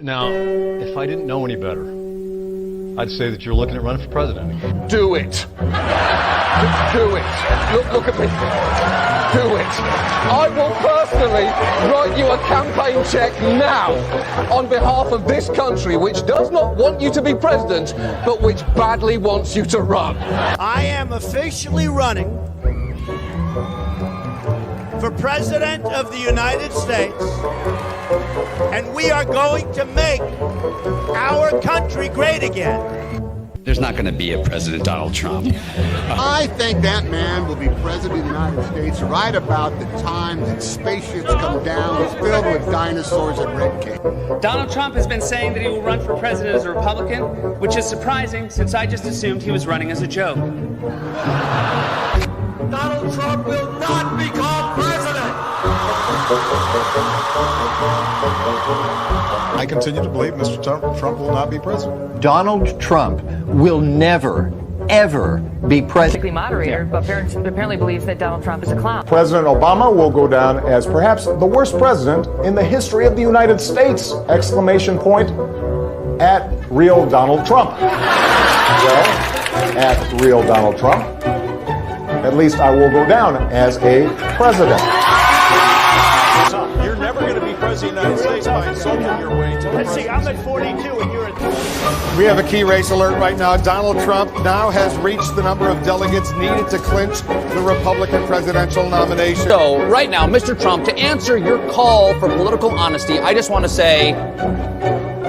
Now, if I didn't know any better, I'd say that you're looking at running for president again. Do it. Do it. Look at me. Do it. I will personally write you a campaign check now on behalf of this country, which does not want you to be president, but which badly wants you to run. I am officially running for President of the United States, and we are going to make our country great again. There's not going to be a President Donald Trump. I think that man will be president of the United States right about the time that spaceships come down filled with dinosaurs and red cake. Donald Trump has been saying that he will run for president as a Republican, which is surprising since I just assumed he was running as a joke. Donald Trump will not become president. I continue to believe Mr. Trump will not be president. Donald Trump will never, ever be president. Moderator, but apparently believes that Donald Trump is a clown. President Obama will go down as perhaps the worst president in the history of the United States! Exclamation point at real Donald Trump. Well, at real Donald Trump, at least I will go down as a president. You're never going to be president of the United States by insulting your way to the Let's see, I'm at 42 and you're at 30. We have a key race alert right now. Donald Trump now has reached the number of delegates needed to clinch the Republican presidential nomination. So right now, Mr. Trump, to answer your call for political honesty, I just want to say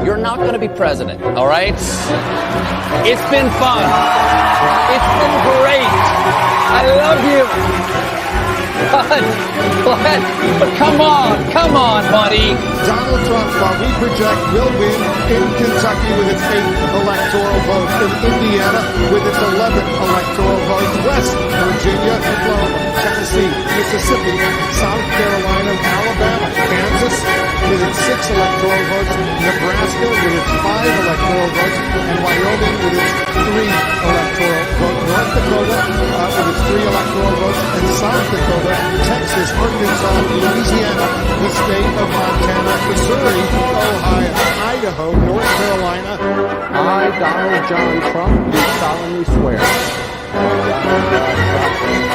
you're not going to be president, all right? It's been fun. It's been great. I love you. But come on, buddy. Donald Trump, while we project, will win in Kentucky with its 8 electoral votes, in Indiana with its 11 electoral votes, West Virginia, Florida, Tennessee, Mississippi, South Carolina, Alabama, Kansas with its 6 electoral votes, Nebraska with its 5 electoral votes, and Wyoming with its 3 electoral votes, North Dakota with its 3 electoral votes, and South Dakota, Texas, Arkansas, Louisiana, the state of Montana, Missouri, Ohio, Idaho, North Carolina. I, Donald John Trump, do solemnly swear.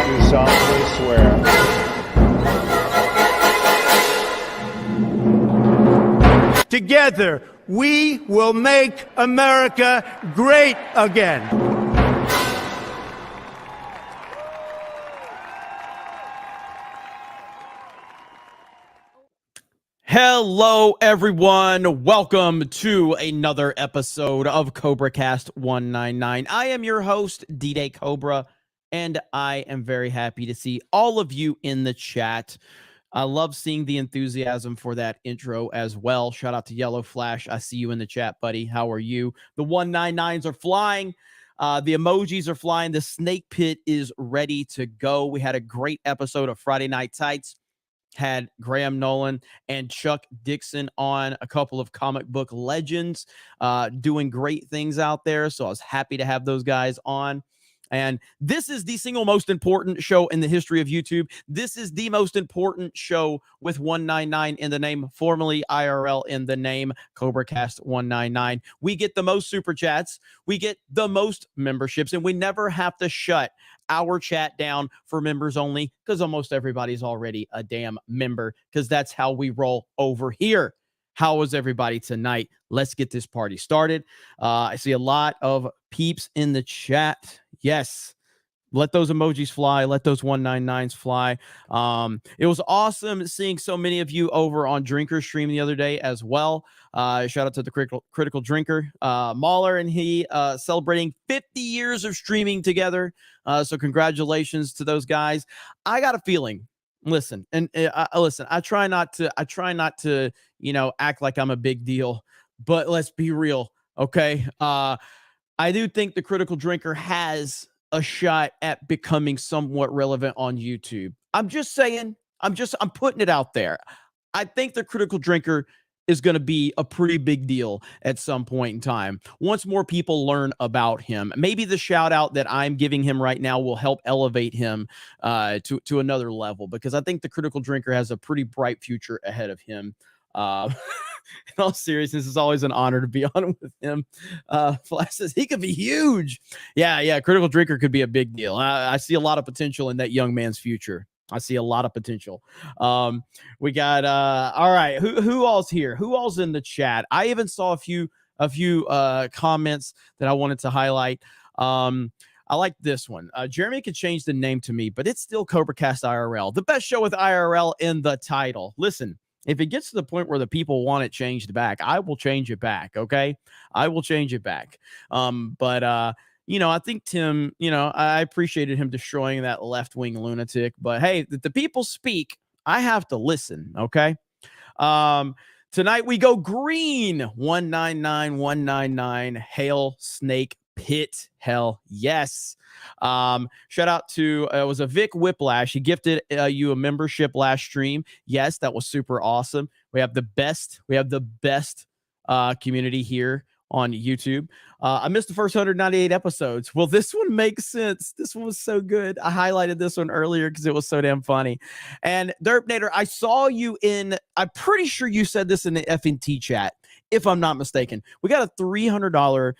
do solemnly swear. Together, we will make America great again. Hello, everyone. Welcome to another episode of CobraCast 199. I am your host, D-Day Cobra, and I am very happy to see all of you in the chat. I love seeing the enthusiasm for that intro as well. Shout out to Yellow Flash. I see you in the chat, buddy. How are you? The 199s are flying. The emojis are flying. The snake pit is ready to go. We had a great episode of Friday Night Tights. Had Graham Nolan and Chuck Dixon on, a couple of comic book legends doing great things out there. So I was happy to have those guys on. And this is the single most important show in the history of YouTube. This is the most important show with 199 in the name, formerly IRL in the name, CobraCast 199. We get the most super chats. We get the most memberships, and we never have to shut our chat down for members only because almost everybody's already a damn member, because that's how we roll over here. How was everybody tonight? Let's get this party started. I see a lot of peeps in the chat. Yes. Let those emojis fly. Let those 199s fly. It was awesome seeing so many of you over on Drinker's stream the other day as well. Shout out to the critical Drinker, Mahler, and he celebrating 50 years of streaming together. So congratulations to those guys. I got a feeling. Listen, and listen. I try not to, act like I'm a big deal, but let's be real, okay? I do think the critical Drinker has a shot at becoming somewhat relevant on YouTube. I'm just saying. I'm putting it out there. I think the critical Drinker is going to be a pretty big deal at some point in time. Once more people learn about him, maybe the shout out that I'm giving him right now will help elevate him to another level, because I think the critical Drinker has a pretty bright future ahead of him. in all seriousness, it's always an honor to be on with him. Flash says he could be huge. Yeah. Critical Drinker could be a big deal. I see a lot of potential in that young man's future. I see a lot of potential. We got all right. Who all's here? Who all's in the chat? I even saw a few comments that I wanted to highlight. I like this one. Jeremy could change the name to me, but it's still CobraCast IRL, the best show with IRL in the title. Listen, if it gets to the point where the people want it changed back, I will change it back. Okay, I will change it back. But I think Tim, I appreciated him destroying that left-wing lunatic. But hey, the people speak. I have to listen. Okay. Tonight we go green. 199. Hail Snake Pit. Hell yes. Shout out to it was a Vic Whiplash. He gifted you a membership last stream. Yes, that was super awesome. We have the best community here on YouTube. I missed the first 198 episodes. Well, this one makes sense. This one was so good. I highlighted this one earlier because it was so damn funny. And Derpnator, I saw you I'm pretty sure you said this in the FNT chat, if I'm not mistaken. We got a $300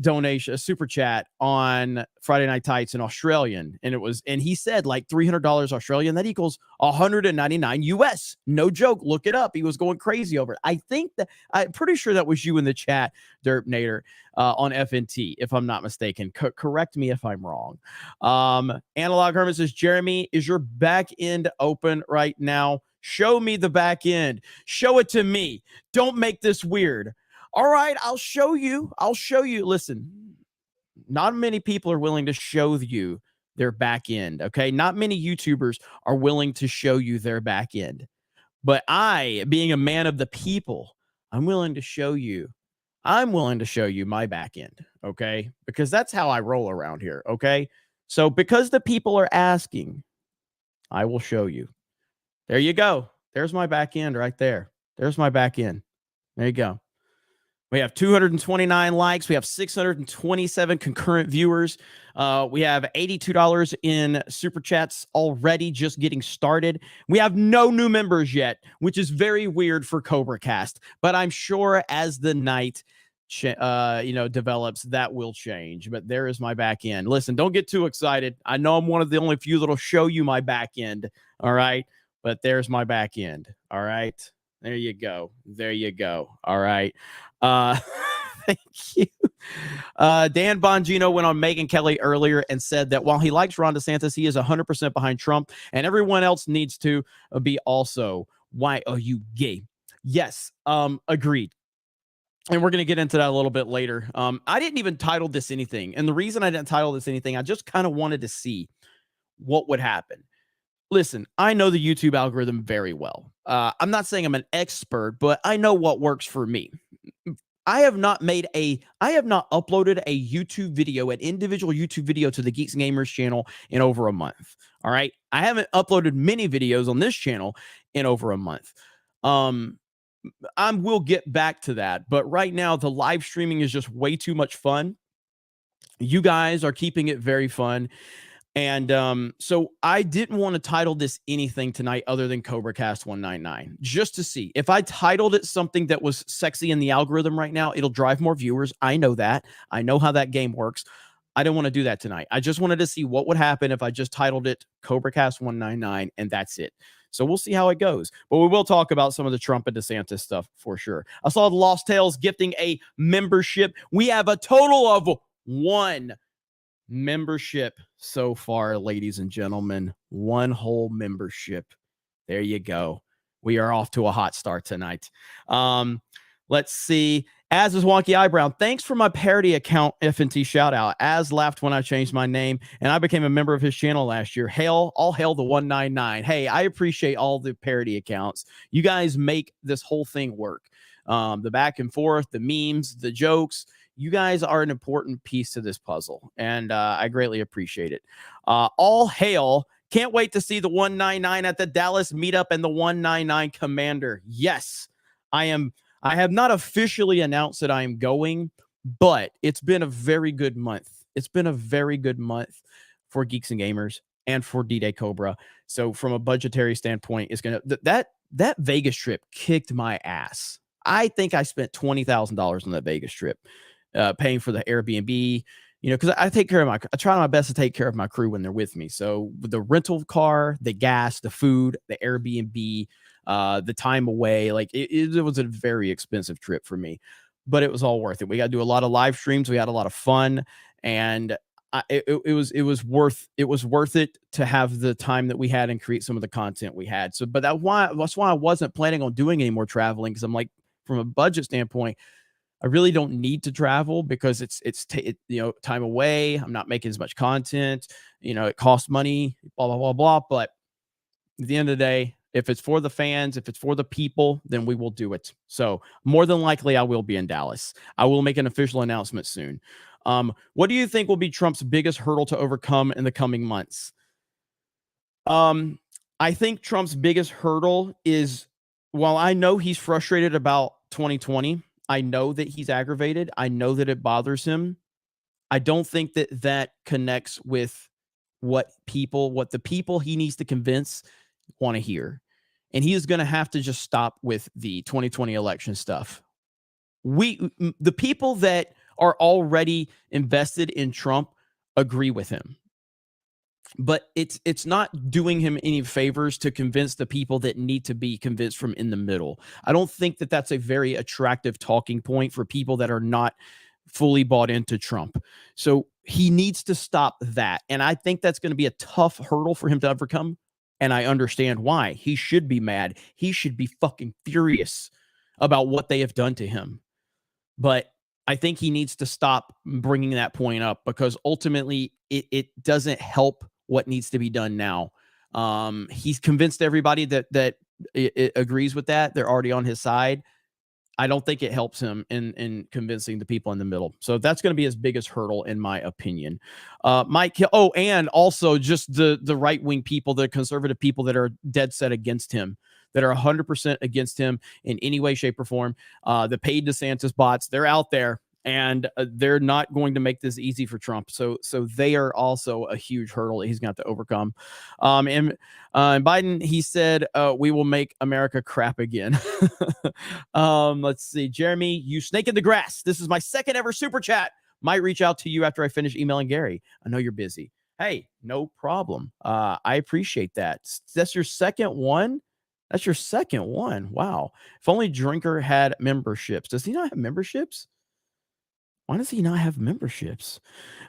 donation, a super chat on Friday Night Tights in Australian, and he said like $300 Australian, that equals 199 US. No joke, look it up. He was going crazy over it. I'm pretty sure that was you in the chat, Derpnator, on FNT, if I'm not mistaken. Correct me if I'm wrong. Analog Hermit says, Jeremy, is your back end open right now? Show me the back end. Show it to me. Don't make this weird. All right, I'll show you. Listen, not many people are willing to show you their back end, okay? Not many YouTubers are willing to show you their back end. But I, being a man of the people, I'm willing to show you my back end, okay? Because that's how I roll around here, okay? So because the people are asking, I will show you. There you go. There's my back end right there. There's my back end. There you go. We have 229 likes. We have 627 concurrent viewers. We have $82 in super chats already, just getting started. We have no new members yet, which is very weird for CobraCast. But I'm sure as the night develops, that will change. But there is my back end. Listen, don't get too excited. I know I'm one of the only few that'll show you my back end. All right, but there's my back end. All right. There you go. All right. Thank you. Dan Bongino went on Megyn Kelly earlier and said that while he likes Ron DeSantis, he is 100% behind Trump, and everyone else needs to be also. Why are you gay? Yes. Agreed. And we're going to get into that a little bit later. I didn't even title this anything. And the reason I didn't title this anything, I just kind of wanted to see what would happen. Listen, I know the YouTube algorithm very well. I'm not saying I'm an expert, but I know what works for me. I have not uploaded a YouTube video, an individual YouTube video to the Geeks and Gamers channel in over a month. All right. I haven't uploaded many videos on this channel in over a month. We'll get back to that. But right now, the live streaming is just way too much fun. You guys are keeping it very fun. And so I didn't want to title this anything tonight other than CobraCast 199, just to see. If I titled it something that was sexy in the algorithm right now, it'll drive more viewers. I know that. I know how that game works. I didn't want to do that tonight. I just wanted to see what would happen if I just titled it CobraCast 199 and that's it. So we'll see how it goes. But we will talk about some of the Trump and DeSantis stuff for sure. I saw the Lost Tales gifting a membership. We have a total of 1 membership so far, ladies and gentlemen. 1 whole membership. There you go. We are off to a hot start tonight. Let's see. Az is Wonky Eyebrow. Thanks for my parody account FNT shout out. Az laughed when I changed my name and I became a member of his channel last year. All hail the 199. Hey, I appreciate all the parody accounts. You guys make this whole thing work. The back and forth, the memes, the jokes. You guys are an important piece to this puzzle, and I greatly appreciate it. All hail. Can't wait to see the 199 at the Dallas meetup and the 199 commander. Yes, I am. I have not officially announced that I am going, but it's been a very good month. It's been a very good month for Geeks and Gamers and for D-Day Cobra. So from a budgetary standpoint, it's going to, that Vegas trip kicked my ass. I think I spent $20,000 on that Vegas trip, paying for the Airbnb, because I try my best to take care of my crew when they're with me. So the rental car, the gas, the food, the Airbnb, the time away, like it was a very expensive trip for me, but it was all worth it. We got to do a lot of live streams. We had a lot of fun, and it was worth it to have the time that we had and create some of the content we had. So, but that's why I wasn't planning on doing any more traveling, because I'm like, from a budget standpoint, I really don't need to travel because it's time away. I'm not making as much content. It costs money, blah, blah, blah, blah. But at the end of the day, if it's for the fans, if it's for the people, then we will do it. So more than likely, I will be in Dallas. I will make an official announcement soon. What do you think will be Trump's biggest hurdle to overcome in the coming months? I think Trump's biggest hurdle is, while I know he's frustrated about 2020, I know that he's aggravated. I know that it bothers him. I don't think that connects with what the people he needs to convince want to hear. And he is going to have to just stop with the 2020 election stuff. The people that are already invested in Trump agree with him. But it's not doing him any favors to convince the people that need to be convinced from in the middle. I don't think that that's a very attractive talking point for people that are not fully bought into Trump. So he needs to stop that. And I think that's going to be a tough hurdle for him to overcome. And I understand why. He should be mad. He should be fucking furious about what they have done to him. But I think he needs to stop bringing that point up, because ultimately it doesn't help what needs to be done now. He's convinced everybody that it agrees with that. They're already on his side. I don't think it helps him in convincing the people in the middle. So that's going to be his biggest hurdle, in my opinion. Mike, and also just the right-wing people, the conservative people that are dead set against him, that are 100% against him in any way, shape, or form. The paid DeSantis bots, they're out there, and they're not going to make this easy for Trump. So they are also a huge hurdle that he's going to have to overcome. And Biden, he said, we will make America crap again. Let's see. Jeremy, you snake in the grass. This is my second ever super chat. Might reach out to you after I finish emailing Gary. I know you're busy. Hey, no problem. I appreciate that. That's your second one? That's your second one. Wow. If only Drinker had memberships. Does he not have memberships? Why does he not have memberships?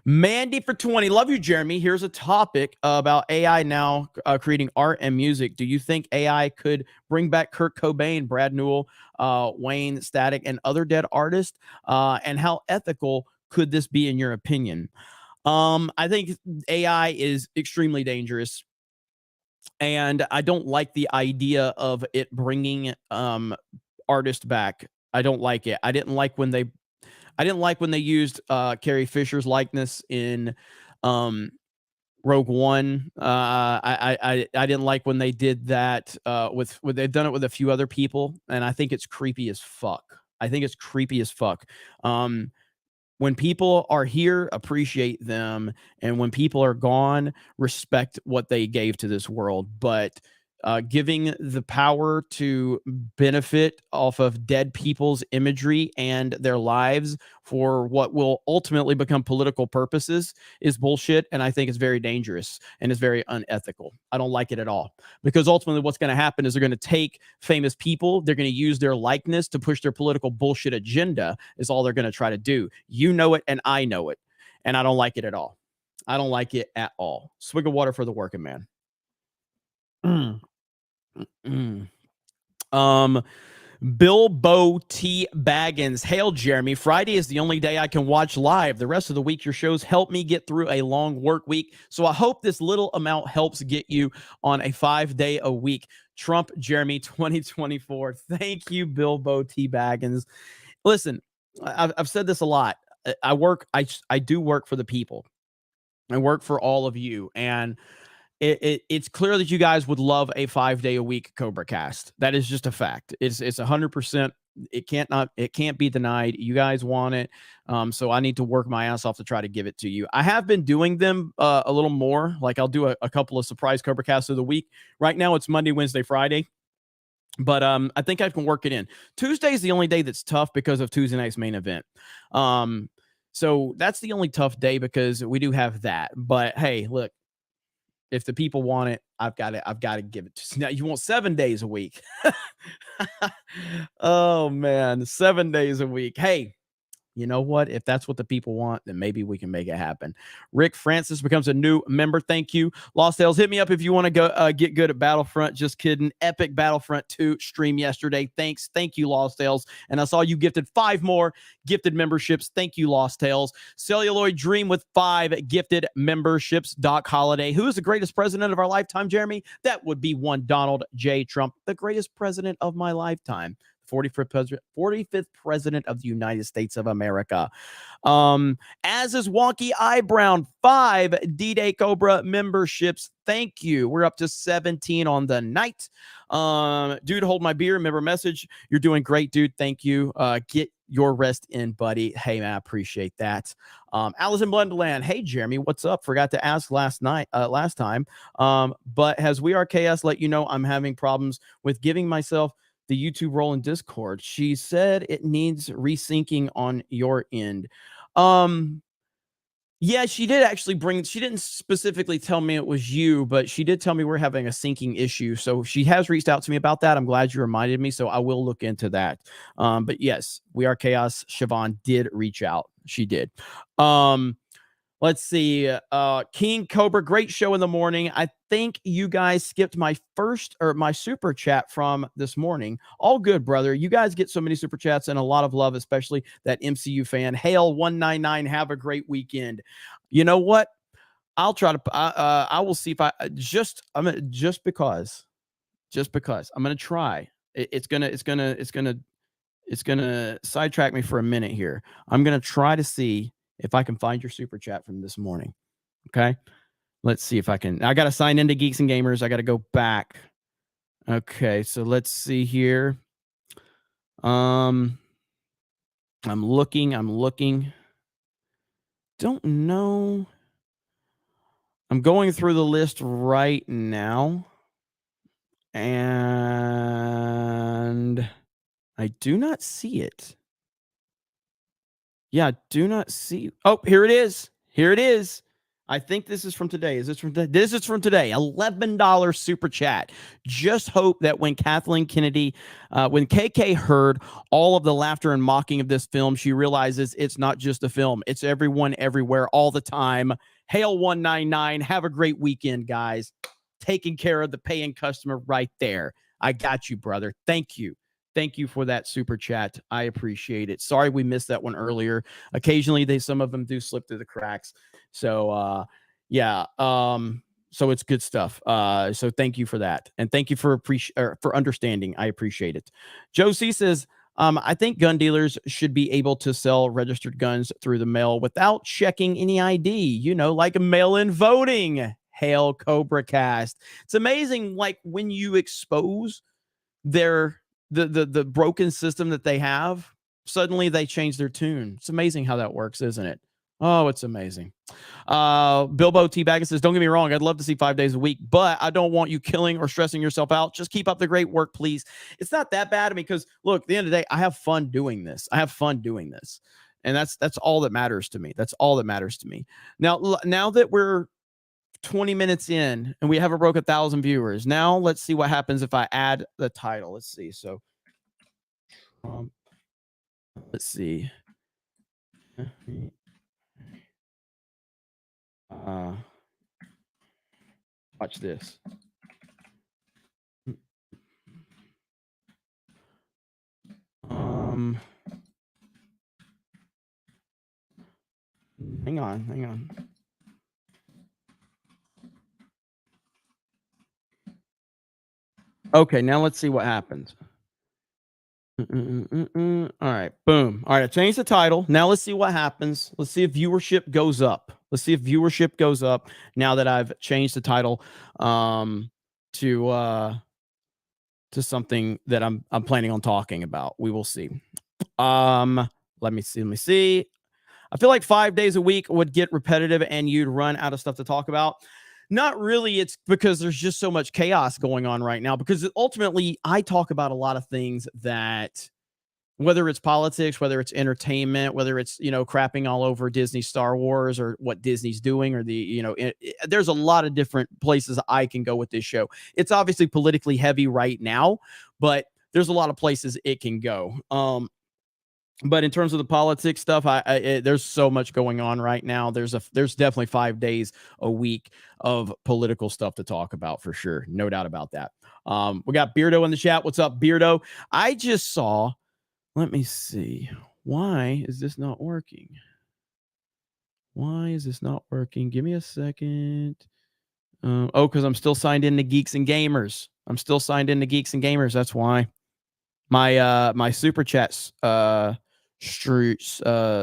Mandy for 20. Love you, Jeremy. Here's a topic about AI now creating art and music. Do you think AI could bring back Kurt Cobain, Brad Newell, Wayne Static, and other dead artists? And how ethical could this be in your opinion? I think AI is extremely dangerous. And I don't like the idea of it bringing artists back. I don't like it. I didn't like when they used Carrie Fisher's likeness in Rogue One. I didn't like when they did that with they've done it with a few other people, and I think it's creepy as fuck. When people are here, appreciate them, and when people are gone, respect what they gave to this world. But giving the power to benefit off of dead people's imagery and their lives for what will ultimately become political purposes is bullshit, and I think it's very dangerous and it's very unethical. I don't like it at all, because ultimately what's going to happen is they're going to take famous people, they're going to use their likeness to push their political bullshit agenda, is all they're going to try to do. You know it, and I know it, and I don't like it at all. I don't like it at all. Swig of water for the working man. Bilbo T. Baggins. Hail, Jeremy. Friday is the only day I can watch live. The rest of the week, your shows help me get through a long work week. So I hope this little amount helps get you on a 5-day-a-week Trump Jeremy 2024. Thank you, Bilbo T. Baggins. Listen, I've said this a lot. I do work for the people. I work for all of you, and it's clear that you guys would love a 5-day-a-week CobraCast. That is just a fact. It's 100%. It can't be denied. You guys want it. So I need to work my ass off to try to give it to you. I have been doing them a little more. Like I'll do a couple of surprise CobraCasts of the week. Right now it's Monday, Wednesday, Friday. But I think I can work it in. Tuesday is the only day that's tough because of Tuesday night's main event. So that's the only tough day because we do have that. But hey, look, if the people want it, I've got to give it to. Now you want 7 days a week. Oh man, 7 days a week. Hey, you know what? If that's what the people want, then maybe we can make it happen. Rick Francis becomes a new member. Thank you. Lost Tales, hit me up if you want to go get good at Battlefront. Just kidding. Epic Battlefront 2 stream yesterday. Thanks. Thank you, Lost Tales. And I saw you gifted 5 more gifted memberships. Thank you, Lost Tales. Celluloid Dream with 5 gifted memberships. Doc Holliday. Who is the greatest president of our lifetime, Jeremy? That would be one Donald J. Trump, the greatest president of my lifetime. 45th president of the United States of America. As is Wonky Eyebrow, 5 D-Day Cobra memberships. Thank you. We're up to 17 on the night. Dude, hold my beer. Member message. You're doing great, dude. Thank you. Get your rest in, buddy. Hey, man, I appreciate that. Allison Blunderland. Hey, Jeremy, what's up? Forgot to ask last time. But has We Are Chaos let you know I'm having problems with giving myself the YouTube role in Discord? She said it needs resyncing on your end. Yeah, she did actually she didn't specifically tell me it was you, but she did tell me we're having a syncing issue. So she has reached out to me about that. I'm glad you reminded me. So I will look into that. But yes, We Are Chaos. Siobhan did reach out. She did. Let's see. King Cobra, great show in the morning. I think you guys skipped my super chat from this morning. All good, brother. You guys get so many super chats and a lot of love, especially that MCU fan. Hail 199. Have a great weekend. You know what? I'll try to. I will see if I just because I'm gonna try. It's gonna sidetrack me for a minute here. I'm gonna try to see if I can find your super chat from this morning. Okay. Let's see if I can. I got to sign into Geeks and Gamers. I got to go back. Okay. So let's see here. I'm looking. Don't know. I'm going through the list right now. And I do not see it. Yeah, do not see. Oh, here it is. Here it is. I think this is from today. Is this from today? This is from today. $11 super chat. Just hope that when Kathleen Kennedy, when KK heard all of the laughter and mocking of this film, she realizes it's not just a film. It's everyone, everywhere, all the time. Hail 199. Have a great weekend, guys. Taking care of the paying customer right there. I got you, brother. Thank you. Thank you for that super chat. I appreciate it. Sorry we missed that one earlier. Occasionally, some of them do slip through the cracks. So, yeah. So it's good stuff. So thank you for that, and thank you for understanding. I appreciate it. Joe C says, I think gun dealers should be able to sell registered guns through the mail without checking any ID. You know, like mail-in voting. Hail CobraCast. It's amazing, like when you expose the broken system that they have, suddenly they change their tune. It's amazing how that works, isn't it? Oh, it's amazing. Bilbo T. Baggins says, don't get me wrong, I'd love to see 5 days a week, but I don't want you killing or stressing yourself out. Just keep up the great work, please. It's not that bad. I mean, because look, at the end of the day, I have fun doing this. And that's all that matters to me. That's all that matters to me. Now that we're 20 minutes in and we haven't broke 1,000 viewers. Now let's see what happens if I add the title. Let's see. So let's see. Watch this. Hang on. Okay, now let's see what happens. All right, boom. All right, I changed the title. Now let's see what happens. Let's see if viewership goes up. Now that I've changed the title to something that I'm planning on talking about. We will see. Let me see. I feel like 5 days a week would get repetitive and you'd run out of stuff to talk about. Not really. It's because there's just so much chaos going on right now, because ultimately I talk about a lot of things that, whether it's politics, whether it's entertainment, whether it's, crapping all over Disney Star Wars or what Disney's doing, or there's a lot of different places I can go with this show. It's obviously politically heavy right now, but there's a lot of places it can go. But in terms of the politics stuff, there's so much going on right now. There's definitely 5 days a week of political stuff to talk about for sure. No doubt about that. We got Beardo in the chat. What's up, Beardo? I just saw, let me see. Why is this not working? Why is this not working? Give me a second. Because I'm still signed into Geeks and Gamers. That's why. My super chats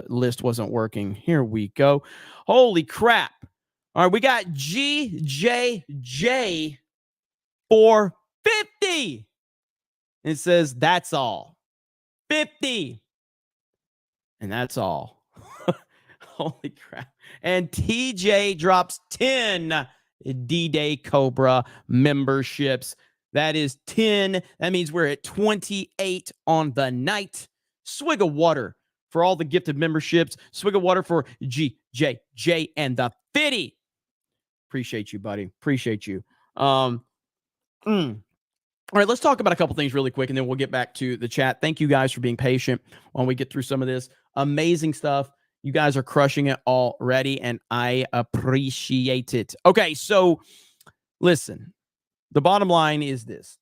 list wasn't working. Here we go. Holy crap. All right, we got GJJ 450. It says that's all. 50. And that's all. Holy crap. And TJ drops 10 D-Day Cobra memberships. That is 10. That means we're at 28 on the night. Swig of water for all the gifted memberships. Swig of water for GJJ and the Fitty. Appreciate you, buddy. Appreciate you. All right, let's talk about a couple things really quick, and then we'll get back to the chat. Thank you guys for being patient while we get through some of this. Amazing stuff. You guys are crushing it already, and I appreciate it. Okay, so listen. The bottom line is this.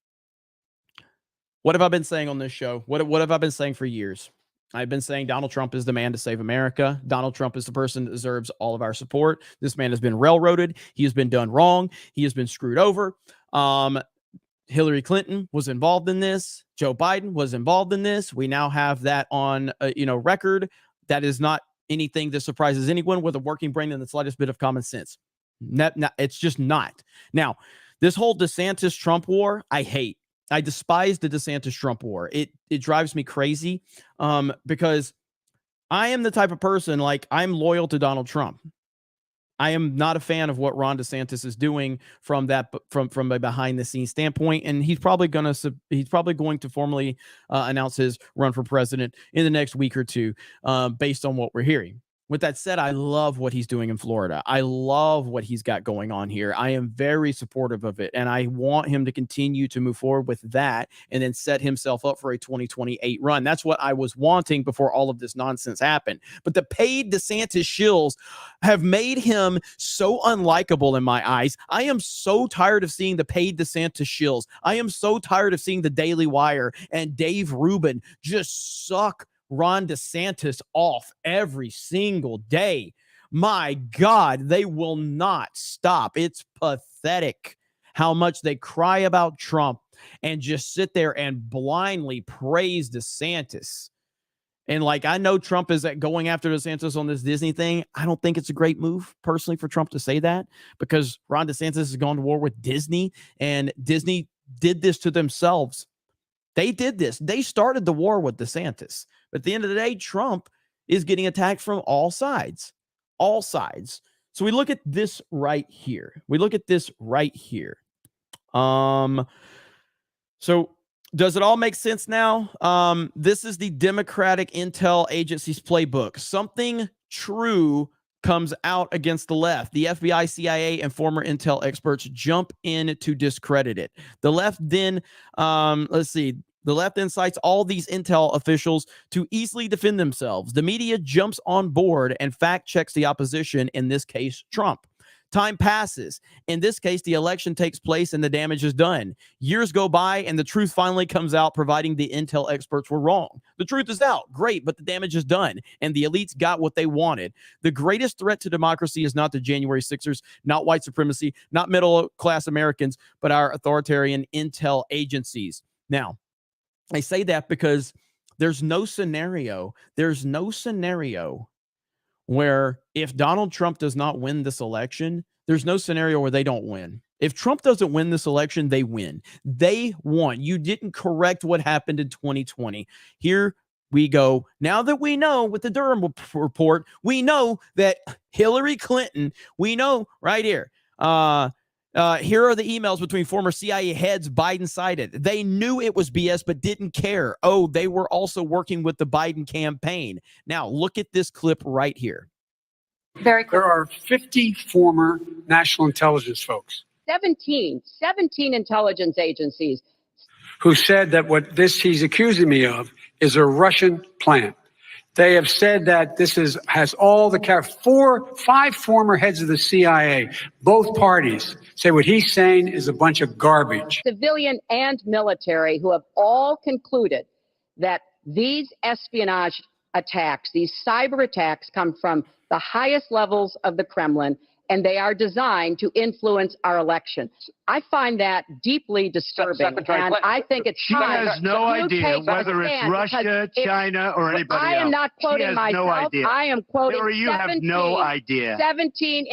What have I been saying on this show? What have I been saying for years? I've been saying Donald Trump is the man to save America. Donald Trump is the person that deserves all of our support. This man has been railroaded. He has been done wrong. He has been screwed over. Hillary Clinton was involved in this. Joe Biden was involved in this. We now have that on record. That is not anything that surprises anyone with a working brain and the slightest bit of common sense. It's just not. Now, this whole DeSantis-Trump war, I hate. I despise the DeSantis-Trump war. It drives me crazy because I am the type of person, I'm loyal to Donald Trump. I am not a fan of what Ron DeSantis is doing from a behind the scenes standpoint, and he's probably going to formally announce his run for president in the next week or two, based on what we're hearing. With that said, I love what he's doing in Florida. I love what he's got going on here. I am very supportive of it, and I want him to continue to move forward with that and then set himself up for a 2028 run. That's what I was wanting before all of this nonsense happened. But the paid DeSantis shills have made him so unlikable in my eyes. I am so tired of seeing the paid DeSantis shills. I am so tired of seeing the Daily Wire and Dave Rubin just suck Ron DeSantis off every single day. My God, they will not stop. It's pathetic how much they cry about Trump and just sit there and blindly praise DeSantis. And I know Trump is going after DeSantis on this Disney thing. I don't think it's a great move personally for Trump to say that, because Ron DeSantis has gone to war with Disney, and Disney did this to themselves. They did this. They started the war with DeSantis. But at the end of the day, Trump is getting attacked from all sides. All sides. So we look at this right here. So does it all make sense now? This is the Democratic Intel Agency's playbook. Something true comes out against the left. The FBI, CIA, and former intel experts jump in to discredit it. The left then, the left incites all these intel officials to easily defend themselves. The media jumps on board and fact checks the opposition, in this case, Trump. Time passes. In this case, the election takes place and the damage is done. Years go by and the truth finally comes out, providing the intel experts were wrong. The truth is out. Great, but the damage is done. And the elites got what they wanted. The greatest threat to democracy is not the January 6ers, not white supremacy, not middle-class Americans, but our authoritarian intel agencies. Now, I say that because there's no scenario where if Donald Trump does not win this election, there's no scenario where they don't win. If Trump doesn't win this election, they win. They won. You didn't correct what happened in 2020. Here we go. Now that we know with the Durham report, we know that Hillary Clinton, we know right here, Here are the emails between former CIA heads Biden cited. They knew it was BS, but didn't care. Oh, they were also working with the Biden campaign. Now, look at this clip right here. Very quick. There are 50 former national intelligence folks. 17 intelligence agencies who said that what he's accusing me of is a Russian plant. They have said that this has all the 5 former heads of the CIA, both parties, say what he's saying is a bunch of garbage. Civilian and military who have all concluded that these espionage attacks, these cyber attacks, come from the highest levels of the Kremlin, and they are designed to influence our elections. I find that deeply disturbing, and I think it's time. She has no idea whether it's Russia, China, or anybody else. I am not quoting myself. No idea. I am quoting Sarah, you 17, have no idea. 17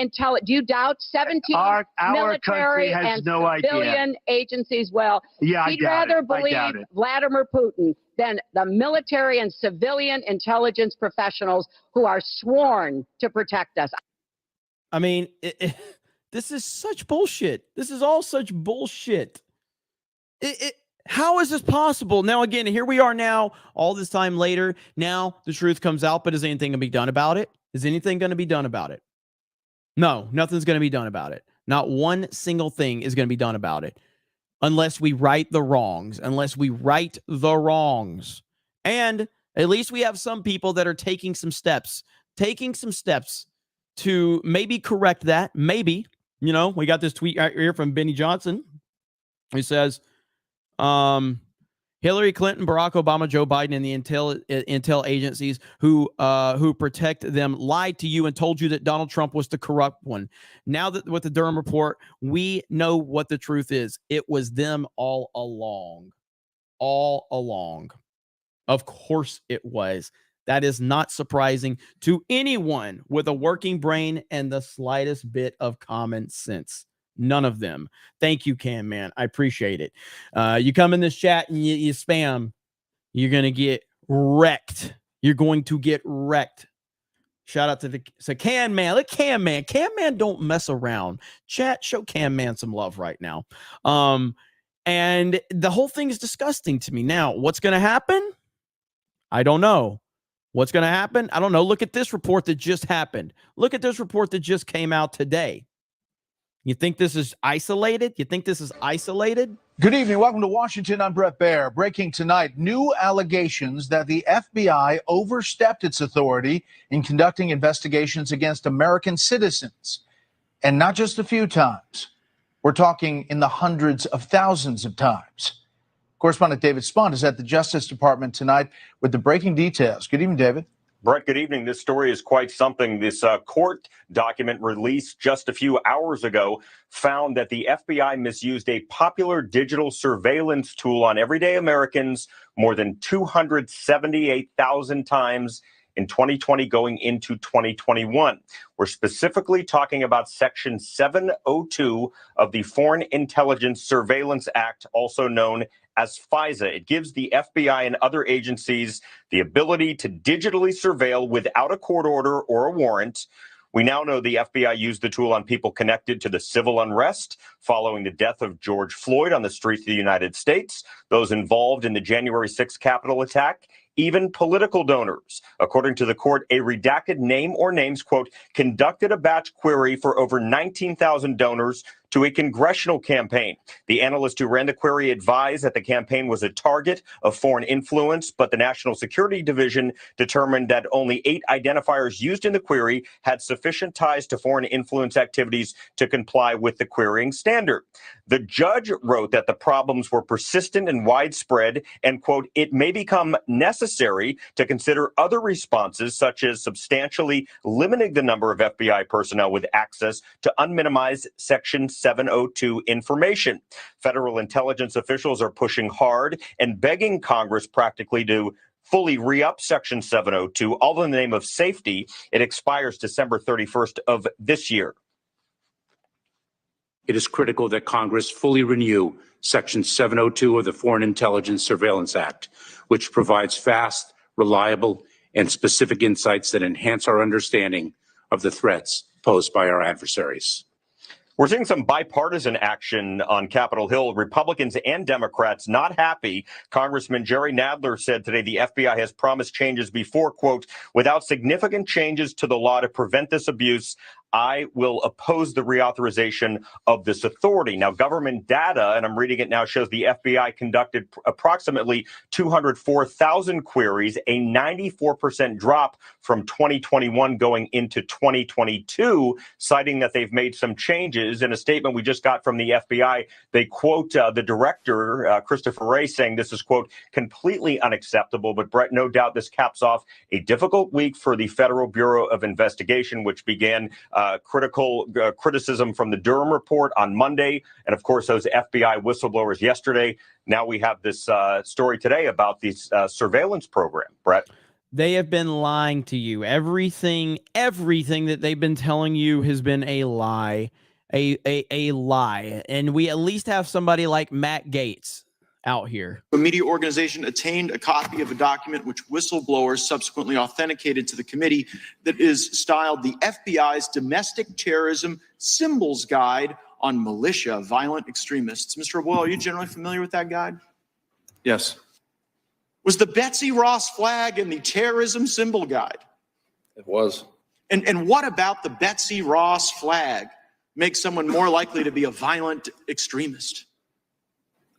do you doubt 17 our military has and no civilian idea. agencies? Well, yeah, he'd rather believe Vladimir Putin than the military and civilian intelligence professionals who are sworn to protect us. I mean, this is such bullshit. This is all such bullshit. How is this possible? Now, again, here we are now, all this time later. Now the truth comes out, but is anything going to be done about it? Is anything going to be done about it? No, nothing's going to be done about it. Not one single thing is going to be done about it unless we right the wrongs, And at least we have some people that are taking some steps to maybe correct that. Maybe, we got this tweet right here from Benny Johnson. He says, Hillary Clinton, Barack Obama, Joe Biden, and the intel agencies who protect them lied to you and told you that Donald Trump was the corrupt one. Now that with the Durham report, we know what the truth is. It was them all along. All along. Of course it was. That is not surprising to anyone with a working brain and the slightest bit of common sense. None of them. Thank you, Cam Man. I appreciate it. You come in this chat and you spam, you're going to get wrecked. You're going to get wrecked. Shout out to Cam Man. Look, Cam Man. Cam Man don't mess around. Chat, show Cam Man some love right now. And the whole thing is disgusting to me. Now, what's going to happen? I don't know. What's going to happen? I don't know. Look at this report that just happened. Look at this report that just came out today. You think this is isolated? Good evening. Welcome to Washington. I'm Brett Baer. Breaking tonight, new allegations that the FBI overstepped its authority in conducting investigations against American citizens. And not just a few times. We're talking in the hundreds of thousands of times. Correspondent David Spahn is at the Justice Department tonight with the breaking details. Good evening, David. Brett, good evening. This story is quite something. This court document released just a few hours ago found that the FBI misused a popular digital surveillance tool on everyday Americans more than 278,000 times in 2020 going into 2021. We're specifically talking about Section 702 of the Foreign Intelligence Surveillance Act, also known as FISA. It gives the FBI and other agencies the ability to digitally surveil without a court order or a warrant. We now know the FBI used the tool on people connected to the civil unrest following the death of George Floyd on the streets of the United States, those involved in the January 6th Capitol attack, even political donors. According to the court, a redacted name or names, quote, conducted a batch query for over 19,000 donors to a congressional campaign. The analyst who ran the query advised that the campaign was a target of foreign influence, but the National Security Division determined that only 8 identifiers used in the query had sufficient ties to foreign influence activities to comply with the querying standard. The judge wrote that the problems were persistent and widespread, and, quote, it may become necessary to consider other responses, such as substantially limiting the number of FBI personnel with access to unminimized Section 702 information. Federal intelligence officials are pushing hard and begging Congress practically to fully re-up Section 702, all in the name of safety. It expires December 31st of this year. It is critical that Congress fully renew Section 702 of the Foreign Intelligence Surveillance Act, which provides fast, reliable, and specific insights that enhance our understanding of the threats posed by our adversaries. We're seeing some bipartisan action on Capitol Hill. Republicans and Democrats not happy. Congressman Jerry Nadler said today the FBI has promised changes before, quote, without significant changes to the law to prevent this abuse, I will oppose the reauthorization of this authority. Now, government data, and I'm reading it now, shows the FBI conducted approximately 204,000 queries, a 94% drop from 2021 going into 2022, citing that they've made some changes. In a statement we just got from the FBI, they quote the director, Christopher Wray, saying this is, quote, completely unacceptable. But Brett, no doubt this caps off a difficult week for the Federal Bureau of Investigation, which began criticism from the Durham report on Monday, and of course those FBI whistleblowers yesterday. Now we have this story today about this surveillance program. Brett, they have been lying to you. Everything that they've been telling you has been a lie, a lie. And we at least have somebody like Matt Gaetz out here. A media organization attained a copy of a document which whistleblowers subsequently authenticated to the committee that is styled the FBI's Domestic Terrorism Symbols Guide on Militia Violent Extremists. Mr. Boyle, are you generally familiar with that guide? Yes. Was the Betsy Ross flag in the terrorism symbol guide? It was. And what about the Betsy Ross flag makes someone more likely to be a violent extremist?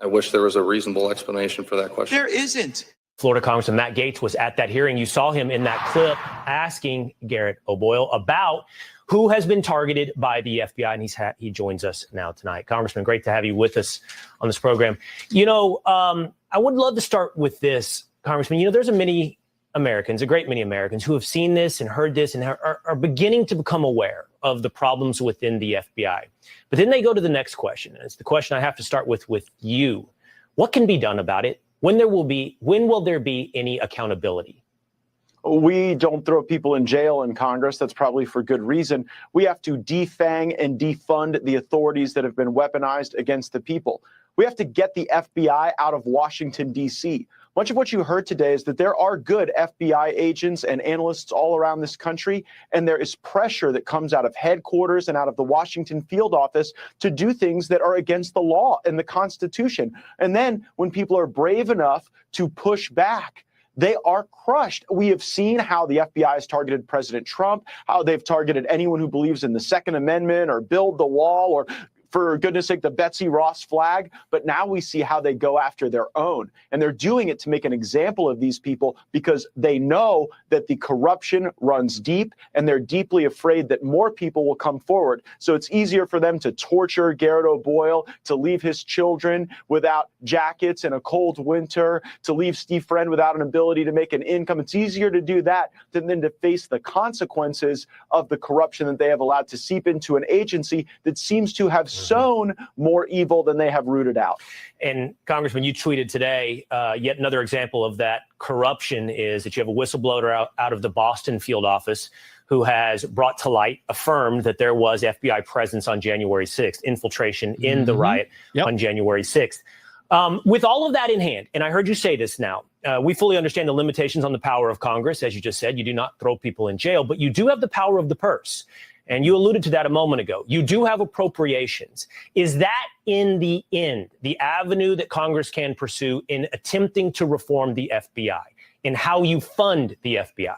I wish there was a reasonable explanation for that question. There isn't. Florida Congressman Matt Gaetz was at that hearing. You saw him in that clip asking Garrett O'Boyle about who has been targeted by the FBI, and he joins us now tonight. Congressman, great to have you with us on this program. You know, I would love to start with this, Congressman. You know, there's a great many Americans who have seen this and heard this and are beginning to become aware of the problems within the FBI. But then they go to the next question. And it's the question I have to start with you. What can be done about it? When will there be any accountability? We don't throw people in jail in Congress. That's probably for good reason. We have to defang and defund the authorities that have been weaponized against the people. We have to get the FBI out of Washington, D.C. Much of what you heard today is that there are good FBI agents and analysts all around this country, and there is pressure that comes out of headquarters and out of the Washington field office to do things that are against the law and the Constitution. And then when people are brave enough to push back, they are crushed. We have seen how the FBI has targeted President Trump, how they've targeted anyone who believes in the Second Amendment or build the wall or, for goodness sake, the Betsy Ross flag. But now we see how they go after their own. And they're doing it to make an example of these people because they know that the corruption runs deep and they're deeply afraid that more people will come forward. So it's easier for them to torture Garrett O'Boyle, to leave his children without jackets in a cold winter, to leave Steve Friend without an ability to make an income. It's easier to do that than to face the consequences of the corruption that they have allowed to seep into an agency that seems to have sown more evil than they have rooted out. And Congressman, you tweeted today, yet another example of that corruption is that you have a whistleblower out of the Boston field office who has brought to light, affirmed that there was FBI presence on January 6th, infiltration in the riot on January 6th. With all of that in hand, and I heard you say this now, we fully understand the limitations on the power of Congress. As you just said, you do not throw people in jail, but you do have the power of the purse. And you alluded to that a moment ago. You do have appropriations. Is that in the end the avenue that Congress can pursue in attempting to reform the FBI, in how you fund the FBI?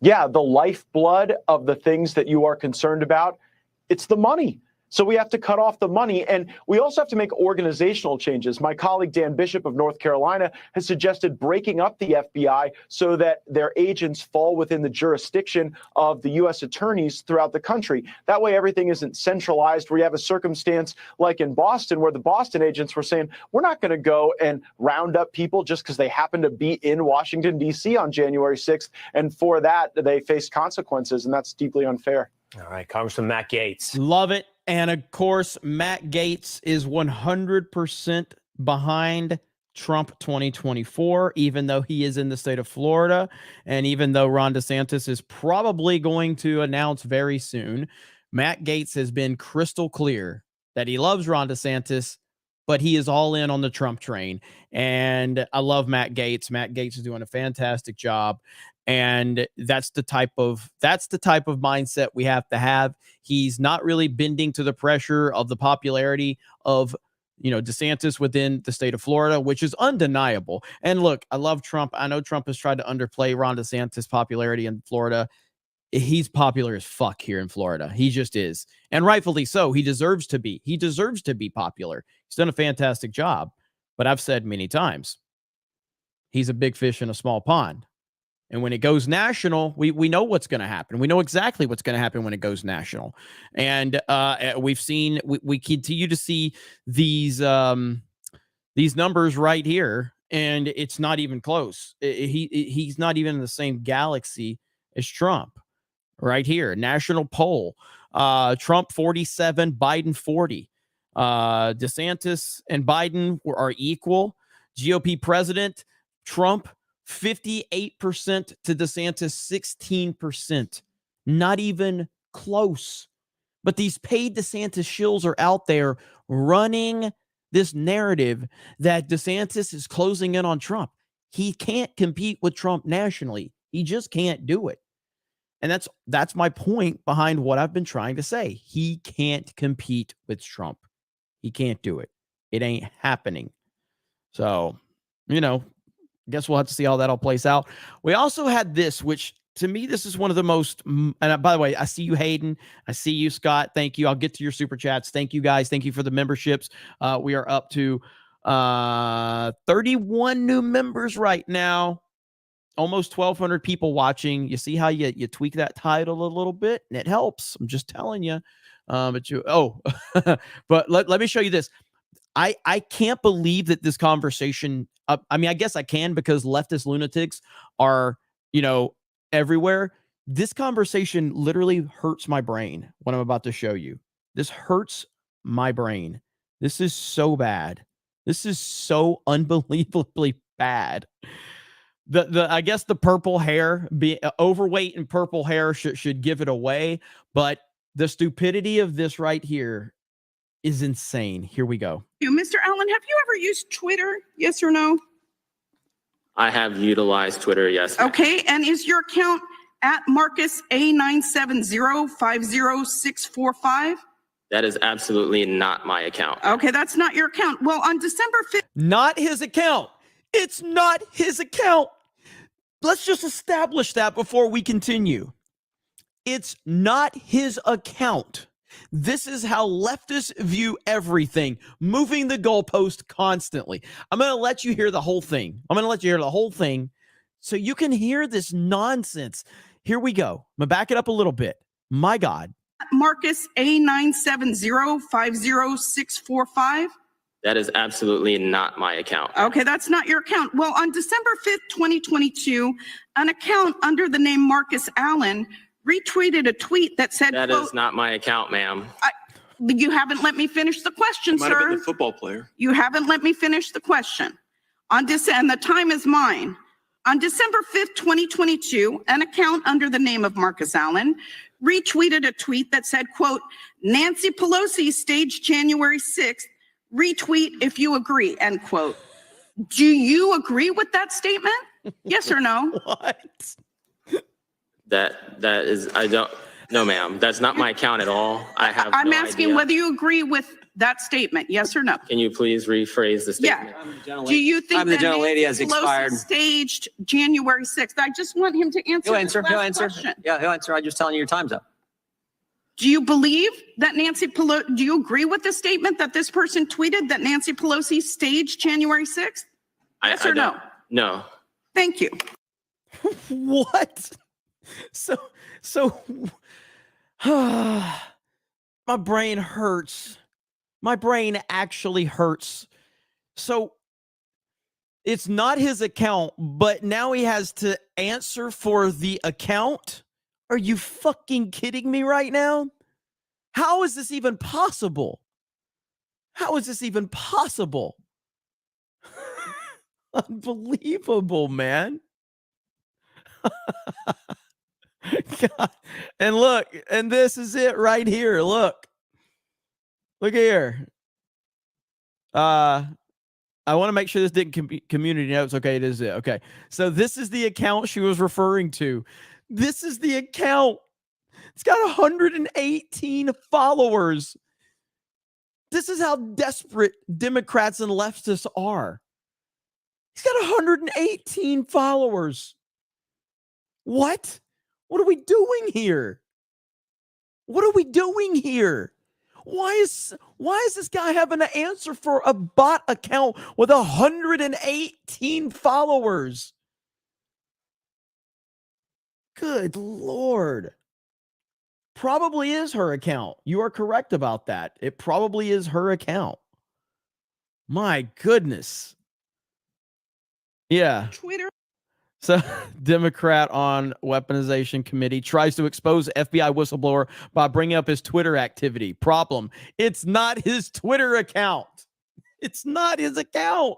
Yeah, the lifeblood of the things that you are concerned about, it's the money. So we have to cut off the money, and we also have to make organizational changes. My colleague Dan Bishop of North Carolina has suggested breaking up the FBI so that their agents fall within the jurisdiction of the U.S. attorneys throughout the country. That way everything isn't centralized, where you have a circumstance like in Boston where the Boston agents were saying, we're not going to go and round up people just because they happen to be in Washington, D.C. on January 6th, and for that they faced consequences, and that's deeply unfair. All right, Congressman Matt Gaetz. Love it. And of course, Matt Gaetz is 100% behind Trump 2024, even though he is in the state of Florida. And even though Ron DeSantis is probably going to announce very soon, Matt Gaetz has been crystal clear that he loves Ron DeSantis, but he is all in on the Trump train. And I love Matt Gaetz. Matt Gaetz is doing a fantastic job. And that's the type of mindset we have to have. He's not really bending to the pressure of the popularity of, DeSantis within the state of Florida, which is undeniable. And look, I love Trump. I know Trump has tried to underplay Ron DeSantis' popularity in Florida. He's popular as fuck here in Florida. He just is. And rightfully so. He deserves to be. He deserves to be popular. He's done a fantastic job. But I've said many times, he's a big fish in a small pond. And when it goes national, we know what's going to happen. We know exactly what's going to happen when it goes national. And we've seen, we continue to see these numbers right here, and it's not even close. He's not even in the same galaxy as Trump right here. National poll, Trump 47, Biden 40. DeSantis and Biden are equal. GOP president, Trump 58% to DeSantis 16%. Not even close. But these paid DeSantis shills are out there running this narrative that DeSantis is closing in on Trump. He can't compete with Trump nationally. He just can't do it. And that's my point behind what I've been trying to say. He can't compete with Trump. He can't do it. It ain't happening. So, I guess we'll have to see how that all plays out. We also had this, which to me, this is one of the most, and by the way, I see you, Hayden. I see you, Scott. Thank you. I'll get to your super chats. Thank you, guys. Thank you for the memberships. We are up to 31 new members right now. Almost 1,200 people watching. You see how you tweak that title a little bit, and it helps. I'm just telling you. But let me show you this. I can't believe that this conversation, I mean, I guess I can because leftist lunatics are, everywhere. This conversation literally hurts my brain, what I'm about to show you. This hurts my brain. This is so bad. This is so unbelievably bad. I guess the purple hair, overweight and purple hair should give it away, but the stupidity of this right here is insane. Here we go. Mr. Allen, have you ever used Twitter? Yes or no? I have utilized Twitter, yes. Okay, and is your account at Marcus A970500645? That is absolutely not my account. Okay, that's not your account. Well, on December 5th... Not his account. It's not his account. Let's just establish that before we continue. It's not his account. This is how leftists view everything, moving the goalpost constantly. I'm going to let you hear the whole thing. So you can hear this nonsense. Here we go. I'm going to back it up a little bit. My God. Marcus A970500645. That is absolutely not my account. Okay, that's not your account. Well, on December 5th, 2022, an account under the name Marcus Allen retweeted a tweet that said, "That is not my account, ma'am." You haven't let me finish the question, Might sir. have been the football player. You haven't let me finish the question. And the time is mine. On December 5th, 2022, an account under the name of Marcus Allen retweeted a tweet that said, quote, "Nancy Pelosi staged January 6th. Retweet if you agree," end quote. Do you agree with that statement? Yes or no? What? That is, I don't, no, ma'am. That's not my account at all. I'm asking whether you agree with that statement. Yes or no? Can you please rephrase the statement? Yeah. Do you think that Nancy Pelosi staged January 6th? I just want him to answer. He'll answer. Yeah, he'll answer. I'm just telling you your time's up. Do you believe that Nancy Pelosi, do you agree with the statement that this person tweeted that Nancy Pelosi staged January 6th? Yes or no? No. Thank you. What? So my brain hurts. My brain actually hurts. So it's not his account, but now he has to answer for the account? Are you fucking kidding me right now? How is this even possible? How is this even possible? Unbelievable, man. God. And look, and this is it right here. Look here. I want to make sure this didn't community notes. Okay, it is it. Okay. So this is the account she was referring to. This is the account. It's got 118 followers. This is how desperate Democrats and leftists are. He's got 118 followers. What? What are we doing here? What are we doing here? Why is this guy having to answer for a bot account with 118 followers? Good Lord. Probably is her account. You are correct about that. It probably is her account. My goodness. Yeah. Twitter. So, Democrat on weaponization committee tries to expose FBI whistleblower by bringing up his Twitter activity. Problem: it's not his Twitter account. It's not his account.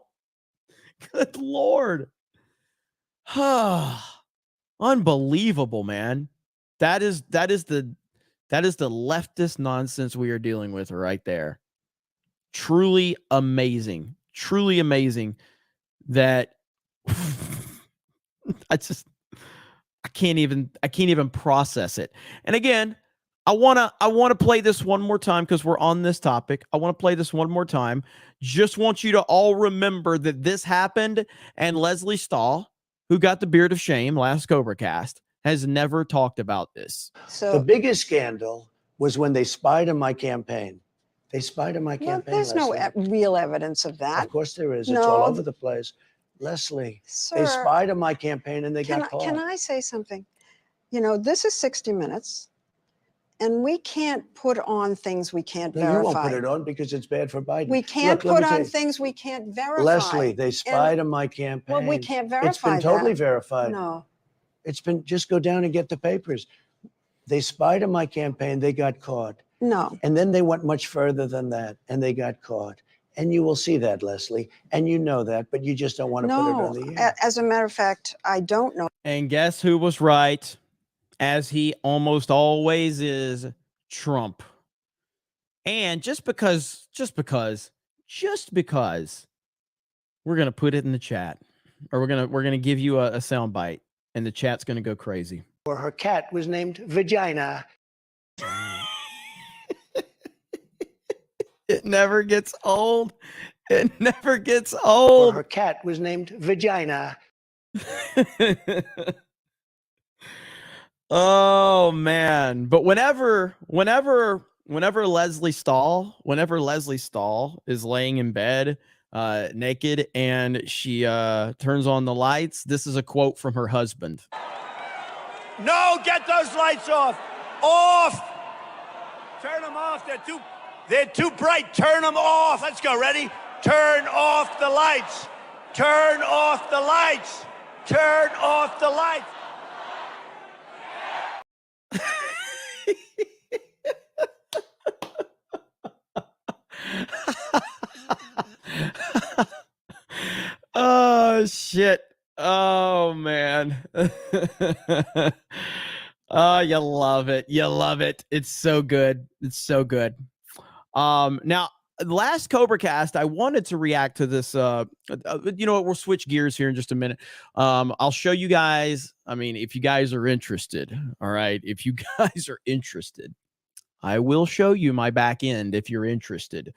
Good Lord. Unbelievable, man. That is the leftist nonsense we are dealing with right there. Truly amazing. Truly amazing that I can't even process it. And again, I want to play this one more time because we're on this topic. I want to play this one more time. Just want you to all remember that this happened, and Leslie Stahl, who got the beard of shame last CobraCast, has never talked about this. So the biggest scandal was when they spied on my campaign. They spied on my campaign. There's no real evidence of that. Of course there is. No. It's all over the place. Leslie, Sir, they spied on my campaign and they got caught. Can I say something? You know, this is 60 Minutes, and we can't put on things we can't verify. You won't put it on because it's bad for Biden. We can't put on things we can't verify. Leslie, they spied on my campaign. Well, we can't verify It's been totally that. verified. No. It's been, just go down and get the papers. They spied on my campaign, they got caught. No. And then they went much further than that, and they got caught. And you will see that, Leslie, and you know that, but you just don't want to put it on the air. As a matter of fact, I don't know. And guess who was right, as he almost always is? Trump. And just because we're gonna put it in the chat, or we're gonna give you a sound bite, and the chat's gonna go crazy. Or her cat was named Vagina. It never gets old. It never gets old. Or her cat was named Vagina. Oh man. But whenever Leslie Stahl is laying in bed naked and she turns on the lights, this is a quote from her husband. No, get those lights off. Off. Turn them off. They're too bright. Turn them off. Let's go. Ready? Turn off the lights. Turn off the lights. Turn off the lights. Oh shit. Oh man. Oh, you love it. You love it. It's so good. It's so good. Now, last CobraCast, I wanted to react to this. You know what? We'll switch gears here in just a minute. I'll show you guys. I mean, if you guys are interested, all right. If you guys are interested, I will show you my back end if you're interested.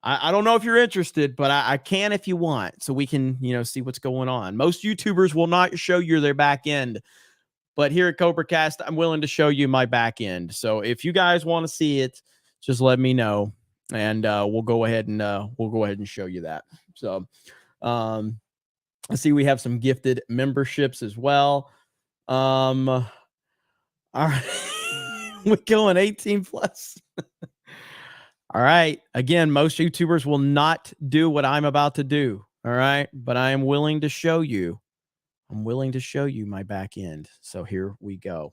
I don't know if you're interested, but I can if you want, so we can, see what's going on. Most YouTubers will not show you their back end, but here at CobraCast, I'm willing to show you my back end. So if you guys want to see it, just let me know, and we'll go ahead and show you that. So, I see we have some gifted memberships as well. All right, we're going 18 plus. All right. Again, most YouTubers will not do what I'm about to do. All right. But I am willing to show you. I'm willing to show you my back end. So here we go.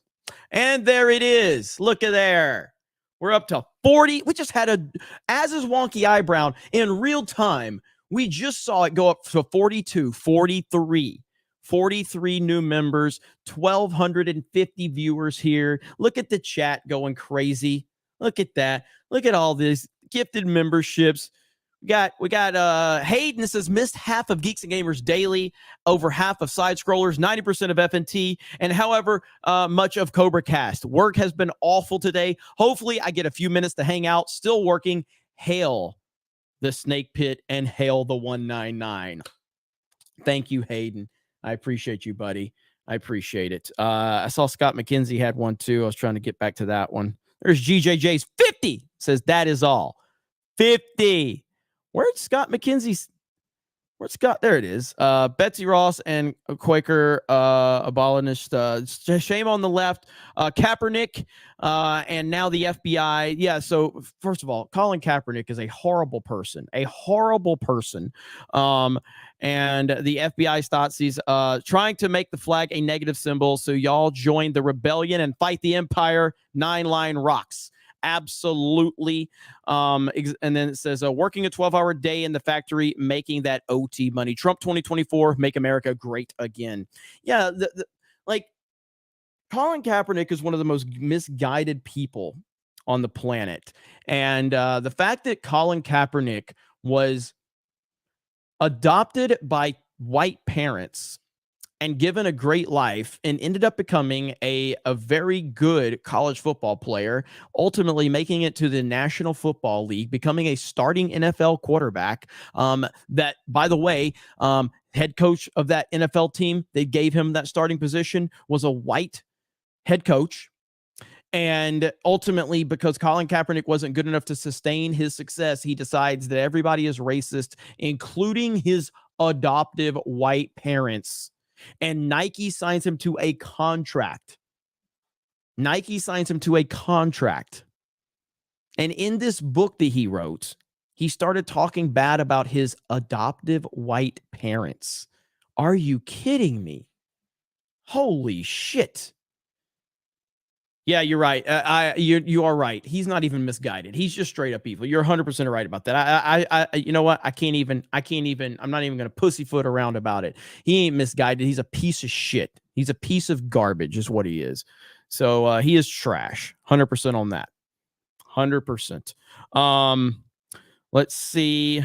And there it is. Look at there. We're up to 40. We just had as is wonky eyebrow in real time. We just saw it go up to 42, 43 new members, 1,250 viewers here. Look at the chat going crazy. Look at that. Look at all these gifted memberships. We got Hayden says missed half of Geeks and Gamers Daily, over half of Side Scrollers, 90% of FNT, and however much of CobraCast. Work has been awful today. Hopefully I get a few minutes to hang out. Still working. Hail the Snake Pit and hail the 199. Thank you, Hayden. I appreciate you, buddy. I appreciate it. I saw Scott McKenzie had one too. I was trying to get back to that one. There's GJJ's 50 says that is all. 50. Where'd Scott McKenzie's? Where's Scott? There it is. Betsy Ross and Quaker abolitionist. Shame on the left. Kaepernick and now the FBI. Yeah. So first of all, Colin Kaepernick is a horrible person. A horrible person. And the FBI Stasi's trying to make the flag a negative symbol. So y'all join the rebellion and fight the empire. 9-line rocks. Absolutely. And then it says working a 12-hour day in the factory, making that OT money. Trump 2024, make America great again. Yeah, like Colin Kaepernick is one of the most misguided people on the planet. And the fact that Colin Kaepernick was adopted by white parents and given a great life and ended up becoming a very good college football player, ultimately making it to the National Football League, becoming a starting NFL quarterback. That, by the way, head coach of that NFL team, they gave him that starting position, was a white head coach. And ultimately, because Colin Kaepernick wasn't good enough to sustain his success, he decides that everybody is racist, including his adoptive white parents. And Nike signs him to a contract. Nike signs him to a contract. And in this book that he wrote, he started talking bad about his adoptive white parents. Are you kidding me? Holy shit. Yeah, you're right. You are right. He's not even misguided. He's just straight up evil. You're 100% right about that. You know what? I can't even, I'm not even going to pussyfoot around about it. He ain't misguided. He's a piece of shit. He's a piece of garbage is what he is. So he is trash. 100% on that. 100%. Let's see.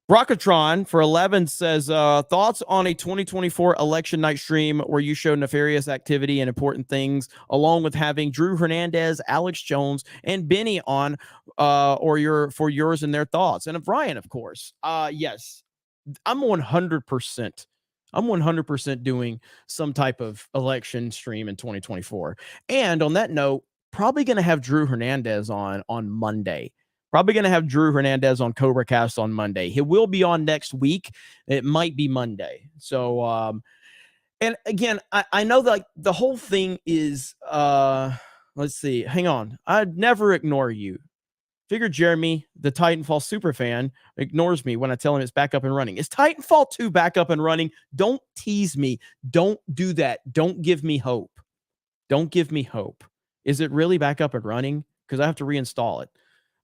Brockatron for 11 says, thoughts on a 2024 election night stream where you show nefarious activity and important things, along with having Drew Hernandez, Alex Jones, and Benny on, for yours and their thoughts. And Brian, of course. Yes, I'm 100%. I'm 100% doing some type of election stream in 2024. And on that note, probably going to have Drew Hernandez on Monday. Probably going to have Drew Hernandez on CobraCast on Monday. He will be on next week. It might be Monday. So, and again, I know that like the whole thing is, let's see, hang on. I'd never ignore you. Figure Jeremy, the Titanfall superfan, ignores me when I tell him it's back up and running. Is Titanfall 2 back up and running? Don't tease me. Don't do that. Don't give me hope. Don't give me hope. Is it really back up and running? Because I have to reinstall it.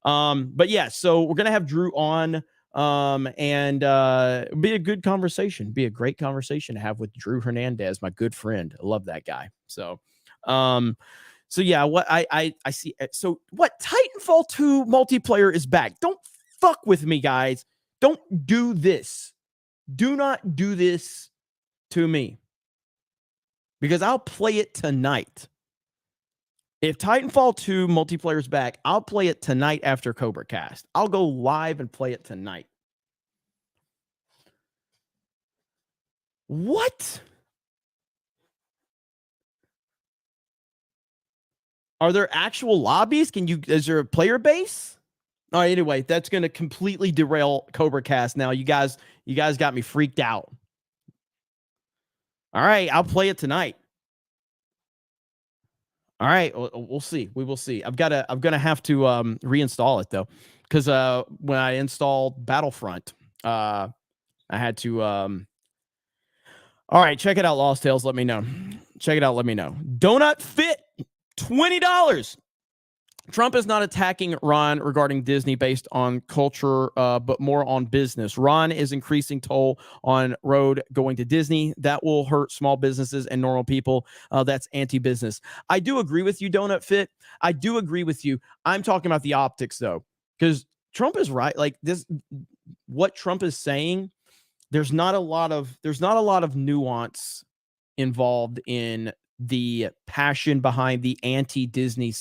But yeah, so we're going to have Drew on, and be a good conversation, be a great conversation to have with Drew Hernandez, my good friend. I love that guy. So yeah, what I see. So what Titanfall 2 multiplayer is back. Don't fuck with me, guys. Don't do this. Do not do this to me, because I'll play it tonight. If Titanfall 2 multiplayer is back, I'll play it tonight after CobraCast. I'll go live and play it tonight. What? Are there actual lobbies? Is there a player base? All right, anyway, that's going to completely derail CobraCast now. You guys got me freaked out. All right, I'll play it tonight. All right, we'll see. We will see. I'm gonna have to reinstall it though, because when I installed Battlefront, I had to. All right, check it out, Lost Tales. Let me know. Check it out. Let me know. Donut Fit, $20. Trump is not attacking Ron regarding Disney based on culture, but more on business. Ron is increasing toll on road going to Disney. That will hurt small businesses and normal people. That's anti-business. I do agree with you, Donut Fit. I do agree with you. I'm talking about the optics, though, because Trump is right. Like this, what Trump is saying, there's not a lot of nuance involved in the passion behind the anti-Disney,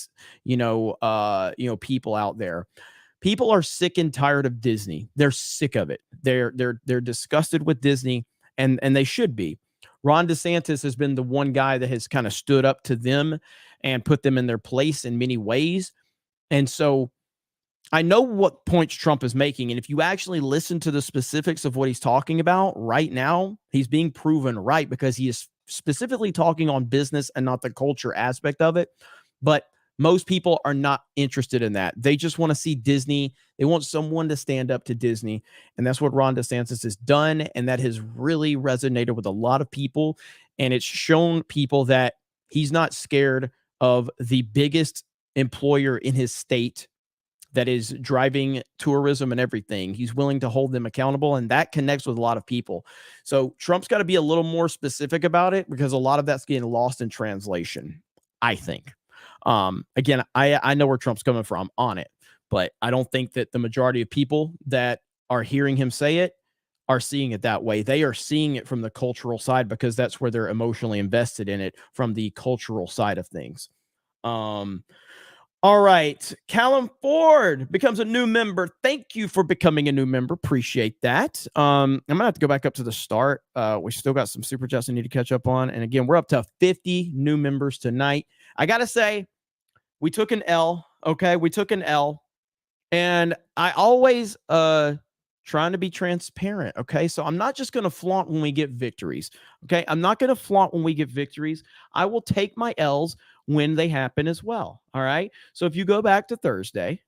people out there. People are sick and tired of Disney. They're sick of it. They're disgusted with Disney, and they should be. Ron DeSantis has been the one guy that has kind of stood up to them and put them in their place in many ways. And so I know what points Trump is making. And if you actually listen to the specifics of what he's talking about right now, he's being proven right because he is specifically talking on business and not the culture aspect of it. But most people are not interested in that. They just want to see Disney. They want someone to stand up to Disney. And that's what Ron DeSantis has done. And that has really resonated with a lot of people. And it's shown people that he's not scared of the biggest employer in his state that is driving tourism and everything. He's willing to hold them accountable, and that connects with a lot of people. So Trump's got to be a little more specific about it because a lot of that's getting lost in translation, I think. Again, I know where Trump's coming from on it, but I don't think that the majority of people that are hearing him say it are seeing it that way. They are seeing it from the cultural side because that's where they're emotionally invested in it, from the cultural side of things. All right. Callum Ford becomes a new member. Thank you for becoming a new member. Appreciate that. I'm going to have to go back up to the start. We still got some super chats I need to catch up on. And again, we're up to 50 new members tonight. I got to say, we took an L. Okay. We took an L. And I always trying to be transparent. Okay. So I'm not just going to flaunt when we get victories. Okay. I'm not going to flaunt when we get victories. I will take my L's when they happen as well. All right. So if you go back to Thursday,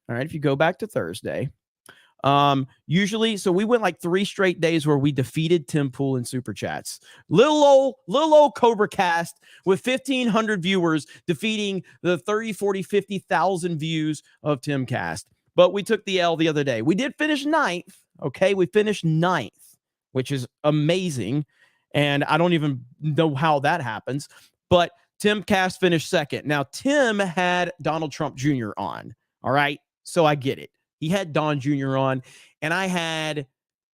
usually, so we went like 3 straight days where we defeated Tim Pool in super chats. Little old CobraCast with 1,500 viewers defeating the 30, 40, 50,000 views of Tim Cast. But we took the L the other day. We did finish 9th. Okay. We finished 9th, which is amazing. And I don't even know how that happens, but Tim Cast finished 2nd. Now, Tim had Donald Trump Jr. on. All right. So I get it. He had Don Jr. on, and I had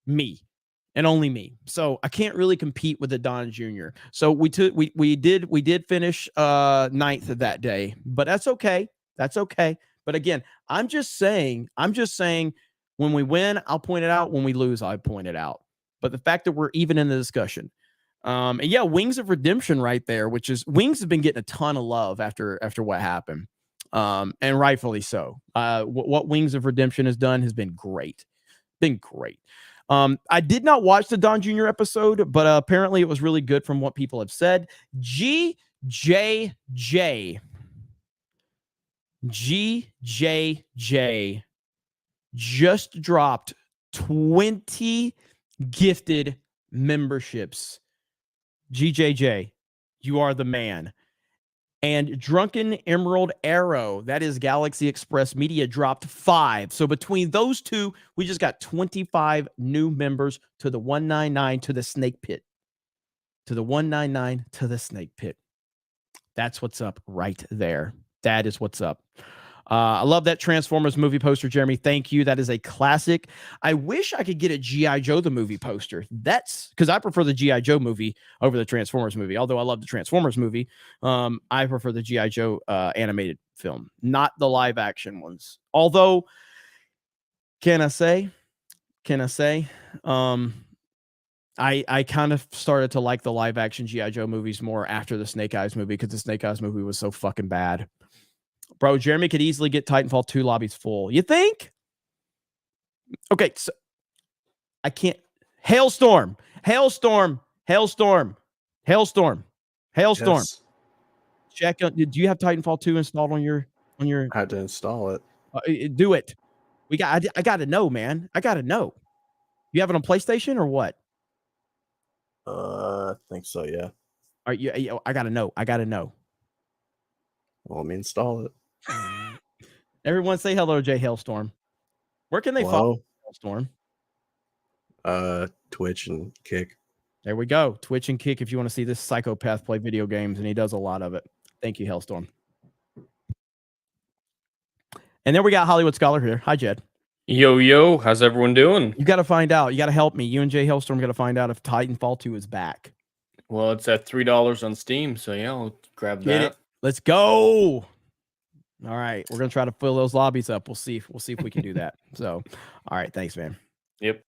me and only me. So I can't really compete with the Don Jr. So we did finish 9th that day, but that's okay. That's okay. But again, I'm just saying when we win, I'll point it out. When we lose, I point it out. But the fact that we're even in the discussion. And yeah, Wings of Redemption right there, which is Wings have been getting a ton of love after what happened. And rightfully so. What Wings of Redemption has done has been great. I did not watch the Don Jr. episode, but apparently it was really good from what people have said. GJJ just dropped 20 gifted memberships. GJJ, you are the man. And Drunken Emerald Arrow, that is Galaxy Express Media, dropped 5. So between those two, we just got 25 new members to the 199 to the snake pit. That's what's up right there. That is what's up. I love that Transformers movie poster, Jeremy. Thank you. That is a classic. I wish I could get a G.I. Joe the movie poster. That's because I prefer the G.I. Joe movie over the Transformers movie. Although I love the Transformers movie, I prefer the G.I. Joe animated film, not the live action ones. Although, can I say, I kind of started to like the live action G.I. Joe movies more after the Snake Eyes movie because the Snake Eyes movie was so fucking bad. Bro, Jeremy could easily get Titanfall 2 lobbies full. You think? Okay, so I can't. Hailstorm. Yes. Check. Do you have Titanfall 2 installed on your? I had to install it. Do it. I got to know, man. I got to know. You have it on PlayStation or what? I think so. Yeah. All right. I got to know. Well, let me install it. Everyone say hello, Jay Hailstorm. Where can they follow Hailstorm? Twitch and Kick. There we go. Twitch and Kick if you want to see this psychopath play video games, and he does a lot of it. Thank you, Hailstorm. And then we got Hollywood Scholar here. Hi, Jed. Yo, how's everyone doing? You got to find out. You got to help me. You and Jay Hellstrom got to find out if Titanfall 2 is back. Well, it's at $3 on Steam, so yeah, I'll grab Get that. it. Let's go. All right, we're gonna try to fill those lobbies up. We'll see if we can do that. So, all right, thanks, man. Yep.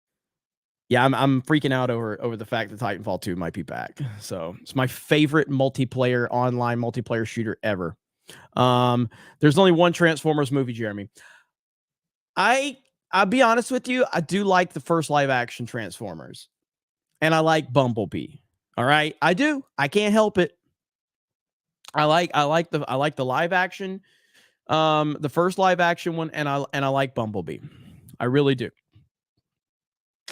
Yeah, I'm freaking out over the fact that Titanfall 2 might be back. So it's my favorite online multiplayer shooter ever. There's only one Transformers movie, Jeremy. I'll be honest with you, I do like the first live action Transformers, and I like Bumblebee. All right, I do. I can't help it. I like the live action, the first live action one, and I like Bumblebee. I really do.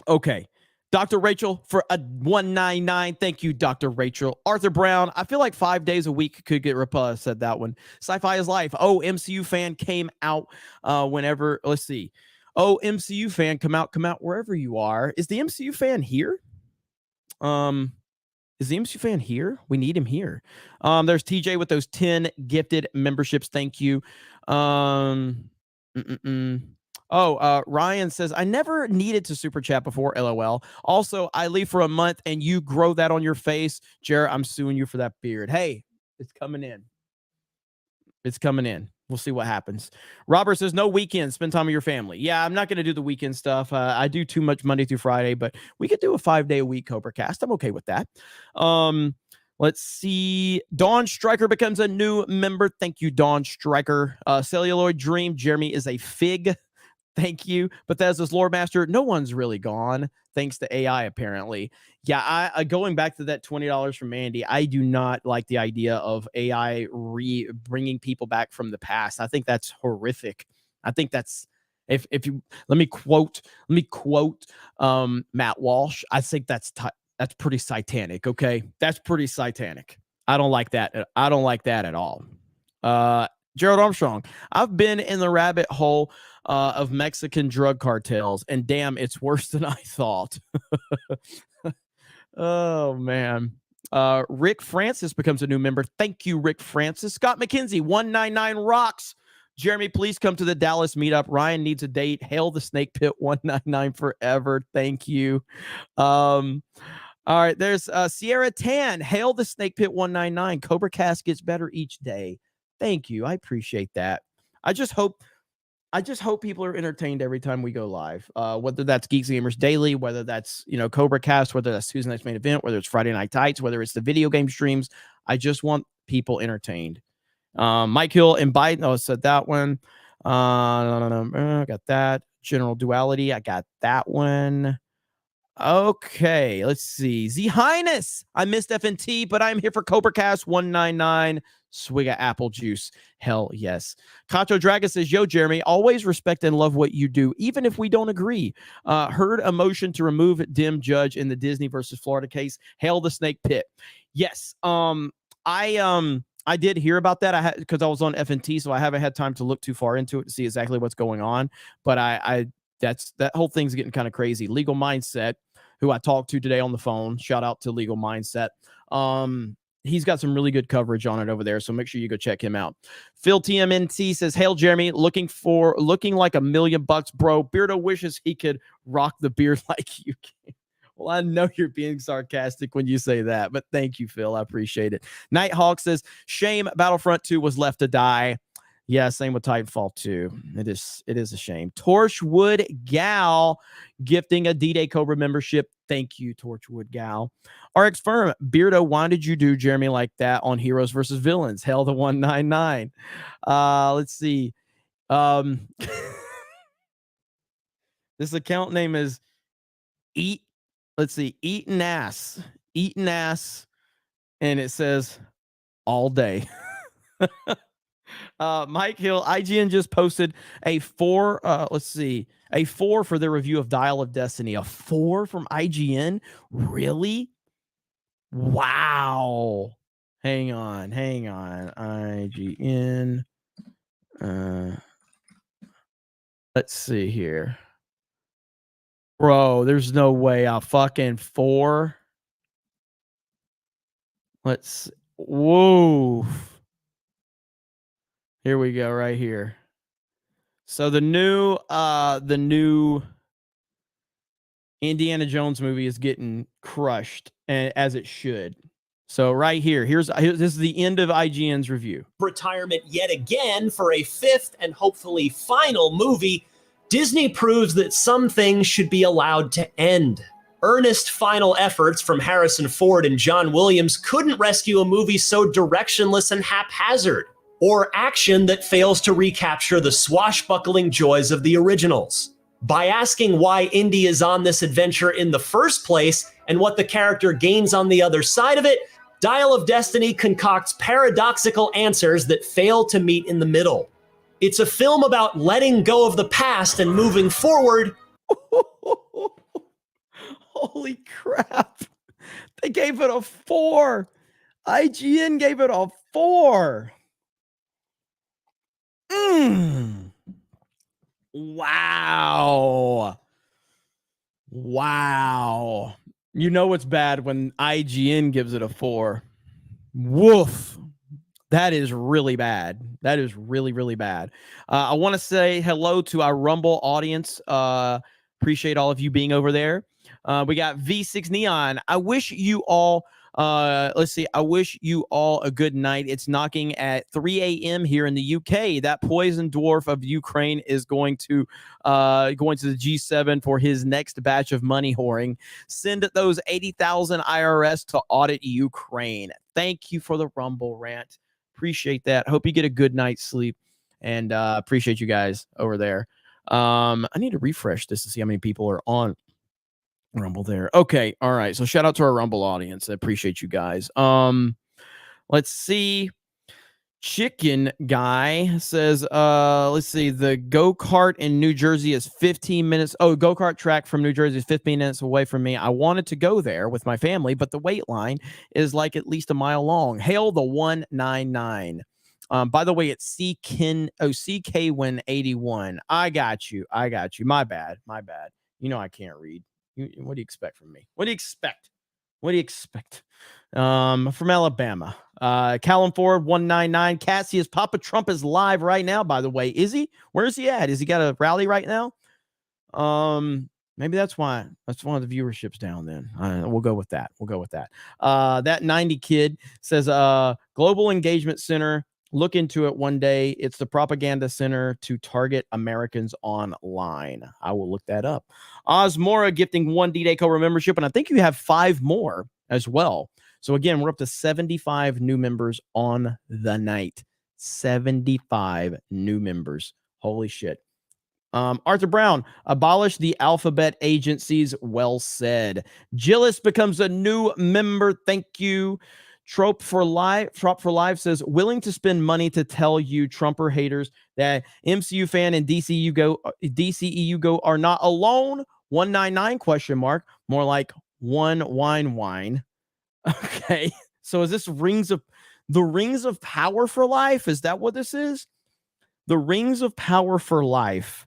Okay. Dr. Rachel for a 199. Thank you, Dr. Rachel. Arthur Brown, I feel like 5 days a week could get said that one. Sci-Fi is life. Oh, MCU fan came out whenever. Let's see. Oh, MCU fan, come out wherever you are. Is the MCU fan here? Is the MCU fan here? We need him here. There's TJ with those 10 gifted memberships. Thank you. Ryan says, I never needed to super chat before, LOL. Also, I leave for a month and you grow that on your face. Jared, I'm suing you for that beard. Hey, it's coming in. It's coming in. We'll see what happens. Robert says, no weekends. Spend time with your family. Yeah, I'm not going to do the weekend stuff. I do too much Monday through Friday, but we could do a 5-day-a-week CobraCast. I'm okay with that. Let's see. Dawn Striker becomes a new member. Thank you, Dawn Striker. Celluloid Dream. Jeremy is a fig. Thank you. Bethesda's Lore Master. No one's really gone, thanks to AI, apparently. Yeah, I going back to that $20 from Mandy, I do not like the idea of AI bringing people back from the past. I think that's horrific. I think that's if you let me quote Matt Walsh. I think that's pretty satanic. Okay, that's pretty satanic. I don't like that. I don't like that at all. Gerald Armstrong. I've been in the rabbit hole of Mexican drug cartels, and damn, it's worse than I thought. Oh, man. Rick Francis becomes a new member. Thank you, Rick Francis. Scott McKenzie, 199 rocks. Jeremy, please come to the Dallas meetup. Ryan needs a date. Hail the Snake Pit, 199 forever. Thank you. All right, there's Sierra Tan. Hail the Snake Pit, 199. CobraCast gets better each day. Thank you. I appreciate that. I just hope people are entertained every time we go live, whether that's Geeks and Gamers Daily, whether that's, CobraCast, whether that's Tuesday Night's Main Event, whether it's Friday Night Tights, whether it's the video game streams. I just want people entertained. Mike Hill and Biden. I said that one. I got that. General Duality. I got that one. Okay, let's see. Z Highness. I missed FNT, but I'm here for CobraCast 199. Swig of apple juice. Hell yes. Kato Draga says, yo, Jeremy, always respect and love what you do, even if we don't agree. Heard a motion to remove Dim Judge in the Disney versus Florida case. Hail the Snake Pit. Yes. I did hear about that. Because I was on FNT, so I haven't had time to look too far into it to see exactly what's going on. But that whole thing's getting kind of crazy. Legal Mindset, who I talked to today on the phone. Shout out to Legal Mindset. He's got some really good coverage on it over there, so make sure you go check him out. Phil TMNT says, hail, Jeremy, looking like $1 million, bro. Beardo wishes he could rock the beard like you can. Well, I know you're being sarcastic when you say that, but thank you, Phil. I appreciate it. Nighthawk says, shame Battlefront 2 was left to die. Yeah, same with Titanfall 2. It is a shame. Torchwood Gal gifting a D-Day Cobra membership. Thank you, Torchwood Gal. RX Firm, Beardo, why did you do Jeremy like that on Heroes versus Villains? Hell, the 199. Let's see. This account name is Eatin' Ass. Eatin' Ass. And it says all day. Mike Hill, IGN just posted a 4. A 4 for their review of Dial of Destiny. A 4 from IGN? Really? Wow. Hang on. IGN. Let's see here. Bro, there's no way a fucking 4. Whoa. Here we go, right here. So the new Indiana Jones movie is getting crushed, as it should. So right here, this is the end of IGN's review. Retirement yet again for a fifth and hopefully final movie, Disney proves that some things should be allowed to end. Earnest final efforts from Harrison Ford and John Williams couldn't rescue a movie so directionless and haphazard, or action that fails to recapture the swashbuckling joys of the originals. By asking why Indy is on this adventure in the first place and what the character gains on the other side of it, Dial of Destiny concocts paradoxical answers that fail to meet in the middle. It's a film about letting go of the past and moving forward. Holy crap. They gave it a 4. IGN gave it a 4. Wow. Wow. You know it's bad when IGN gives it a 4. Woof. That is really bad. That is really, really bad. I want to say hello to our Rumble audience. Appreciate all of you being over there. We got V6 Neon. I wish you all, let's see. I wish you all a good night. It's knocking at 3 a.m. here in the UK. That poison dwarf of Ukraine is going to the G7 for his next batch of money whoring. Send those 80,000 IRS to audit Ukraine. Thank you for the Rumble rant. Appreciate that. Hope you get a good night's sleep, and appreciate you guys over there. I need to refresh this to see how many people are on Rumble there. Okay. All right. So shout out to our Rumble audience. I appreciate you guys. Let's see. Chicken Guy says, let's see. The go-kart in New Jersey is 15 minutes. Oh, go-kart track from New Jersey is 15 minutes away from me. I wanted to go there with my family, but the wait line is like at least a mile long. Hail the 199. By the way, it's CK181. I got you. My bad. You know I can't read. What do you expect from me? What do you expect? From Alabama. Callum Ford 199. Cassius, Papa Trump is live right now, by the way. Is he? Where is he at? Is he got a rally right now? Maybe that's why. That's one of the viewership's down then. We'll go with that. That 90 kid says, Global Engagement Center. Look into it one day. It's the propaganda center to target Americans online. I will look that up. Osmora gifting 1 D-Day Cobra membership, and I think you have 5 more as well. So again, we're up to 75 new members on the night. 75 new members. Holy shit. Arthur Brown, abolish the alphabet agencies. Well said. Gillis becomes a new member. Thank you. Trope for Life says, willing to spend money to tell you Trumper haters that MCU fan and DCEU go are not alone. 199 ? More like one wine. Okay. So is this the Rings of Power for Life? Is that what this is? The Rings of Power for Life,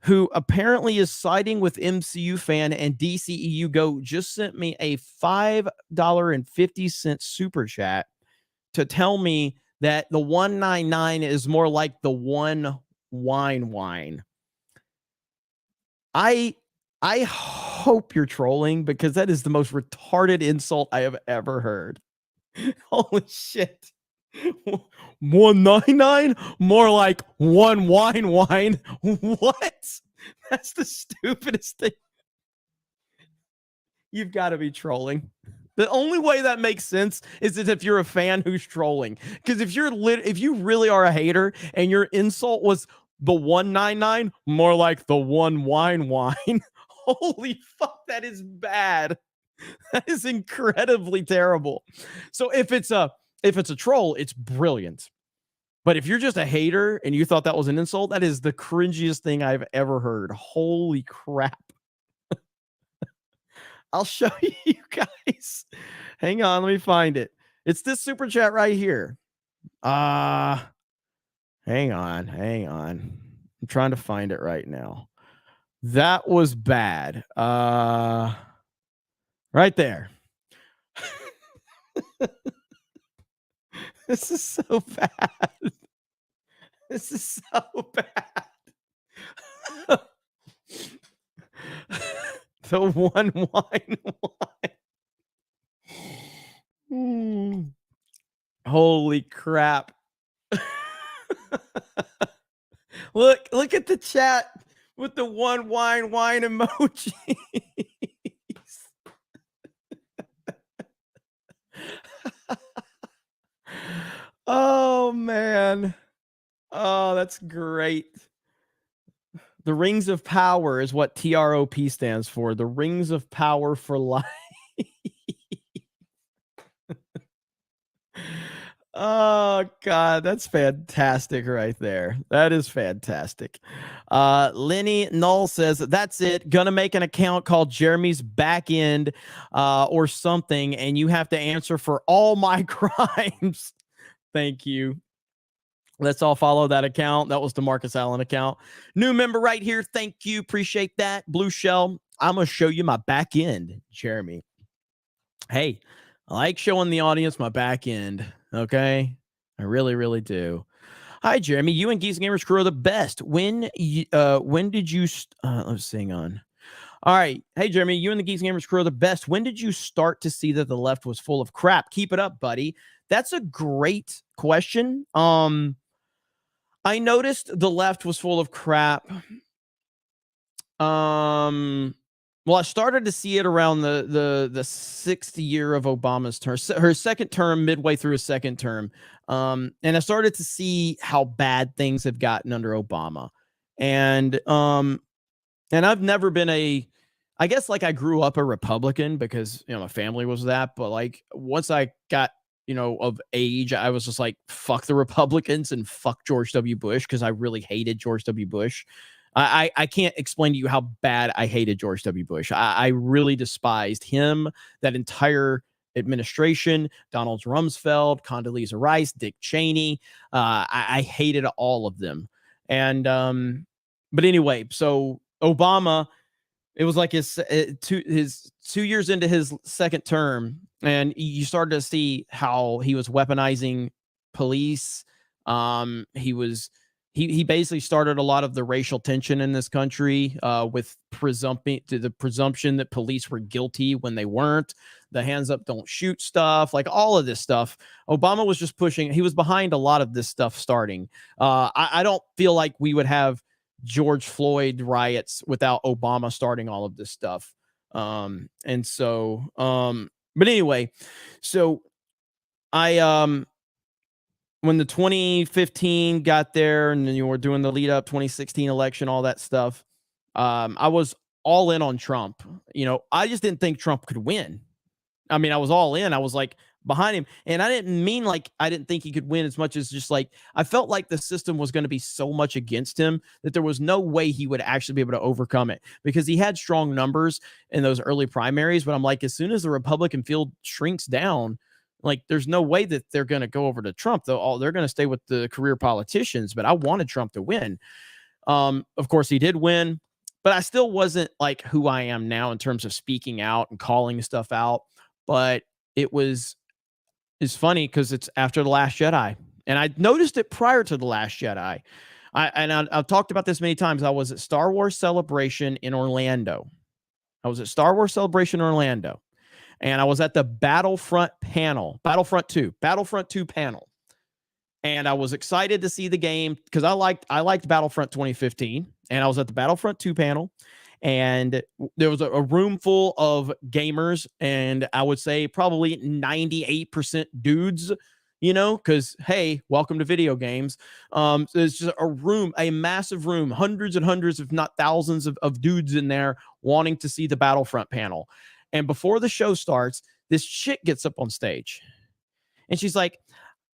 who apparently is siding with MCU fan and DCEU go, just sent me a $5.50 super chat to tell me that the 199 is more like the one wine. I hope you're trolling, because that is the most retarded insult I have ever heard. Holy shit. 199? More like one wine. What? That's the stupidest thing. You've got to be trolling. The only way that makes sense is if you're a fan who's trolling. Because if you really are a hater and your insult was the 199, more like the one wine. Holy fuck, that is bad. That is incredibly terrible. So if it's a troll, it's brilliant. But if you're just a hater and you thought that was an insult, that is the cringiest thing I've ever heard. Holy crap. I'll show you guys. Hang on, let me find it. It's this super chat right here. Hang on. I'm trying to find it right now. That was bad. Right there. This is so bad. The one wine. Holy crap. Look at the chat with the one wine emoji. Oh man. Oh, that's great. The Rings of Power is what TROP stands for. The Rings of Power for life. Oh God, that's fantastic right there. That is fantastic. Lenny Null says, that's it. Gonna make an account called Jeremy's Back End or something, and you have to answer for all my crimes. Thank you. Let's all follow that account. That was the Marcus Allen account. New member right here. Thank you. Appreciate that. Blue Shell. I'm going to show you my back end, Jeremy. Hey, I like showing the audience my back end. Okay. I really, really do. Hi, Jeremy. You and Geese Gamers Crew are the best. When did you, let's sing on. All right. Hey, Jeremy, you and the Geese Gamers Crew are the best. When did you start to see that the left was full of crap? Keep it up, buddy. That's a great question. I noticed the left was full of crap. Well, I started to see it around the sixth year of Obama's term, her second term, midway through his second term. And I started to see how bad things have gotten under Obama. And I've never been I guess like I grew up a Republican because, my family was that. But like once I got, of age, I was just like, fuck the Republicans and fuck George W. Bush because I really hated George W. Bush. I can't explain to you how bad I hated George W. Bush. I really despised him, that entire administration, Donald Rumsfeld, Condoleezza Rice, Dick Cheney. I hated all of them. And but anyway, so Obama, it was like his 2 years into his second term, and you started to see how he was weaponizing police. He basically started a lot of the racial tension in this country with the presumption that police were guilty when they weren't, the hands up, don't shoot stuff, like all of this stuff. Obama was just pushing. He was behind a lot of this stuff starting. I don't feel like we would have George Floyd riots without Obama starting all of this stuff. But anyway, so when the 2015 got there and then you were doing the lead up 2016 election, all that stuff, I was all in on Trump. I just didn't think Trump could win. I mean, I was all in. I was like behind him. And I didn't mean like I didn't think he could win as much as just like I felt like the system was going to be so much against him that there was no way he would actually be able to overcome it, because he had strong numbers in those early primaries. But I'm like, as soon as the Republican field shrinks down, like there's no way that they're going to go over to Trump. They're going to stay with the career politicians. But I wanted Trump to win. Of course, he did win, but I still wasn't like who I am now in terms of speaking out and calling stuff out. But it's funny because it's after The Last Jedi. And I noticed it prior to The Last Jedi. I've talked about this many times. I was at Star Wars Celebration in Orlando. And I was at the Battlefront 2 panel. And I was excited to see the game because I liked Battlefront 2015. And I was at the Battlefront 2 panel. And there was a room full of gamers, and I would say probably 98% dudes, because, hey, welcome to video games. There's just a massive room, hundreds and hundreds, if not thousands of dudes in there wanting to see the Battlefront panel. And before the show starts, this chick gets up on stage, and she's like,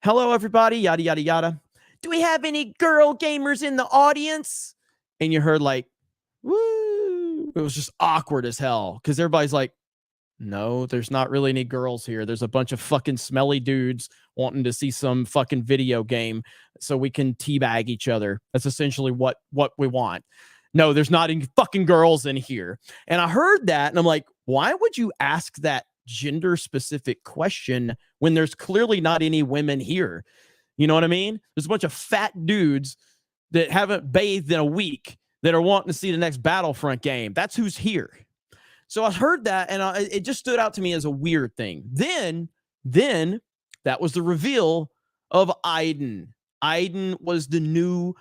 hello, everybody, yada, yada, yada. Do we have any girl gamers in the audience? And you heard like, woo. It was just awkward as hell because everybody's like, no, there's not really any girls here. There's a bunch of fucking smelly dudes wanting to see some fucking video game so we can teabag each other. That's essentially what we want. No, there's not any fucking girls in here. And I heard that and I'm like, why would you ask that gender specific question when there's clearly not any women here? You know what I mean? There's a bunch of fat dudes that haven't bathed in a week that are wanting to see the next Battlefront game. That's who's here. So I heard that, and it just stood out to me as a weird thing. Then that was the reveal of Iden. Iden was the new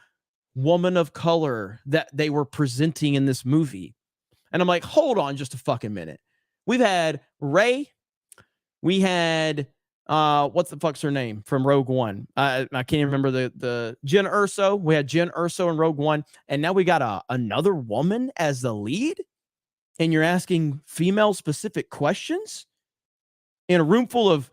woman of color that they were presenting in this movie. And I'm like, hold on just a fucking minute. We've had Rey. We had, what the fuck's her name from Rogue One? I can't even remember the Jen Erso. We had Jen Erso in Rogue One. And now we got another woman as the lead. And you're asking female specific questions in a room full of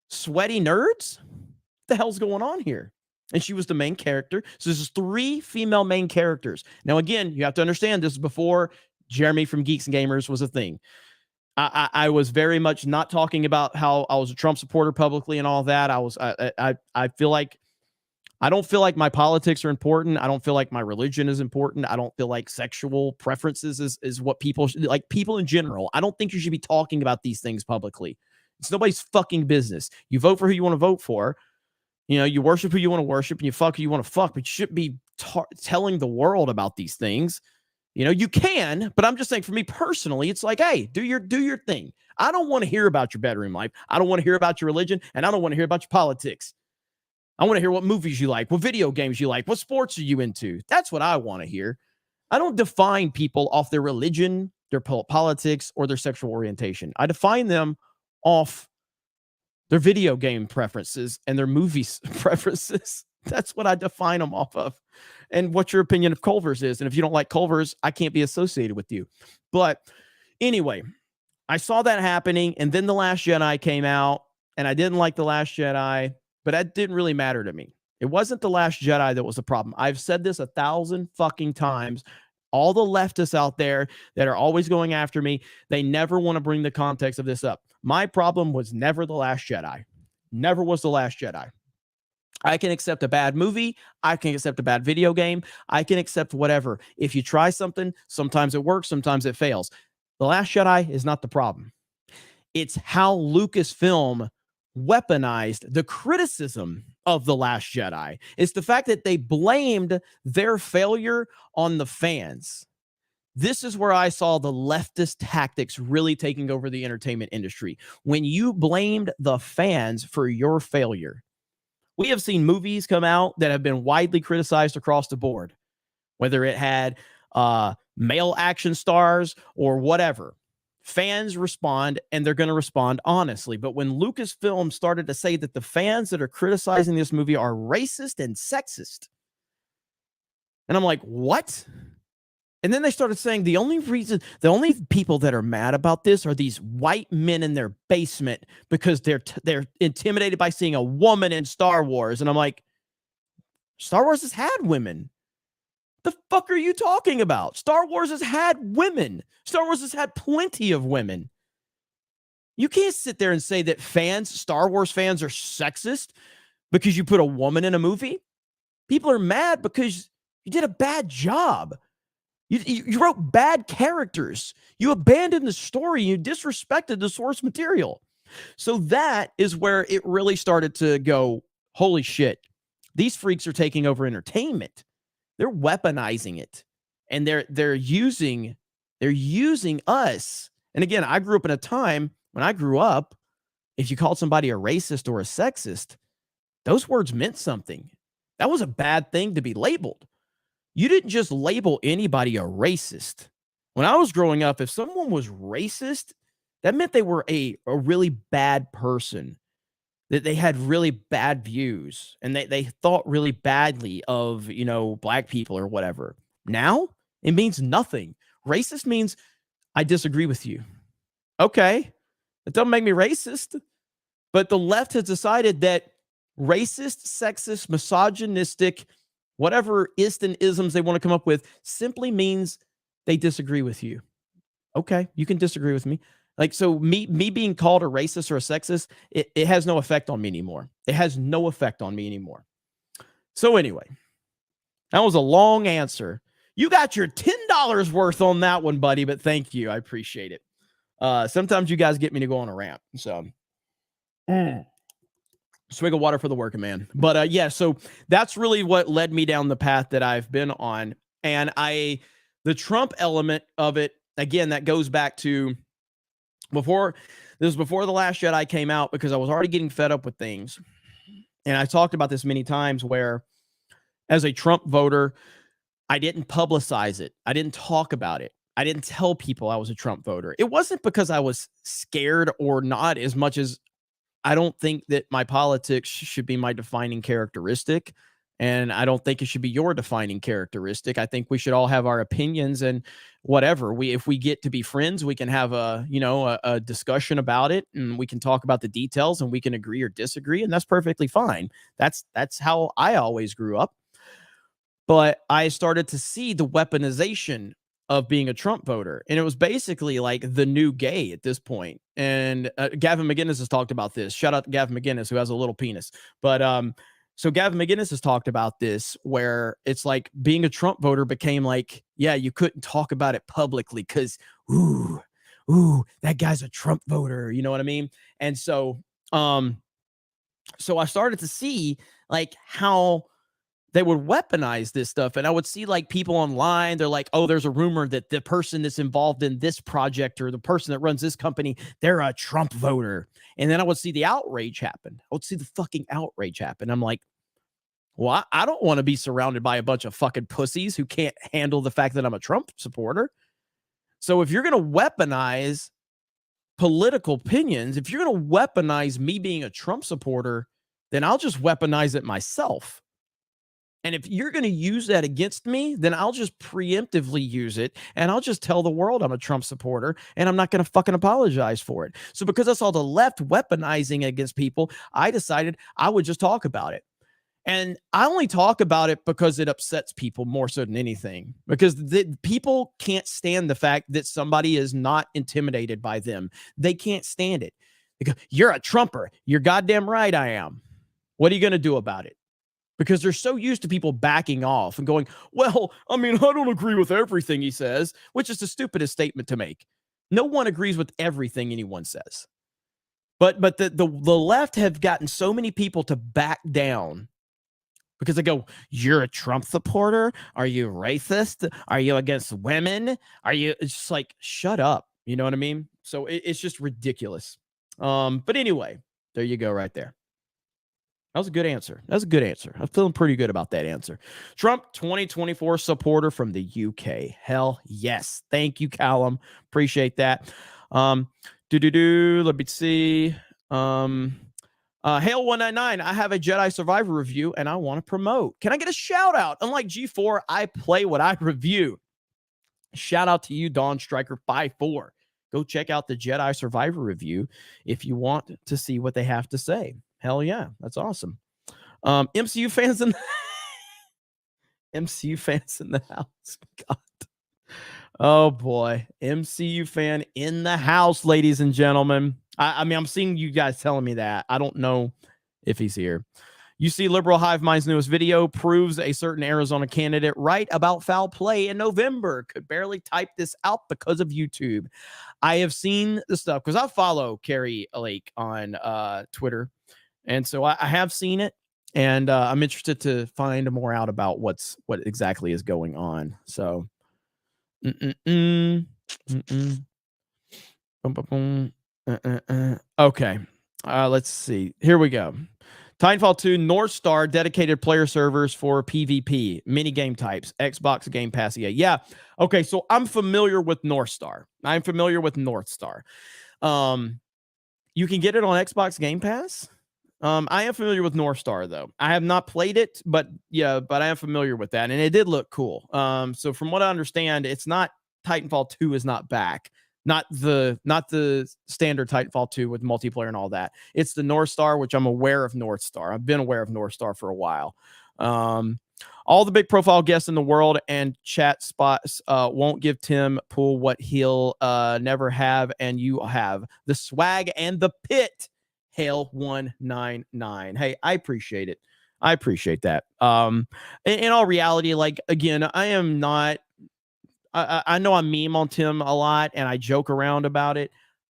sweaty nerds? What the hell's going on here? And she was the main character. So this is 3 female main characters. Now, again, you have to understand this is before Jeremy from Geeks and Gamers was a thing. I was very much not talking about how I was a Trump supporter publicly and all that. I feel like I don't feel like my politics are important. I don't feel like my religion is important. I don't feel like sexual preferences is what people like, people in general. I don't think you should be talking about these things publicly. It's nobody's fucking business. You vote for who you want to vote for. You know, you worship who you want to worship and you fuck who you want to fuck, but you shouldn't be telling the world about these things. You know, you can, but I'm just saying for me personally, it's like, hey, do your thing. I don't want to hear about your bedroom life. I don't want to hear about your religion, and I don't want to hear about your politics. I want to hear what movies you like, what video games you like, what sports are you into. That's what I want to hear. I don't define people off their religion, their politics, or their sexual orientation. I define them off their video game preferences and their movies preferences. That's what I define them off of. And what your opinion of Culver's is. And if you don't like Culver's, I can't be associated with you. But anyway, I saw that happening. And then The Last Jedi came out. And I didn't like The Last Jedi. But that didn't really matter to me. It wasn't The Last Jedi that was the problem. I've said this 1,000 fucking times. All the leftists out there that are always going after me, they never want to bring the context of this up. My problem was never The Last Jedi. Never was The Last Jedi. I can accept a bad movie. I can accept a bad video game. I can accept whatever. If you try something, sometimes it works, sometimes it fails. The Last Jedi is not the problem. It's how Lucasfilm weaponized the criticism of The Last Jedi. It's the fact that they blamed their failure on the fans. This is where I saw the leftist tactics really taking over the entertainment industry. When you blamed the fans for your failure. We have seen movies come out that have been widely criticized across the board, whether it had male action stars or whatever. Fans respond, and they're going to respond honestly. But when Lucasfilm started to say that the fans that are criticizing this movie are racist and sexist, and I'm like, what? And then they started saying the only people that are mad about this are these white men in their basement because they're intimidated by seeing a woman in Star Wars. And I'm like, Star Wars has had women. The fuck are you talking about? Star Wars has had women. Star Wars has had plenty of women. You can't sit there and say that Star Wars fans are sexist because you put a woman in a movie. People are mad because you did a bad job. You wrote bad characters. You abandoned the story. You disrespected the source material. So that is where it really started to go, holy shit. These freaks are taking over entertainment. They're weaponizing it. And they're using us. And again, I grew up in a time when I grew up, if you called somebody a racist or a sexist, those words meant something. That was a bad thing to be labeled. You didn't just label anybody a racist. When I was growing up, if someone was racist, that meant they were a really bad person, that they had really bad views, and they thought really badly of, black people or whatever. Now, it means nothing. Racist means I disagree with you. Okay, it doesn't make me racist. But the left has decided that racist, sexist, misogynistic, whatever isms they want to come up with simply means they disagree with you. Okay, you can disagree with me. Like, so me being called a racist or a sexist, it has no effect on me anymore. It has no effect on me anymore. So anyway, that was a long answer. You got your $10 worth on that one, buddy, but thank you. I appreciate it. Sometimes you guys get me to go on a rant. So swig of water for the working man. But yeah, so that's really what led me down the path that I've been on. And the Trump element of it again, that goes back to before The Last Jedi came out, because I was already getting fed up with things. And I talked about this many times where, as a Trump voter, I didn't publicize it. I didn't talk about it. I didn't tell people I was a Trump voter. It wasn't because I was scared or not, as much as I don't think that my politics should be my defining characteristic. And I don't think it should be your defining characteristic. I think we should all have our opinions, and whatever. If we get to be friends, we can have a discussion about it, and we can talk about the details, and we can agree or disagree, and that's perfectly fine. That's how I always grew up. But I started to see the weaponization of being a Trump voter. And it was basically like the new gay at this point. And Gavin McInnes has talked about this. Shout out to Gavin McInnes, who has a little penis. But so Gavin McInnes has talked about this, where it's like being a Trump voter became like, yeah, you couldn't talk about it publicly because, ooh, that guy's a Trump voter. You know what I mean? And so, so I started to see like how they would weaponize this stuff. And I would see like people online, they're like, oh, there's a rumor that the person that's involved in this project, or the person that runs this company, they're a Trump voter. And then I would see the outrage happen. I would see the fucking outrage happen. I'm like, well, I don't want to be surrounded by a bunch of fucking pussies who can't handle the fact that I'm a Trump supporter. So if you're going to weaponize political opinions, if you're going to weaponize me being a Trump supporter, then I'll just weaponize it myself. And if you're going to use that against me, then I'll just preemptively use it, and I'll just tell the world I'm a Trump supporter, and I'm not going to fucking apologize for it. So because I saw the left weaponizing against people, I decided I would just talk about it. And I only talk about it because it upsets people more so than anything, because people can't stand the fact that somebody is not intimidated by them. They can't stand it. They go, you're a Trumper. You're goddamn right I am. What are you going to do about it? Because they're so used to people backing off and going, well, I mean, I don't agree with everything he says, which is the stupidest statement to make. No one agrees with everything anyone says. But the left have gotten so many people to back down because they go, you're a Trump supporter? Are you racist? Are you against women? It's just like, shut up. You know what I mean? So it's just ridiculous. But anyway, there you go right there. That was a good answer. That's a good answer. I'm feeling pretty good about that answer. Trump 2024 supporter from the UK. Hell yes. Thank you, Callum. Appreciate that. Let me see. Hail 199. I have a Jedi Survivor review and I want to promote. Can I get a shout out? Unlike G4, I play what I review. Shout out to you, Dawn Striker 54. Go check out the Jedi Survivor review if you want to see what they have to say. Hell yeah, that's awesome. MCU fans in MCU fans in the house. God. Oh boy, MCU fan in the house, ladies and gentlemen. I mean, I'm seeing you guys telling me that. I don't know if he's here. You see, Liberal Hive Mind's newest video proves a certain Arizona candidate right about foul play in November. Could barely type this out because of YouTube. I have seen the stuff because I follow Carrie Lake on Twitter. And so I have seen it, and I'm interested to find more out about what exactly is going on. So, okay. Let's see. Here we go. Titanfall 2 North Star dedicated player servers for PvP, mini game types, Xbox Game Pass. Yeah. Okay. So I'm familiar with North Star. You can get it on Xbox Game Pass. I am familiar with North Star, though. I have not played it, but I am familiar with that, and it did look cool. So from what I understand, it's not Titanfall 2 is not back, not the standard Titanfall 2 with multiplayer and all that. It's the North Star, which I'm aware of North Star. I've been aware of North Star for a while. All the big profile guests in the world and chat spots won't give Tim Pool what he'll never have, and you have the swag and the pit. Hail 199. Hey, I appreciate it. I appreciate that. In all reality, like, again, I am not, I know I meme on Tim a lot and I joke around about it.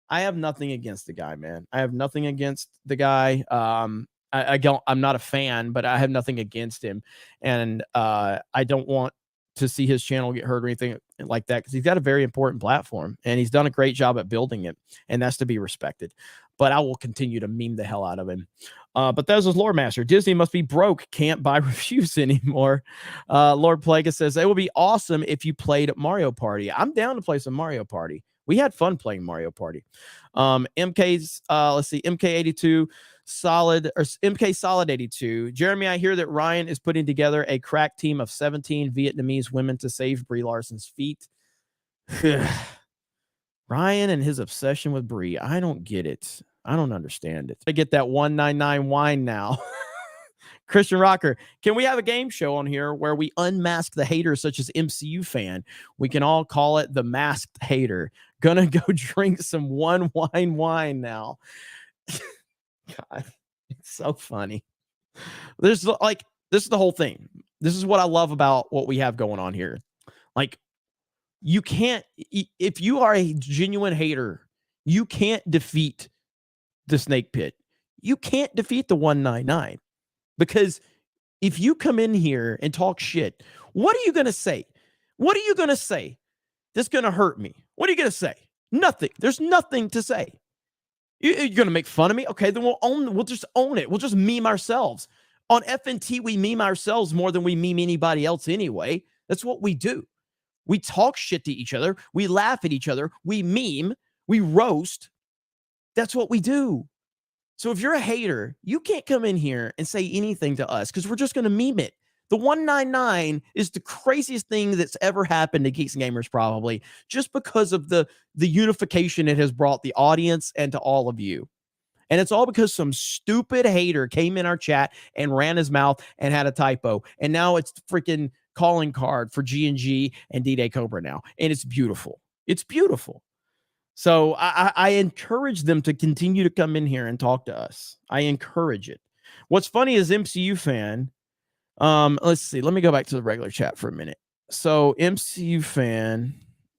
I have nothing against the guy, man. I have nothing against the guy. I'm not a fan, but I have nothing against him. And I don't want to see his channel get hurt or anything. like that because he's got a very important platform and he's done a great job at building it, and that's to be respected. But I will continue to meme the hell out of him. But that was his lore master. Disney must be broke, can't buy reviews anymore. Lord Plaga says it would be awesome if you played Mario Party. I'm down to play some Mario Party. We had fun playing Mario Party. MK's let's see, MK82 solid or MK Solid 82. Jeremy, I hear that Ryan is putting together a crack team of 17 Vietnamese women to save Brie Larson's feet. Ryan and his obsession with Brie. I don't get it. I don't understand it. I get that 199 wine now. Christian Rocker, can we have a game show on here where we unmask the haters such as MCU fan? We can all call it the masked hater. Gonna go drink some one wine now. God, it's so funny. There's like, this is the whole thing. This is what I love about what we have going on here. Like, you can't, if you are a genuine hater, you can't defeat the snake pit. You can't defeat the 199 because if you come in here and talk shit, what are you going to say? What are you going to say that's going to hurt me? What are you going to say? Nothing. There's nothing to say. You're going to make fun of me? Okay, then we'll just own it. We'll just meme ourselves. On FNT, we meme ourselves more than we meme anybody else anyway. That's what we do. We talk shit to each other. We laugh at each other. We meme. We roast. That's what we do. So if you're a hater, you can't come in here and say anything to us because we're just going to meme it. The 199 is the craziest thing that's ever happened to Geeks and Gamers, probably, just because of the unification it has brought the audience and to all of you. And it's all because some stupid hater came in our chat and ran his mouth and had a typo. And now it's freaking calling card for G&G and D-Day Cobra now. And it's beautiful. It's beautiful. So I encourage them to continue to come in here and talk to us. I encourage it. What's funny is MCU fan. Let's see. Let me go back to the regular chat for a minute. So MCU fan,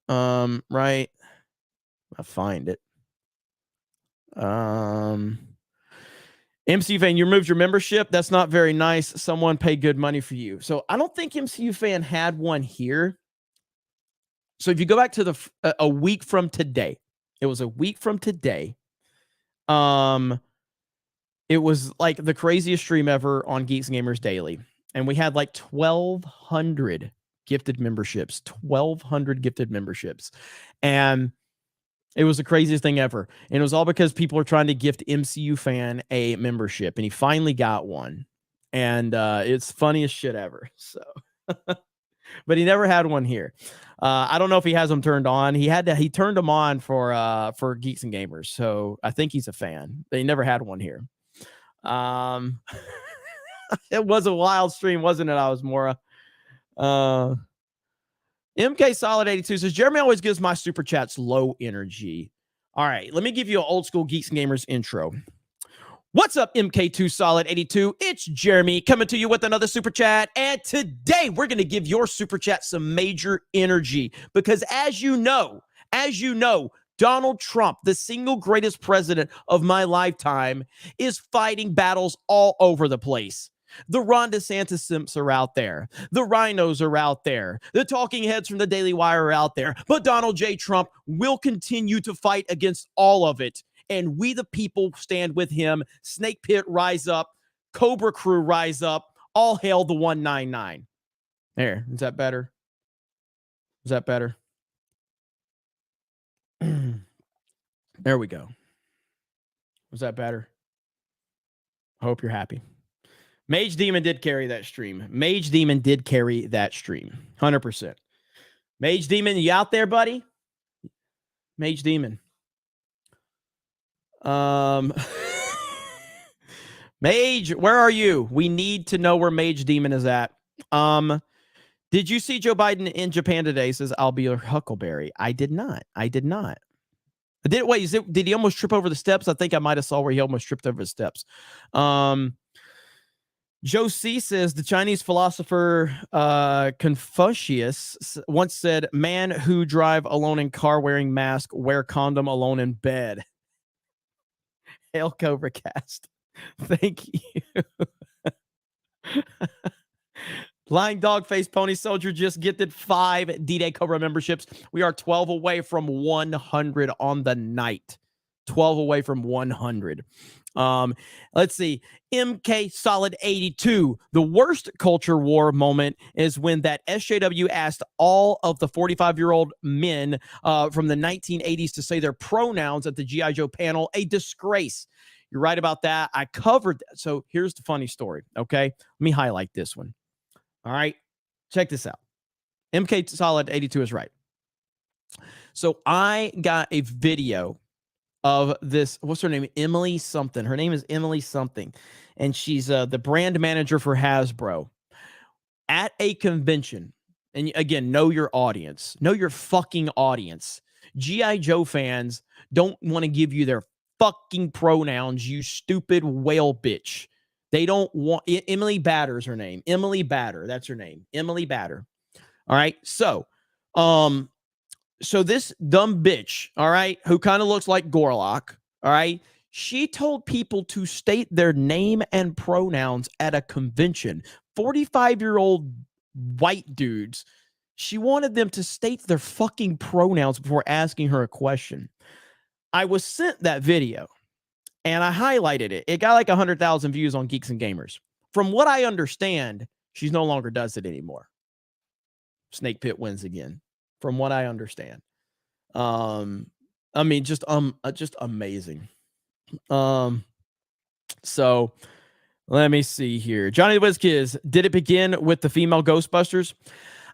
right? I'll find it. MCU fan, you removed your membership. That's not very nice. Someone paid good money for you. So I don't think MCU fan had one here. So if you go back to a week from today, it was a week from today. It was like the craziest stream ever on Geeks and Gamers Daily. And we had like 1,200 gifted memberships, 1,200 gifted memberships. And it was the craziest thing ever. And it was all because people are trying to gift MCU fan a membership. And he finally got one. And it's funniest shit ever. So, but he never had one here. I don't know if he has them turned on. He turned them on for Geeks and Gamers. So I think he's a fan. But he never had one here. It was a wild stream, wasn't it, Osmora? MK Solid 82 says, Jeremy always gives my super chats low energy. All right, let me give you an old school Geeks and Gamers intro. What's up, MK2 Solid 82? It's Jeremy coming to you with another super chat. And today we're going to give your super chat some major energy because as you know, Donald Trump, the single greatest president of my lifetime, is fighting battles all over the place. The Ron DeSantis simps are out there. The rhinos are out there. The talking heads from the Daily Wire are out there. But Donald J. Trump will continue to fight against all of it. And we, the people, stand with him. Snake Pit, rise up. Cobra Crew, rise up. All hail the 199. There. Is that better? Is that better? There we go. Was that better? I hope you're happy. Mage Demon did carry that stream. 100%. Mage Demon, you out there, buddy? Mage Demon. Mage, where are you? We need to know where Mage Demon is at. Did you see Joe Biden in Japan today? Says, I'll be your Huckleberry. I did not. Did he almost trip over the steps? I think I might have saw where he almost tripped over the steps. Joe C says the Chinese philosopher Confucius once said, man who drive alone in car wearing mask, wear condom alone in bed. Hail CobraCast. Thank you. Lying Dog Face Pony Soldier just gifted 5 D-Day Cobra memberships. We are 12 away from 100 on the night. 12 away from 100. Let's see. MK Solid 82. The worst culture war moment is when that SJW asked all of the 45-year-old men from the 1980s to say their pronouns at the G.I. Joe panel. A disgrace. You're right about that. I covered that. So here's the funny story. Okay. Let me highlight this one. All right. Check this out. MK Solid 82 is right. So I got a video of this. What's her name? Emily something. Her name is Emily something. And she's the brand manager for Hasbro at a convention. And again, know your audience. Know your fucking audience. G.I. Joe fans don't want to give you their fucking pronouns, you stupid whale bitch. They don't want Emily Batter is her name. Emily Batter. That's her name. Emily Batter. All right. So this dumb bitch, all right, who kind of looks like Gorlock, all right, she told people to state their name and pronouns at a convention. 45-year-old white dudes. She wanted them to state their fucking pronouns before asking her a question. I was sent that video. And I highlighted it. It got like 100,000 views on Geeks and Gamers. From what I understand, she no longer does it anymore. Snake Pit wins again. From what I understand. I mean, just amazing. So let me see here. Johnny the WizKids, did it begin with the female Ghostbusters?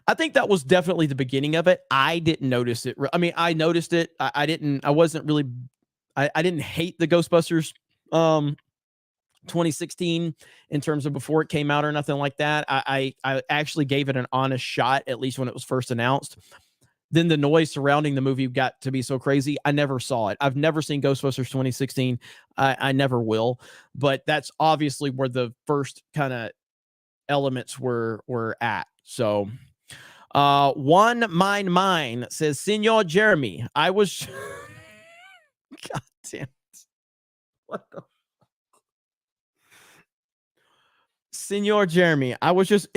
I think that was definitely the beginning of it. I didn't notice it. I mean, I noticed it. I didn't hate the Ghostbusters 2016 in terms of before it came out or nothing like that. I actually gave it an honest shot, at least when it was first announced. Then the noise surrounding the movie got to be so crazy. I never saw it. I've never seen Ghostbusters 2016. I never will. But that's obviously where the first kind of elements were at. So One Mine says, Senor Jeremy, I was... God damn it. What the... Senor Jeremy, I was just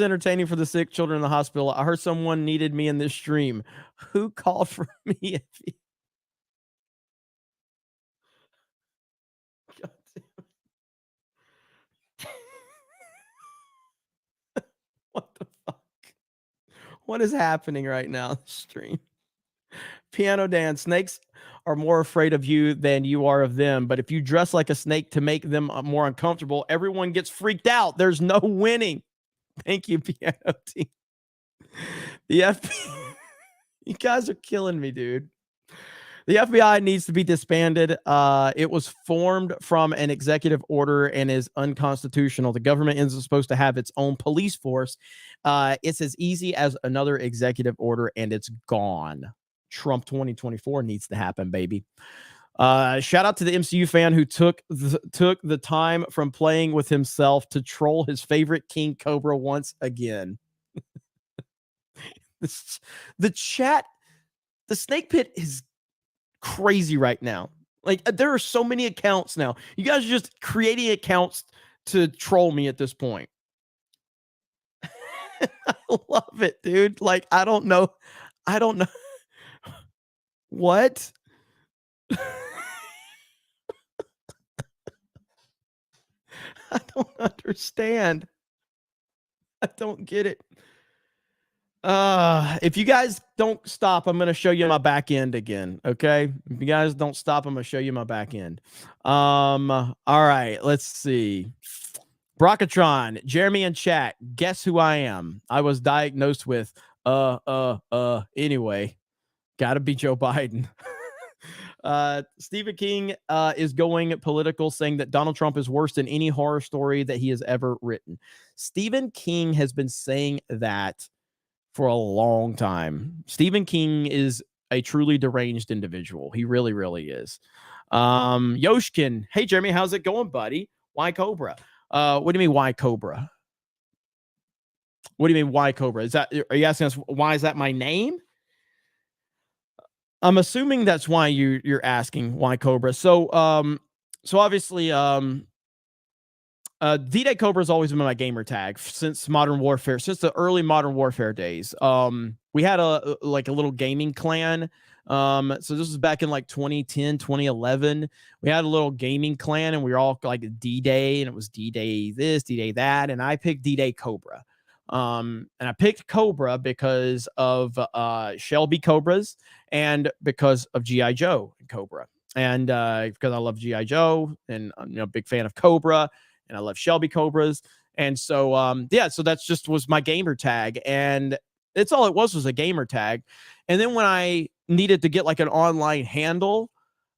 entertaining for the sick children in the hospital. I heard someone needed me in this stream. Who called for me? God damn it. What the fuck? What is happening right now on the stream? Piano Dan, snakes are more afraid of you than you are of them. But if you dress like a snake to make them more uncomfortable, everyone gets freaked out. There's no winning. Thank you, Piano Team. The FBI, you guys are killing me, dude. The FBI needs to be disbanded. It was formed from an executive order and is unconstitutional. The government isn't supposed to have its own police force. It's as easy as another executive order, and it's gone. Trump 2024 needs to happen, baby. Shout out to the MCU fan who took the time from playing with himself to troll his favorite King Cobra once again. The chat, the Snake Pit is crazy right now. Like, there are so many accounts now. You guys are just creating accounts to troll me at this point. I love it, dude. Like, I don't know. What? I don't understand. I don't get it. If you guys don't stop, I'm going to show you my back end again. Okay. If you guys don't stop, I'm going to show you my back end. All right, let's see. Brockatron, Jeremy in chat. Guess who I am? I was diagnosed with, anyway, gotta be Joe Biden. Stephen King is going political, saying that Donald Trump is worse than any horror story that he has ever written. Stephen King has been saying that for a long time. Stephen King is a truly deranged individual. He really, really is. Yoshkin, hey Jeremy, how's it going, buddy? Why Cobra? What do you mean, why Cobra? What do you mean, why Cobra? Are you asking us why is that my name? I'm assuming that's why you're asking why Cobra. So obviously, D-Day Cobra has always been my gamer tag since Modern Warfare, since the early Modern Warfare days. We had a little gaming clan. So this was back in like 2010, 2011. We had a little gaming clan, and we were all like D-Day, and it was D-Day this, D-Day that, and I picked D-Day Cobra. And I picked Cobra because of Shelby Cobras and because of G.I. Joe and Cobra. And because I love G.I. Joe, and I'm a big fan of Cobra, and I love Shelby Cobras. And so, so that's just was my gamer tag. And it's all it was a gamer tag. And then when I needed to get like an online handle,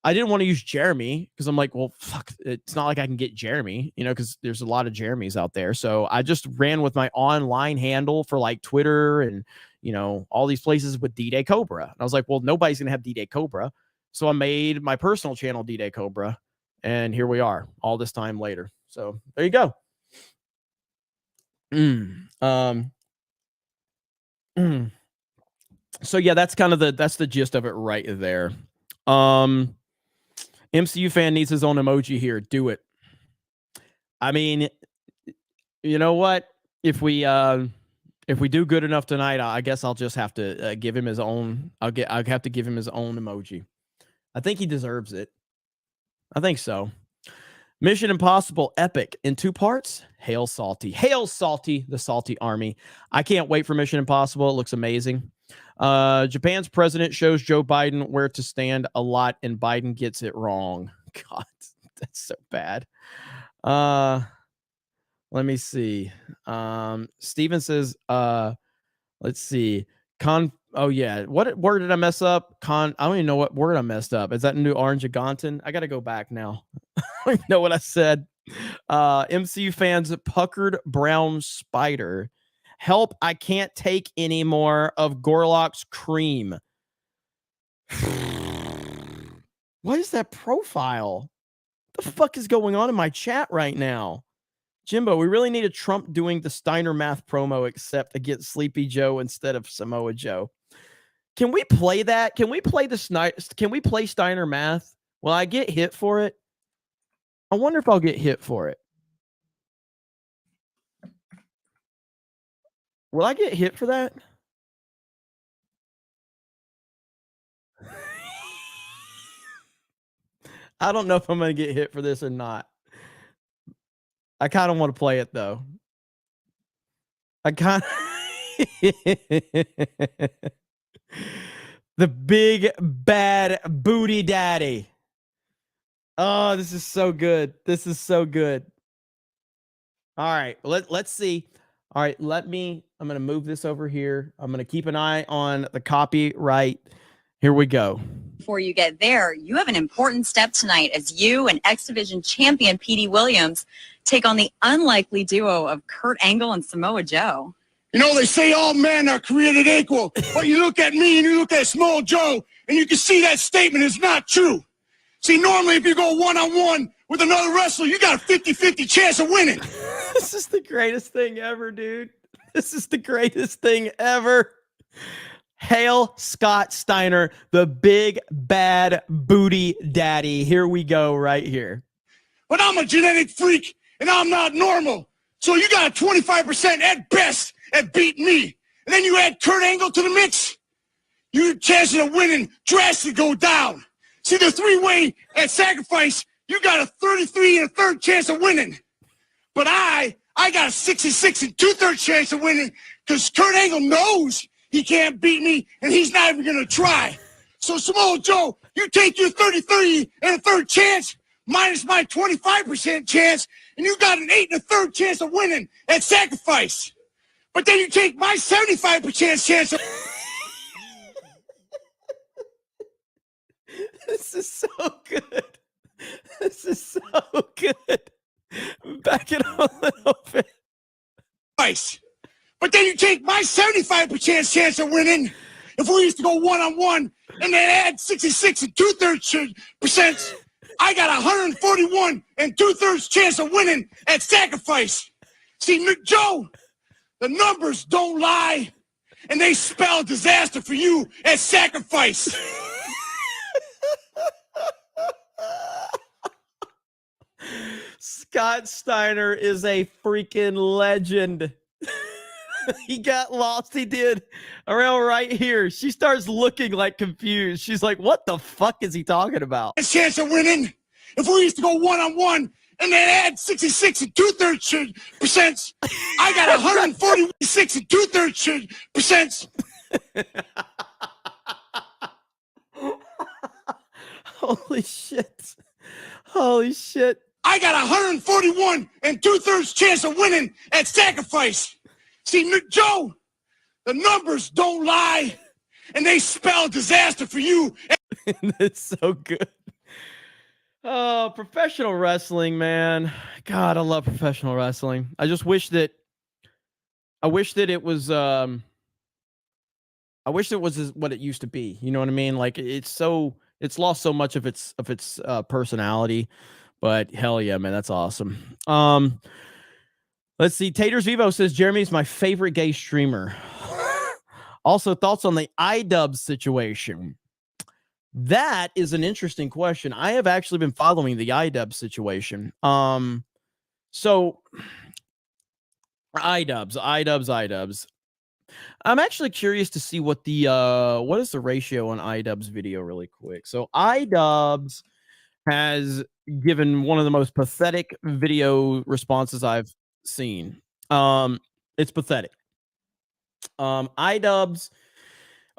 I didn't want to use Jeremy because I'm like, well, fuck, it's not like I can get Jeremy, because there's a lot of Jeremys out there. So I just ran with my online handle for like Twitter and, all these places with D-Day Cobra. And I was like, well, nobody's going to have D-Day Cobra. So I made my personal channel D-Day Cobra. And here we are all this time later. So there you go. So yeah, that's kind of that's the gist of it right there. MCU fan needs his own emoji here. Do it. I mean, you know what? If we do good enough tonight, I guess I'll just have to give him his own. I'll have to give him his own emoji. I think he deserves it. I think so. Mission Impossible Epic in 2 parts. Hail Salty. Hail Salty, the Salty Army. I can't wait for Mission Impossible. It looks amazing. Japan's president shows Joe Biden where to stand a lot, and Biden gets it wrong. God, that's so bad. Let me see. Steven says, let's see. Oh yeah. What word did I mess up? I don't even know what word I messed up. Is that new Orange Agonton? I got to go back now. I don't even know what I said. MCU fans, puckered brown spider. Help, I can't take any more of Gorlock's cream. What is that profile? What the fuck is going on in my chat right now? Jimbo, we really need a Trump doing the Steiner Math promo, except against Sleepy Joe instead of Samoa Joe. Can we play that? Can we play Steiner Math? Will I get hit for it? I wonder if I'll get hit for it. Will I get hit for that? I don't know if I'm going to get hit for this or not. I kind of want to play it, though. The big bad booty daddy. Oh, this is so good. This is so good. All right, let's see. All right, I'm going to move this over here. I'm going to keep an eye on the copyright. Here we go. Before you get there, you have an important step tonight as you and X Division champion Petey Williams take on the unlikely duo of Kurt Angle and Samoa Joe. They say all men are created equal, but you look at me and you look at Small Joe, and you can see that statement is not true. See, normally if you go one-on-one with another wrestler, you got a 50-50 chance of winning. This is the greatest thing ever, dude. This is the greatest thing ever. Hail Scott Steiner, the big bad booty daddy. Here we go right here. But I'm a genetic freak, and I'm not normal. So you got a 25% at best at beating me. And then you add Kurt Angle to the mix, your chances of winning drastically go down. See, the 3-way at sacrifice, you got a 33 1/3 chance of winning. But I got a 66 2/3 chance of winning because Kurt Angle knows he can't beat me, and he's not even going to try. So, Samoa Joe, you take your 33 1/3 chance minus my 25% chance, and you got an 8 1/3 chance of winning at sacrifice. But then you take my 75% chance of... This is so good. This is so good. Back it up a little bit. But then you take my 75% chance of winning if we used to go one-on-one and then add 66 2/3%. I got 141 2/3 chance of winning at sacrifice. See, Joe, the numbers don't lie, and they spell disaster for you at sacrifice. Scott Steiner is a freaking legend. He got lost. He did. Around right here. She starts looking like confused. She's like, what the fuck is he talking about? A chance of winning. If we used to go 1-on-1 and then add 66 and 2/3%, I got 146 and 2/3%. Holy shit. Holy shit. I got 141 and 2/3 chance of winning at sacrifice. See, Joe, the numbers don't lie, and they spell disaster for you. That's so good. Oh, professional wrestling, man. God, I love professional wrestling. I just wish that it was what it used to be. You know what I mean? Like it's lost so much of its personality. But hell yeah, man, that's awesome. Let's see. Taters Vivo says Jeremy's my favorite gay streamer. Also, thoughts on the Idubbbz situation. That is an interesting question. I have actually been following the Idubbbz situation. So Idubbbz. I'm actually curious to see what is the ratio on Idubbbz video really quick. So Idubbbz has given one of the most pathetic video responses I've seen. It's pathetic. Idubbbz.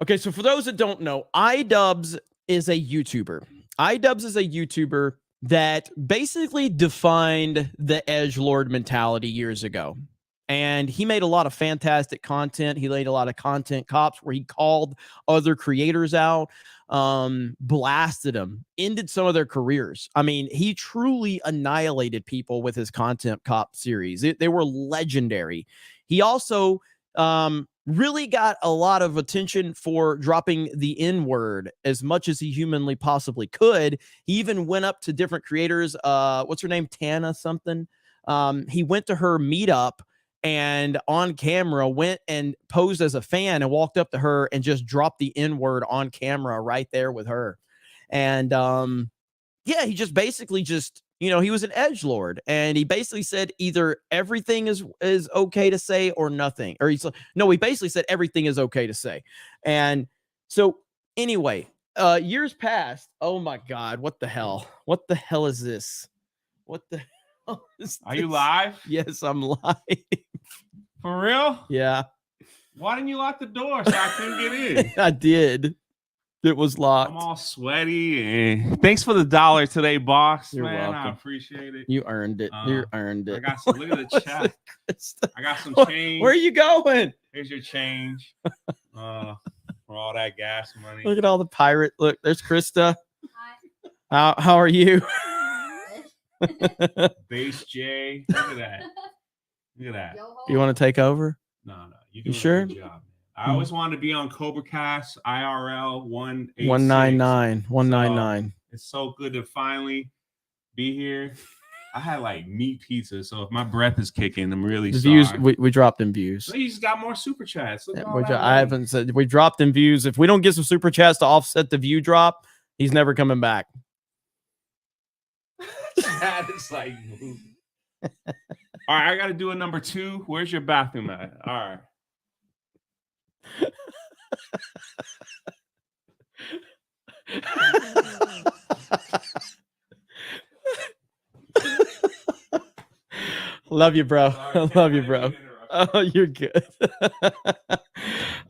Okay, so for those that don't know, Idubbbz is a YouTuber. Idubbbz is a YouTuber that basically defined the edgelord mentality years ago. And he made a lot of fantastic content. He laid a lot of content cops where he called other creators out, blasted them, ended some of their careers. I mean, he truly annihilated people with his content cop series. They were legendary. He also really got a lot of attention for dropping the N-word as much as he humanly possibly could. He even went up to different creators. What's her name? Tana something. He went to her meetup and on camera went and posed as a fan and walked up to her and just dropped the N-word on camera right there with her. And yeah, he just basically he was an edgelord, and he basically said either everything is okay to say or nothing. Or he basically said everything is okay to say. And so anyway, years passed. Oh my God, what the hell? What the hell is this? What the hell is Are you live? Yes, I'm live. For real? Yeah. Why didn't you lock the door so I couldn't get in? I did. It was locked. I'm all sweaty. And thanks for the $1 today, boss. You're man. welcome. I appreciate it. You earned it. You earned it. I got some. Look at the chat. I got some change. Where are you going? Here's your change. For all that gas money. Look at all the pirate. Look, there's Krista. Hi. How are you? Base J. Look at that. Look at that. You want to take over? No. You sure? A good job, man. I always wanted to be on CobraCast IRL 186. 199. It's so good to finally be here. I had like meat pizza, so if my breath is kicking, I'm really the sorry. Views we dropped in views. So you just got more super chats. Look at all I that haven't said we dropped in views. If we don't get some super chats to offset the view drop, he's never coming back. Chat is like moving. All right, I got to do a number 2. Where's your bathroom at? All right. Love you, bro. I love you, bro. Oh, you're good.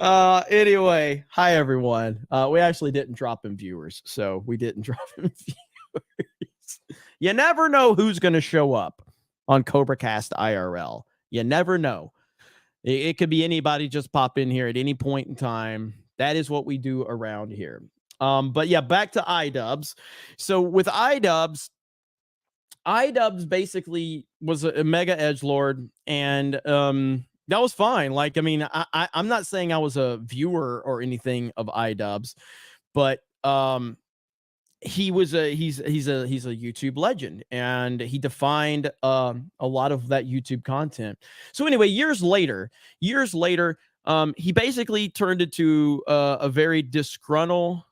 Anyway, hi everyone. We actually didn't drop in viewers, so we didn't drop in viewers. You never know who's going to show up on CobraCast IRL. You never know. It could be anybody just pop in here at any point in time. That is what we do around here. But yeah, back to Idubbbz. So with Idubbbz basically was a mega edgelord, and that was fine. Like, I mean, I'm not saying I was a viewer or anything of Idubbbz, but he's a YouTube legend, and he defined a lot of that YouTube content. So anyway, years later, he basically turned into a very disgruntled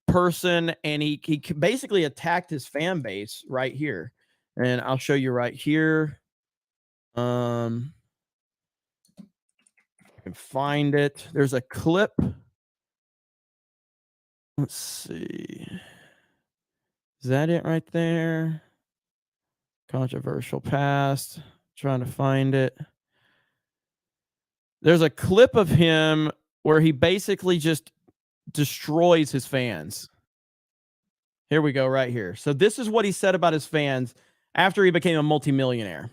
person, and he basically attacked his fan base right here. And I'll show you right here. I can find it. There's a clip. Let's see. Is that it right there? Controversial past. Trying to find it. There's a clip of him where he basically just destroys his fans. Here we go right here. So this is what he said about his fans after he became a multimillionaire.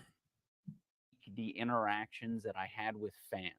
The interactions that I had with fans.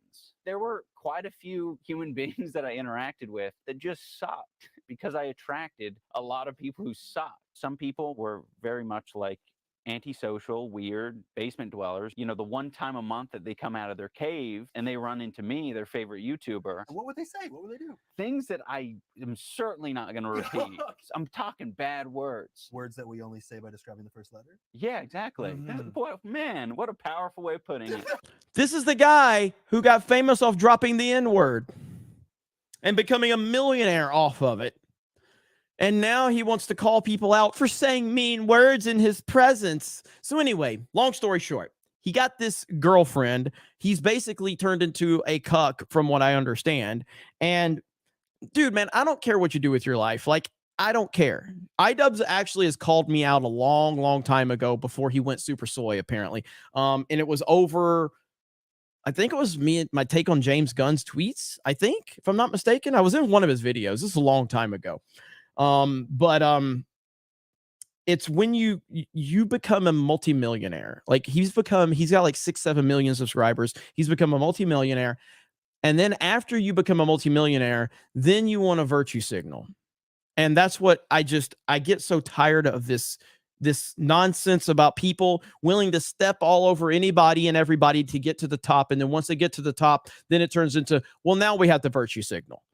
There were quite a few human beings that I interacted with that just sucked because I attracted a lot of people who sucked. Some people were very much like antisocial, weird basement dwellers. You know, the one time a month that they come out of their cave and they run into me, their favorite YouTuber. What would they say? What would they do? Things that I am certainly not going to repeat. I'm talking bad words. Words that we only say by describing the first letter? Yeah, exactly. Boy, man, what a powerful way of putting it. This is the guy who got famous off dropping the N-word and becoming a millionaire off of it. And now he wants to call people out for saying mean words in his presence. So anyway, long story short, he got this girlfriend. He's basically turned into a cuck from what I understand. And dude, man, I don't care what you do with your life. Like, I don't care. Idubbbz actually has called me out a long, long time ago before he went super soy, apparently. And it was over, I think it was me, my take on James Gunn's tweets, I think, if I'm not mistaken. I was in one of his videos. This is a long time ago. It's when you become a multimillionaire. Like he's got like 6-7 million subscribers. He's become a multimillionaire. And then after you become a multimillionaire, then you want a virtue signal. And that's what I get so tired of this nonsense about people willing to step all over anybody and everybody to get to the top. And then once they get to the top, then it turns into, well, now we have the virtue signal.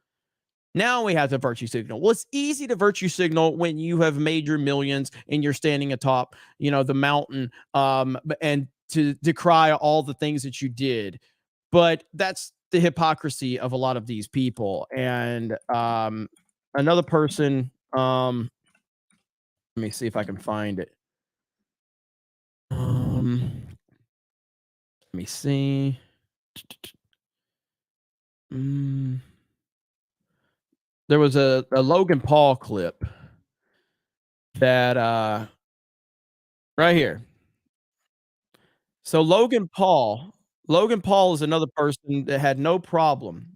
Now we have the virtue signal. Well, it's easy to virtue signal when you have made your millions and you're standing atop, the mountain, and to decry all the things that you did. But that's the hypocrisy of a lot of these people. And another person, let me see if I can find it. Let me see. There was a Logan Paul clip that right here. So Logan Paul is another person that had no problem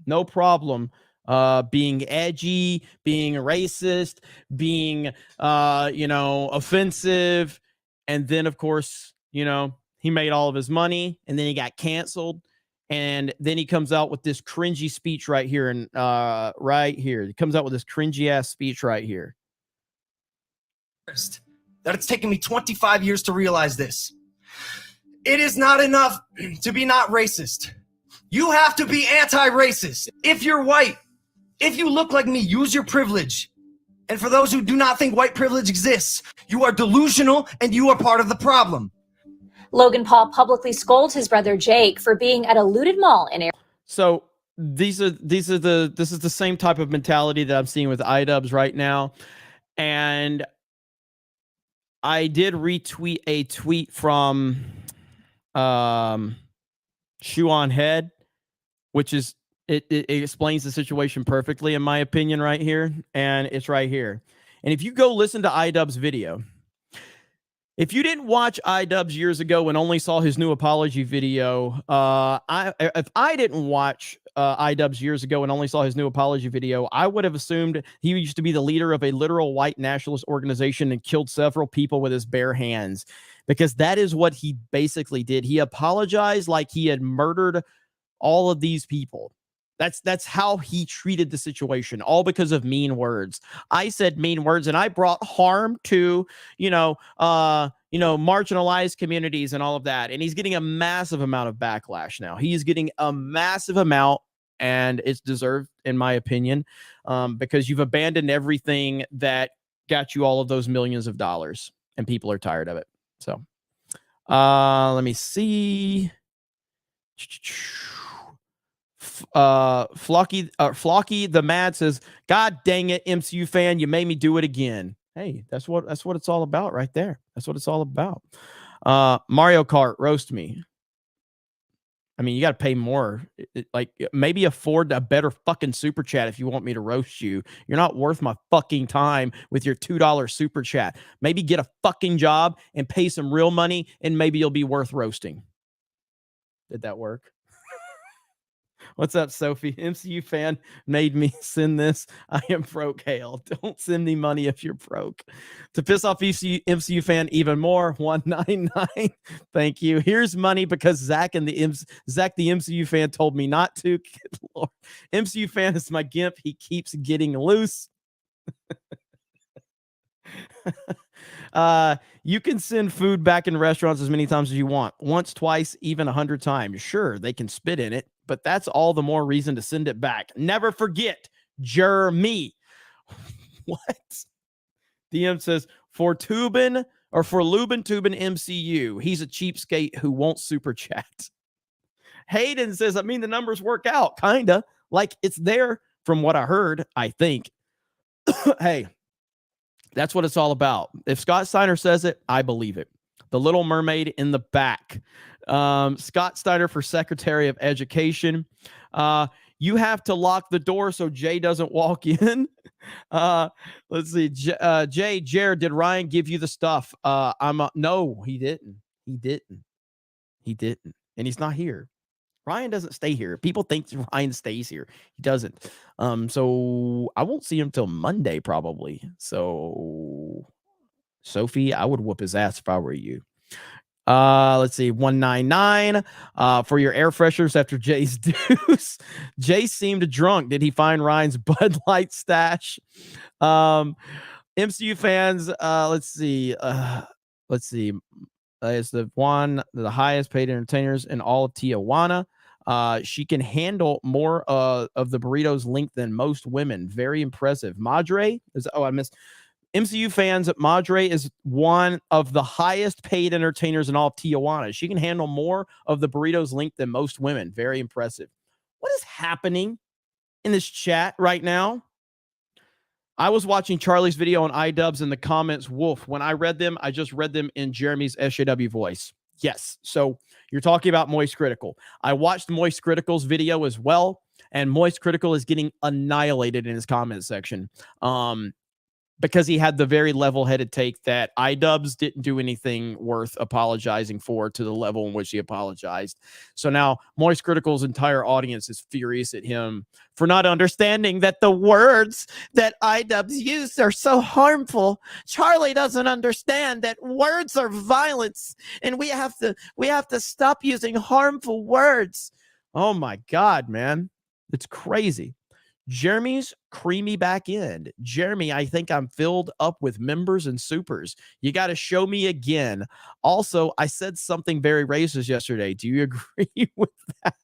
being edgy, being racist, being offensive. And then of course, he made all of his money and then he got canceled. And then he comes out with this cringy speech right here. And right here, he comes out with this cringy ass speech right here. That it's taken me 25 years to realize this. It is not enough to be not racist. You have to be anti-racist. If you're white, if you look like me, use your privilege. And for those who do not think white privilege exists, you are delusional and you are part of the problem. Logan Paul publicly scolds his brother Jake for being at a looted mall in Arizona. So this is the same type of mentality that I'm seeing with Idubbbz right now. And I did retweet a tweet from Shoe on Head, which is it explains the situation perfectly in my opinion right here. And it's right here. And if you go listen to Idubbbz video, if you didn't watch Idubbbz years ago and only saw his new apology video, if I didn't watch Idubbbz years ago and only saw his new apology video, I would have assumed he used to be the leader of a literal white nationalist organization and killed several people with his bare hands, because that is what he basically did. He apologized like he had murdered all of these people. That's how he treated the situation, all because of mean words. I said mean words and I brought harm to, marginalized communities and all of that. And he's getting a massive amount of backlash now. He is getting a massive amount, and it's deserved, in my opinion, because you've abandoned everything that got you all of those millions of dollars, and people are tired of it. So let me see. Flocky the Mad says, God dang it, MCU fan, you made me do it again. Hey, that's what it's all about right there. That's what it's all about. Mario Kart, roast me. I mean, you got to pay more. Like, maybe afford a better fucking super chat if you want me to roast you. You're not worth my fucking time with your $2 super chat. Maybe get a fucking job and pay some real money, and maybe you'll be worth roasting. Did that work? What's up, Sophie? MCU fan made me send this. I am broke. Hail. Don't send me money if you're broke. To piss off MCU fan even more, 199. Thank you. Here's money because Zach the MCU fan told me not to. Good Lord. MCU fan is my gimp. He keeps getting loose. You can send food back in restaurants as many times as you want. Once, twice, even 100 times. Sure, they can spit in it, but that's all the more reason to send it back. Never forget, Jeremy. What? DM says, for Lubin Tubin MCU, he's a cheapskate who won't super chat. Hayden says, I mean, the numbers work out, kinda. Like, it's there from what I heard, I think. Hey, that's what it's all about. If Scott Steiner says it, I believe it. The Little Mermaid in the back. Scott Steiner for Secretary of Education. You have to lock the door so Jay doesn't walk in. Let's see. Jay, Jared, did Ryan give you the stuff? No, he didn't. He didn't. And he's not here. Ryan doesn't stay here. People think Ryan stays here. He doesn't. So I won't see him till Monday probably. So Sophie, I would whoop his ass if I were you. Let's see, 199 for your air fresheners after Jay's deuce. Jay seemed drunk. Did he find Ryan's Bud Light stash? MCU fans, let's see. Is the highest paid entertainers in all of Tijuana. She can handle more of the burritos linked than most women. Very impressive. Madre is, I missed. MCU fans, Madre is one of the highest paid entertainers in all of Tijuana. She can handle more of the burritos linked than most women. Very impressive. What is happening in this chat right now? I was watching Charlie's video on Idubbbz in the comments. Wolf. When I read them, I just read them in Jeremy's SJW voice. Yes. So you're talking about Moist Critical. I watched Moist Critical's video as well, and Moist Critical is getting annihilated in his comment section. Because he had the very level-headed take that Idubbbz didn't do anything worth apologizing for to the level in which he apologized. So now Moist Critical's entire audience is furious at him for not understanding that the words that Idubbbz used are so harmful. Charlie doesn't understand that words are violence, and we have to stop using harmful words. Oh my God, man. It's crazy. Jeremy's creamy back end. Jeremy, I think I'm filled up with members and supers. You got to show me again. Also, I said something very racist yesterday. Do you agree with that?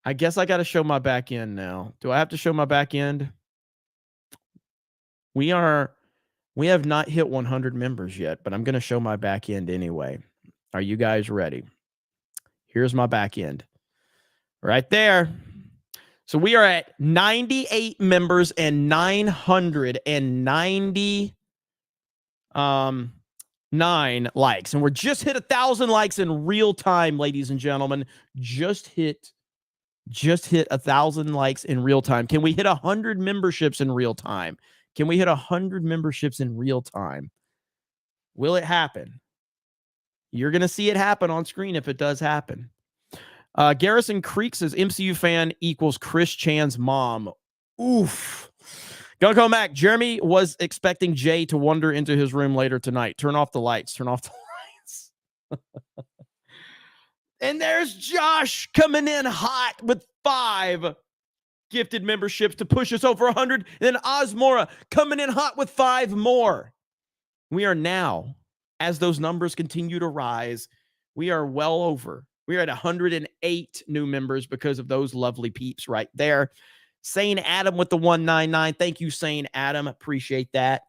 I guess I got to show my back end now. Do I have to show my back end? We have not hit 100 members yet, but I'm going to show my back end anyway. Are you guys ready? Here's my back end. Right there. So we are at 98 members and 999 likes. And we're just hit 1,000 likes in real time, ladies and gentlemen. Just hit 1,000 likes in real time. Can we hit 100 memberships in real time? Can we hit 100 memberships in real time? Will it happen? You're going to see it happen on screen if it does happen. Garrison Creek says MCU fan equals Chris Chan's mom. Oof. Gonna go back. Jeremy was expecting Jay to wander into his room later tonight. Turn off the lights. Turn off the lights. And there's Josh coming in hot with 5 gifted memberships to push us over 100. And then Osmora coming in hot with 5 more. We are now, as those numbers continue to rise, we are well over. We're at 108 new members because of those lovely peeps right there. Sane Adam with the 199. Thank you, Sane Adam. Appreciate that.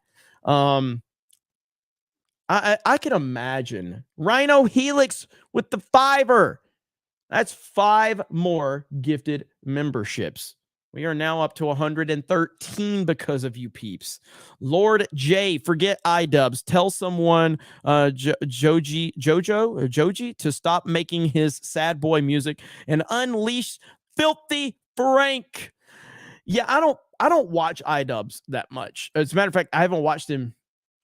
I can imagine Rhino Helix with the $5. That's 5 more gifted memberships. We are now up to 113 because of you peeps. Lord J, forget Idubbbz. Tell someone Joji to stop making his sad boy music and unleash Filthy Frank. Yeah, I don't watch Idubbbz that much. As a matter of fact, I haven't watched him.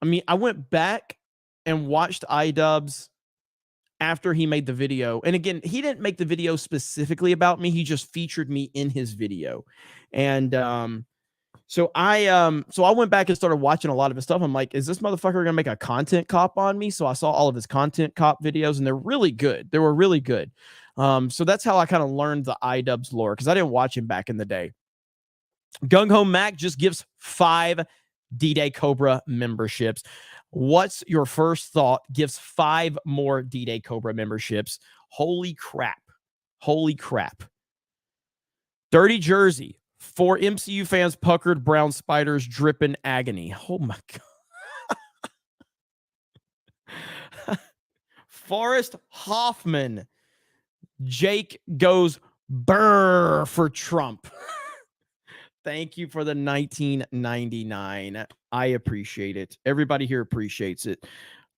I mean, I went back and watched Idubbbz after he made the video. And again, he didn't make the video specifically about me. He just featured me in his video. And so I went back and started watching a lot of his stuff. I'm like, is this motherfucker going to make a content cop on me? So I saw all of his content cop videos and they're really good. They were really good. So that's how I kind of learned the Idubbbz lore because I didn't watch him back in the day. Gung Ho Mac just gives 5 D-Day Cobra memberships. What's your first thought? Gives 5 more D-Day Cobra memberships. Holy crap. Holy crap. Dirty Jersey. 4 MCU fans puckered, brown spiders dripping agony. Oh my God. Forrest Hoffman. Jake goes brr for Trump. Thank you for the 1999. I appreciate it. Everybody here appreciates it.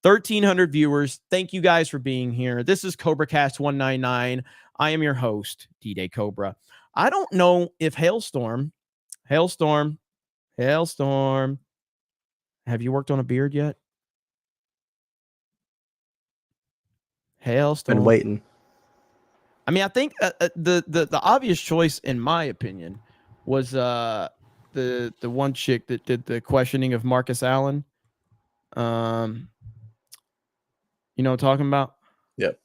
1,300 viewers. Thank you guys for being here. This is CobraCast 199. I am your host, D-Day Cobra. I don't know if Hailstorm, have you worked on a beard yet? Hailstorm. Been waiting. I mean, I think the obvious choice, in my opinion, was the one chick that did the questioning of Marcus Allen. You know what I'm talking about? Yep.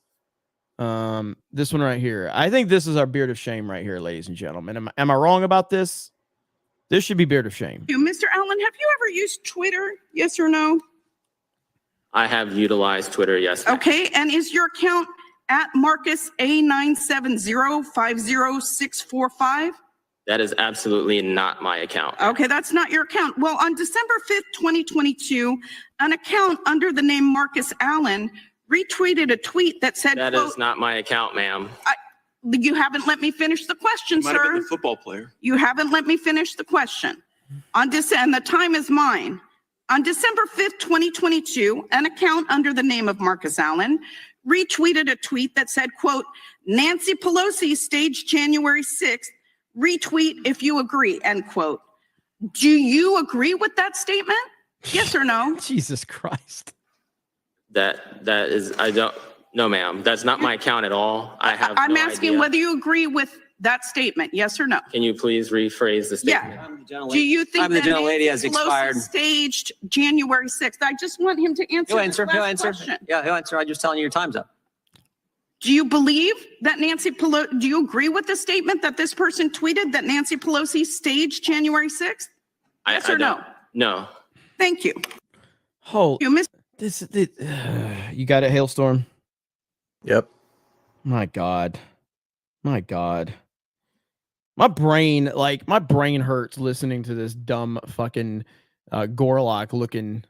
This one right here. I think this is our beard of shame right here, ladies and gentlemen. Am I wrong about this? This should be beard of shame. Mr. Allen, have you ever used Twitter? Yes or no? I have utilized Twitter, yes. Okay, and is your account at Marcus A970-50645? That is absolutely not my account. Okay, that's not your account. Well, on December 5th, 2022, an account under the name Marcus Allen retweeted a tweet that said, That is not my account, ma'am. You haven't let me finish the question, Might have been sir. the football player. You haven't let me finish the question. And the time is mine. On December 5th, 2022, an account under the name of Marcus Allen retweeted a tweet that said, quote, Nancy Pelosi staged January 6th, retweet if you agree, end quote. Do you agree with that statement? Yes or no? Jesus Christ. That is, I don't, no, ma'am. That's not my account at all. I'm asking idea. whether you agree with that statement, yes or no? Can you please rephrase the statement? Yeah. Do you think that gentlelady has Nancy Pelosi expired. staged January 6th? I just want him to answer. He'll answer. the He'll last answer. question. Yeah, he'll answer. I'm just telling you your time's up. Do you believe that Nancy Pelosi, do you agree with the statement that this person tweeted that Nancy Pelosi staged January 6th? Yes or no? No. Thank you. Hold. You missed. You got it, Hailstorm? Yep. My God. My God. My brain hurts listening to this dumb fucking Gorlock looking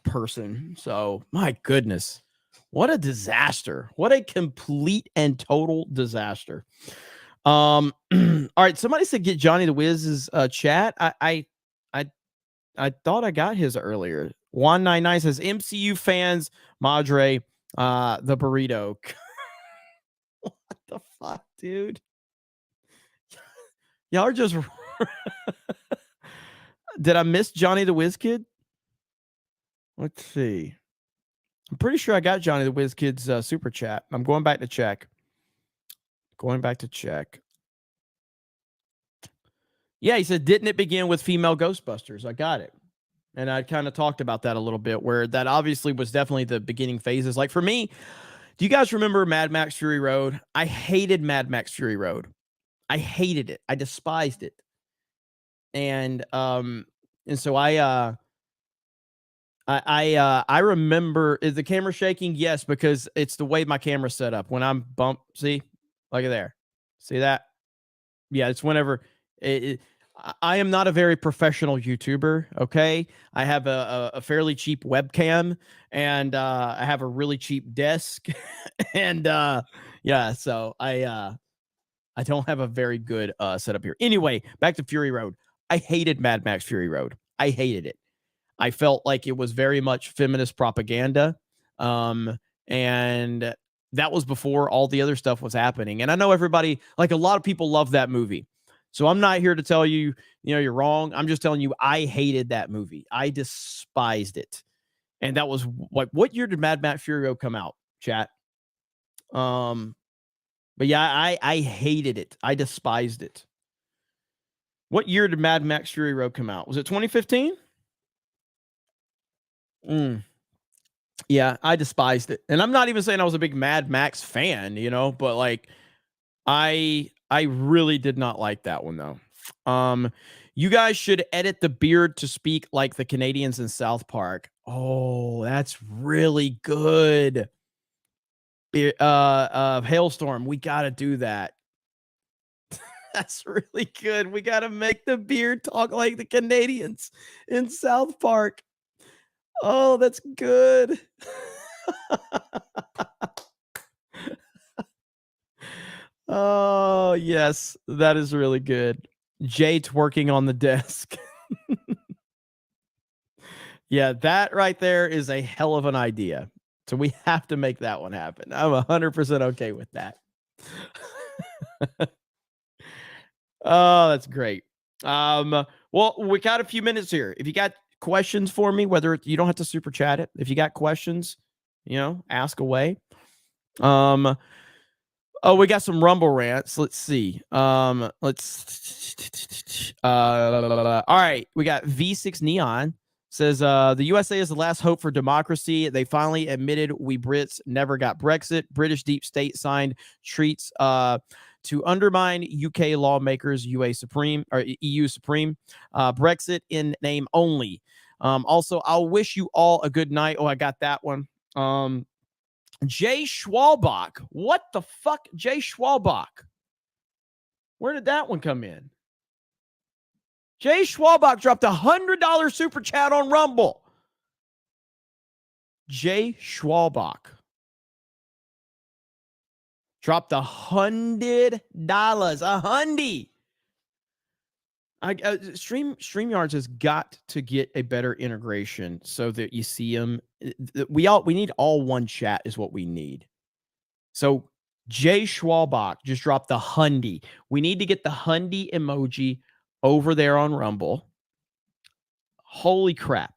person. So my goodness. What a disaster. What a complete and total disaster. All right. Somebody said get Johnny the Wiz's chat. I thought I got his earlier. 199 says MCU fans, Madre, the burrito. What the fuck, dude? Y'all are just Did I miss Johnny the Wiz Kid? Let's see. I'm pretty sure I got Johnny the Wiz Kid's super chat. I'm going back to check. Yeah, he said, didn't it begin with female Ghostbusters? I got it. And I kind of talked about that a little bit, where that obviously was definitely the beginning phases. Like for me, do you guys remember Mad Max Fury Road? I hated Mad Max Fury Road. I hated it. I despised it. And so I remember, is the camera shaking? Yes, because it's the way my camera's set up. When I'm see, look at there. See that? Yeah, it's whenever I am not a very professional YouTuber. Okay. I have a fairly cheap webcam and I have a really cheap desk. And yeah, so I I don't have a very good setup here. Anyway, back to Fury Road. I hated Mad Max Fury Road. I hated it. I felt like it was very much feminist propaganda. And that was before all the other stuff was happening. And I know everybody, like a lot of people love that movie. So I'm not here to tell you, you're wrong. I'm just telling you, I hated that movie. I despised it. And that was like, what year did Mad Max Fury Road come out, chat? But yeah, I hated it. I despised it. What year did Mad Max Fury Road come out? Was it 2015? Yeah, I despised it. And I'm not even saying I was a big Mad Max fan, but like I really did not like that one though. You guys should edit the beard to speak like the Canadians in South Park. Oh, that's really good. Hailstorm, we got to do that. That's really good. We got to make the beard talk like the Canadians in South Park. Oh, that's good. Oh, yes, that is really good. Jay twerking on the desk. Yeah, that right there is a hell of an idea. So we have to make that one happen. I'm 100% okay with that. Oh, that's great. Well, we got a few minutes here. If you got questions for me, whether you don't have to super chat it, if you got questions, ask away. Oh, we got some Rumble rants. Let's see. All right, we got V6 Neon. Says the USA is the last hope for democracy. They finally admitted we Brits never got Brexit. British deep state signed treaties to undermine UK lawmakers, EU Supreme. Brexit in name only. Also, I'll wish you all a good night. Oh, I got that one. Jay Schwalbach. What the fuck, Jay Schwalbach? Where did that one come in? Jay Schwalbach dropped $100 super chat on Rumble. Jay Schwalbach dropped $100. StreamYards has got to get a better integration so that you see them. We need all one chat is what we need. So Jay Schwalbach just dropped the hundy. We need to get the hundy emoji over there on Rumble. Holy crap.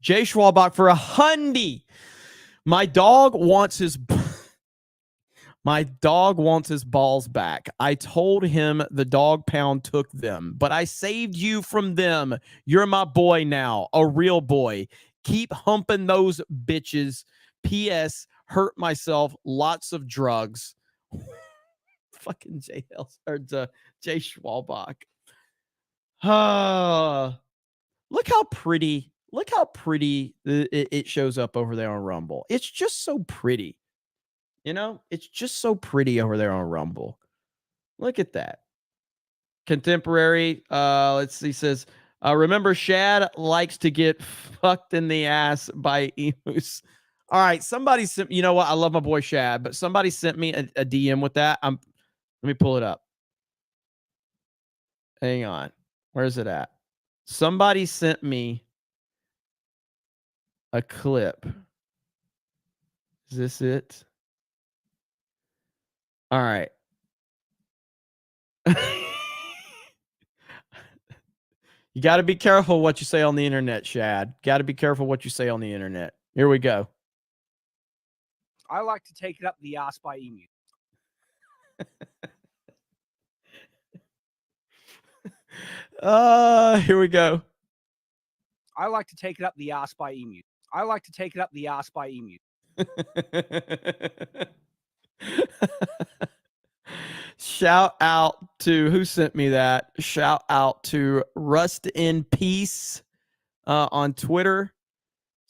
Jay Schwalbach for $100. My dog wants his balls back. I told him the dog pound took them, but I saved you from them. You're my boy now, a real boy. Keep humping those bitches. P.S. Hurt myself. Lots of drugs. Fucking Jay Schwalbach. Look how pretty it shows up over there on Rumble. It's just so pretty. It's just so pretty over there on Rumble. Look at that. Contemporary. Let's see. Says, remember Shad likes to get fucked in the ass by emus. All right. Somebody sent, you know what? I love my boy Shad, but somebody sent me a DM with that. Let me pull it up. Hang on. Where's it at? Somebody sent me a clip. Is this it? All right. You got to be careful what you say on the internet, Shad. Got to be careful what you say on the internet. Here we go. I like to take it up the ass by emu. Here we go. I like to take it up the ass by emu. I like to take it up the ass by emu. Shout out to who sent me that. Shout out to Rust in Peace on Twitter.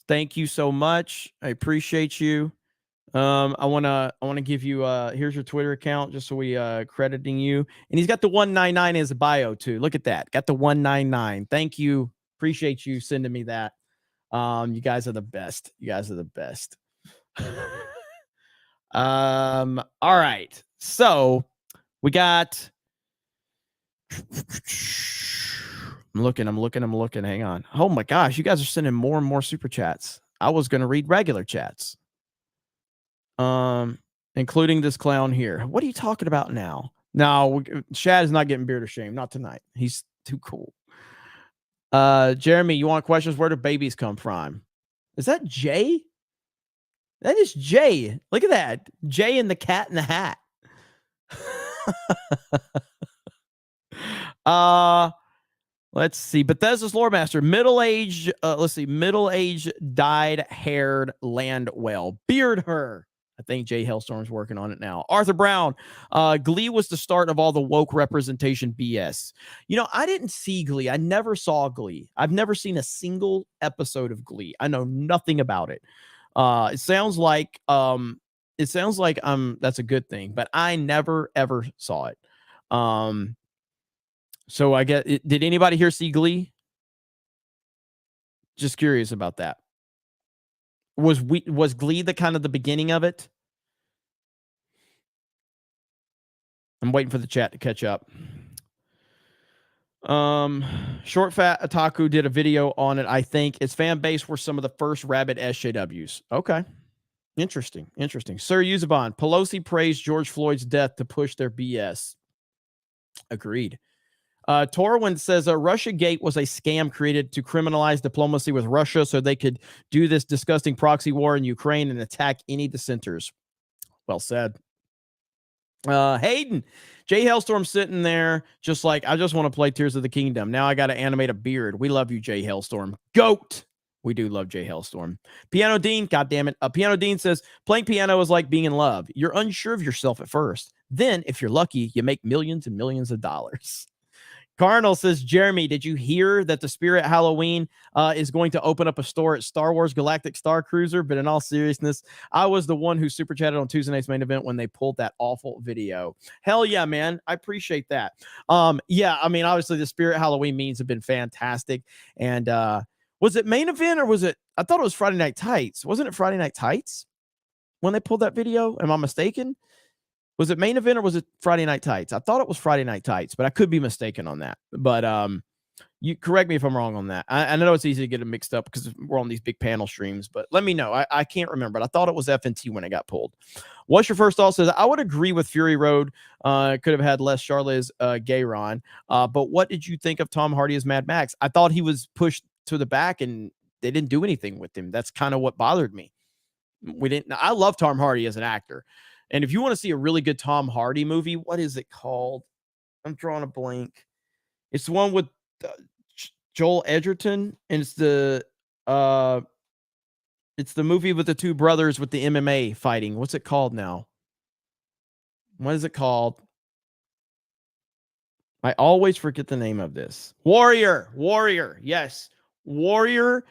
Thank you so much. I appreciate you. I wanna give you here's your Twitter account just so we crediting you. And he's got the 199 as a bio too. Look at that. Got the 199. Thank you. Appreciate you sending me that. You guys are the best. You guys are the best. All right. So We got. I'm looking. Hang on. Oh my gosh, you guys are sending more and more super chats. I was going to read regular chats. Including this clown here. What are you talking about now? No, Shad is not getting beard or shame. Not tonight. He's too cool. Jeremy, you want questions? Where do babies come from? Is that Jay? That is Jay. Look at that. Jay and the cat in the hat. Let's see. Bethesda's lore master. Middle-aged, middle-aged, dyed-haired land whale. Beard her. I think Jay Hellstorm's working on it now. Arthur Brown. Glee was the start of all the woke representation BS. You know, I didn't see Glee. I never saw Glee. I've never seen a single episode of Glee. I know nothing about it. It sounds like that's a good thing, but I never ever saw it. So I get it. Did anybody here see Glee? Just curious about that. Was Glee the kind of the beginning of it? I'm waiting for the chat to catch up. Short Fat Otaku did a video on it. I think its fan base were some of the first rabid SJWs. Okay. Interesting. Sir Yuzabon, Pelosi praised George Floyd's death to push their BS. Agreed. Torwin says Russiagate was a scam created to criminalize diplomacy with Russia so they could do this disgusting proxy war in Ukraine and attack any dissenters. Well said. Hayden, Jay Hellstorm sitting there just like, I just want to play Tears of the Kingdom. Now I got to animate a beard. We love you, Jay Hellstorm. Goat. We do love Jay Hellstorm. Piano Dean, God damn it. Piano Dean says, playing piano is like being in love. You're unsure of yourself at first. Then, if you're lucky, you make millions and millions of dollars. Carnal says, Jeremy, did you hear that the Spirit Halloween is going to open up a store at Star Wars Galactic Star Cruiser? But in all seriousness, I was the one who super chatted on Tuesday night's main event when they pulled that awful video. Hell yeah, man. I appreciate that. Yeah, I mean, obviously the Spirit Halloween memes have been fantastic. And was it main event or was it, I thought it was Friday Night Tights. Wasn't it Friday Night Tights when they pulled that video? Am I mistaken? Was it main event or was it Friday Night Tights? I thought it was Friday Night Tights, but I could be mistaken on that. But you correct me if I'm wrong on that. I know it's easy to get it mixed up because we're on these big panel streams, but let me know. I can't remember, but I thought it was FNT when it got pulled. What's your first thought? Says, I would agree with Fury Road. Could have had less Charlize Gayron. But what did you think of Tom Hardy as Mad Max? I thought he was pushed to the back and they didn't do anything with him. That's kind of what bothered me. I love Tom Hardy as an actor. And if you want to see a really good Tom Hardy movie, what is it called? I'm drawing a blank. It's the one with Joel Edgerton, and it's the movie with the two brothers with the MMA fighting. What's it called now? What is it called? I always forget the name of this. Warrior. Yes. Warrior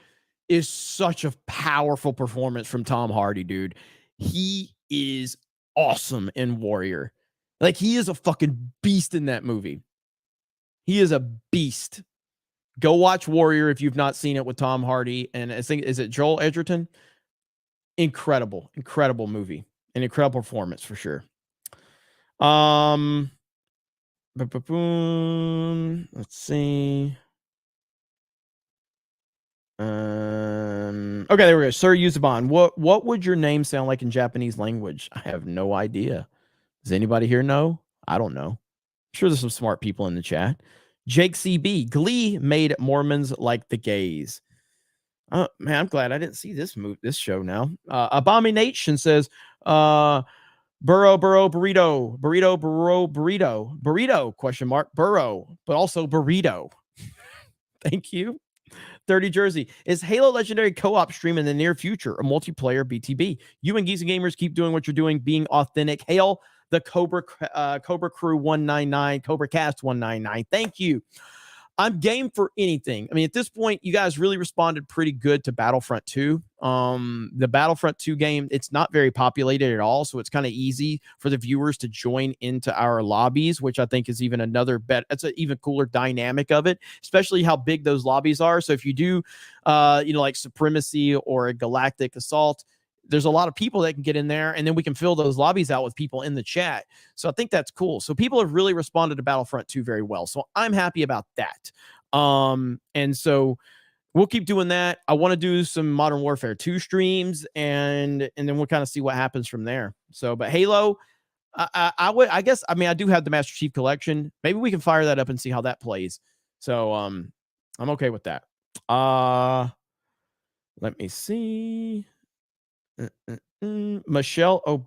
is such a powerful performance from Tom Hardy, dude. He is awesome in Warrior. Like, he is a fucking beast in that movie. He is a beast. Go watch Warrior if you've not seen it with Tom Hardy. And I think, is it Joel Edgerton? Incredible movie. An incredible performance for sure. Let's see. Okay, there we go. Sir Yuzabon, what would your name sound like in Japanese language? I have no idea. Does anybody here know? I don't know. I'm sure there's some smart people in the chat. Jake CB, Glee made Mormons like the gays. Oh man, I'm glad I didn't see this show now. Abomination says, burro, burrito, question mark, burro, but also burrito. Thank you. 30 Jersey, is Halo Legendary co-op stream in the near future, a multiplayer BTB? You and Geeks and Gamers keep doing what you're doing, being authentic. Hail the Cobra Crew 199, CobraCast 199. Thank you. I'm game for anything. I mean, at this point, you guys really responded pretty good to Battlefront 2. The Battlefront 2 game, it's not very populated at all, so it's kind of easy for the viewers to join into our lobbies, which I think is even another bet. It's an even cooler dynamic of it, especially how big those lobbies are. So if you do, like Supremacy or a Galactic Assault, there's a lot of people that can get in there, and then we can fill those lobbies out with people in the chat. So I think that's cool. So people have really responded to Battlefront 2 very well. So I'm happy about that. And so we'll keep doing that. I want to do some Modern Warfare 2 streams, and then we'll kind of see what happens from there. So, but Halo, I guess, I mean, I do have the Master Chief Collection. Maybe we can fire that up and see how that plays. So, I'm okay with that. Let me see. Michelle. Oh,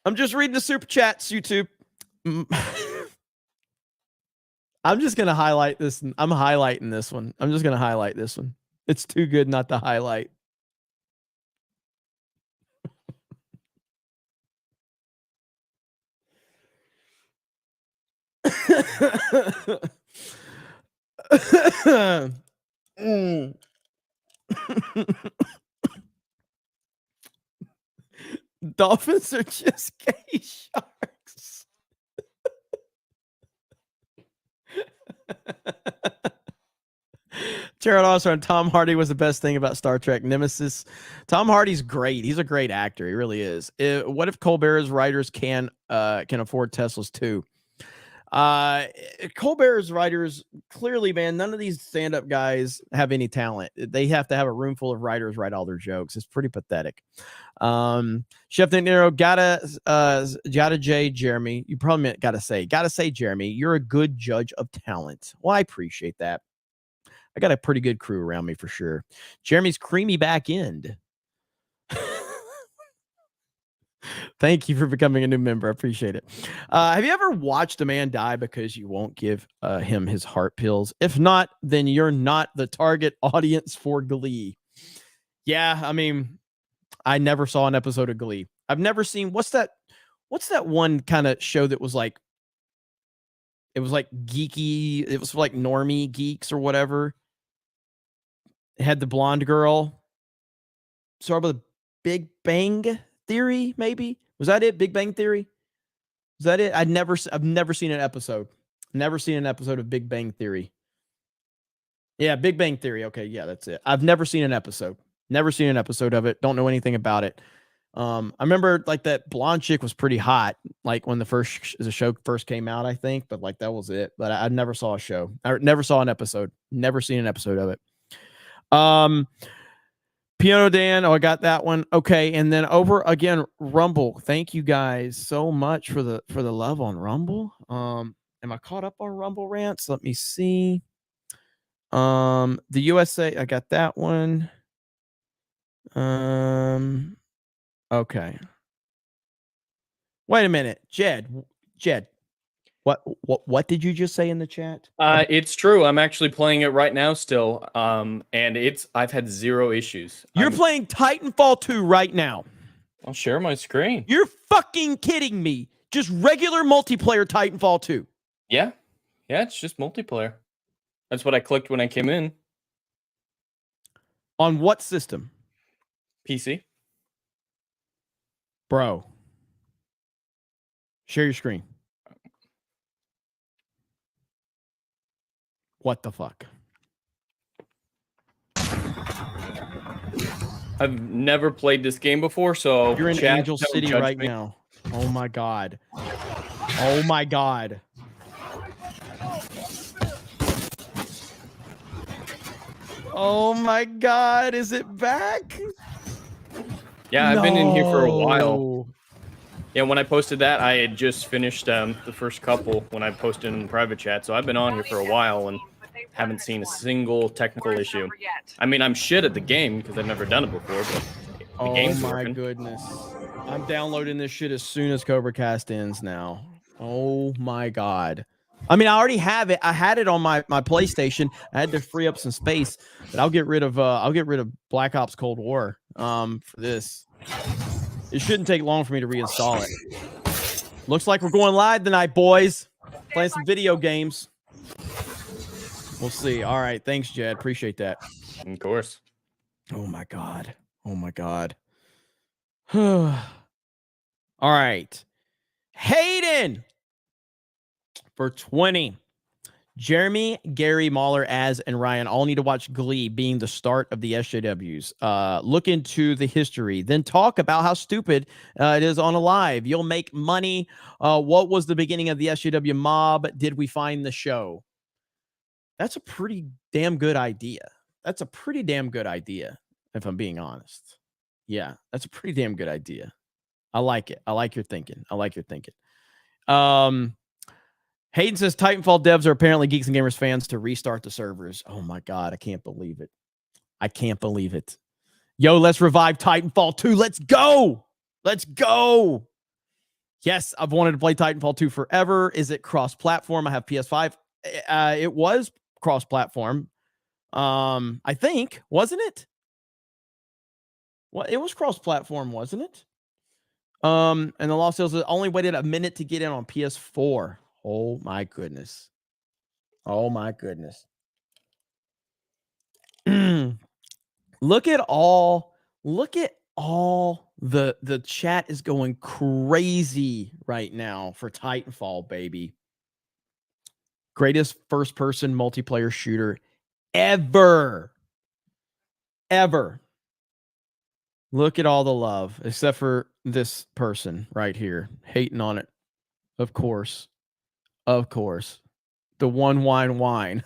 I'm just reading the super chats, YouTube. I'm just going to highlight this. I'm highlighting this one. I'm just going to highlight this one. It's too good not to highlight. Dolphins are just gay sharks. Jared Osborne, Tom Hardy was the best thing about Star Trek Nemesis. Tom Hardy's great. He's a great actor. He really is. What if Colbert's writers can afford Teslas too? Colbert's writers, clearly, man, none of these stand-up guys have any talent. They have to have a room full of writers write all their jokes. It's pretty pathetic. Chef De Niro, gotta J, Jeremy. You probably meant gotta say, Jeremy, you're a good judge of talent. Well, I appreciate that. I got a pretty good crew around me for sure. Jeremy's creamy back end. Thank you for becoming a new member. I appreciate it. Have you ever watched a man die because you won't give him his heart pills? If not, then you're not the target audience for Glee. Yeah, I mean, I never saw an episode of Glee. I've never seen, what's that one kind of show that was like, it was like geeky, it was like normie geeks or whatever. It had the blonde girl. Started with Big Bang Theory, maybe? Was that it? Big Bang Theory? Is that it? I've never seen an episode. Never seen an episode of Big Bang Theory. Yeah, Big Bang Theory. Okay, yeah, that's it. I've never seen an episode. Never seen an episode of it. Don't know anything about it. I remember like that blonde chick was pretty hot, like when the show first came out, I think, but like that was it. But I never saw a show. I never saw an episode. Never seen an episode of it. Piano Dan, I got that one. Okay, and then over again, Rumble. Thank you guys so much for the love on Rumble. Am I caught up on Rumble rants? Let me see. The USA, I got that one. Okay. Wait a minute, Jed. What did you just say in the chat? It's true. I'm actually playing it right now still. And I've had zero issues. You're playing Titanfall 2 right now. I'll share my screen. You're fucking kidding me. Just regular multiplayer Titanfall 2. Yeah. Yeah, it's just multiplayer. That's what I clicked when I came in. On what system? PC. Bro. Share your screen. What the fuck? I've never played this game before, so you're in chat, Angel don't City judge right me. now. Oh my god. Oh my god. Oh my god, is it back? Yeah, I've been in here for a while. No. Yeah, when I posted that, I had just finished the first couple when I posted in private chat, so I've been on here for a while and haven't seen a single technical issue. I mean, I'm shit at the game because I've never done it before, but the game's my working. Goodness. I'm downloading this shit as soon as CobraCast ends now. Oh my god. I mean, I already have it. I had it on my PlayStation. I had to free up some space, but I'll get rid of Black Ops Cold War for this. It shouldn't take long for me to reinstall it. Looks like we're going live tonight, boys. Playing some video games. We'll see. All right. Thanks, Jed. Appreciate that. Of course. Oh, my God. Oh, my God. All right. Hayden for 20. Jeremy, Gary, Mahler, Az, and Ryan all need to watch Glee being the start of the SJWs. Look into the history, then talk about how stupid it is on a live. You'll make money. What was the beginning of the SJW mob? Did we find the show? That's a pretty damn good idea. That's a pretty damn good idea, if I'm being honest. Yeah, that's a pretty damn good idea. I like it. I like your thinking. I like your thinking. Hayden says Titanfall devs are apparently Geeks and Gamers fans to restart the servers. Oh my God, I can't believe it. I can't believe it. Yo, let's revive Titanfall 2. Let's go. Let's go. Yes, I've wanted to play Titanfall 2 forever. Is it cross-platform? I have PS5. It was cross-platform. I think, wasn't it? Well, it was cross-platform, wasn't it? And the Lost Sales only waited a minute to get in on PS4. Oh my goodness. Oh my goodness. Look at all the chat is going crazy right now for Titanfall, baby. Greatest first-person multiplayer shooter ever. Look at all the love, except for this person right here hating on it. Of course. The one wine.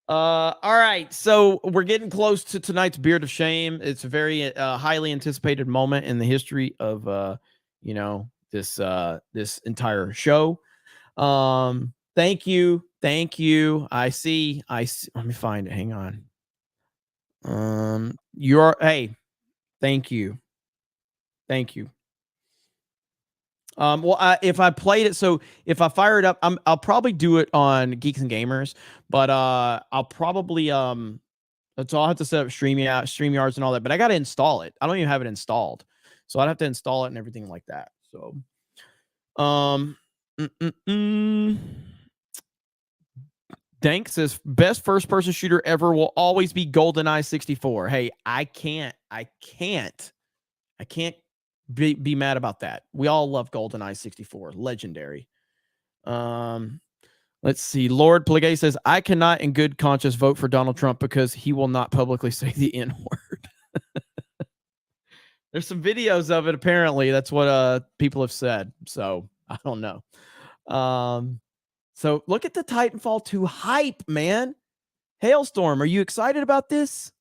All right, so we're getting close to tonight's Beard of Shame. It's a very highly anticipated moment in the history of this entire show. Thank you. I see. Let me find it. Hang on. Hey, thank you. If I played it, so if I fire it up, I'll probably do it on Geeks and Gamers, but I'll probably so I'll have to set up StreamYards and all that, but I got to install it. I don't even have it installed, so I'd have to install it and everything like that. So, Dank says best first-person shooter ever will always be GoldenEye 64. Hey, I can't be mad about that. We all love GoldenEye 64. Legendary. Let's see. Lord Plague says, I cannot in good conscience vote for Donald Trump because he will not publicly say the N-word. There's some videos of it, apparently. That's what people have said. So, I don't know. So, look at the Titanfall 2 hype, man. Hailstorm, are you excited about this?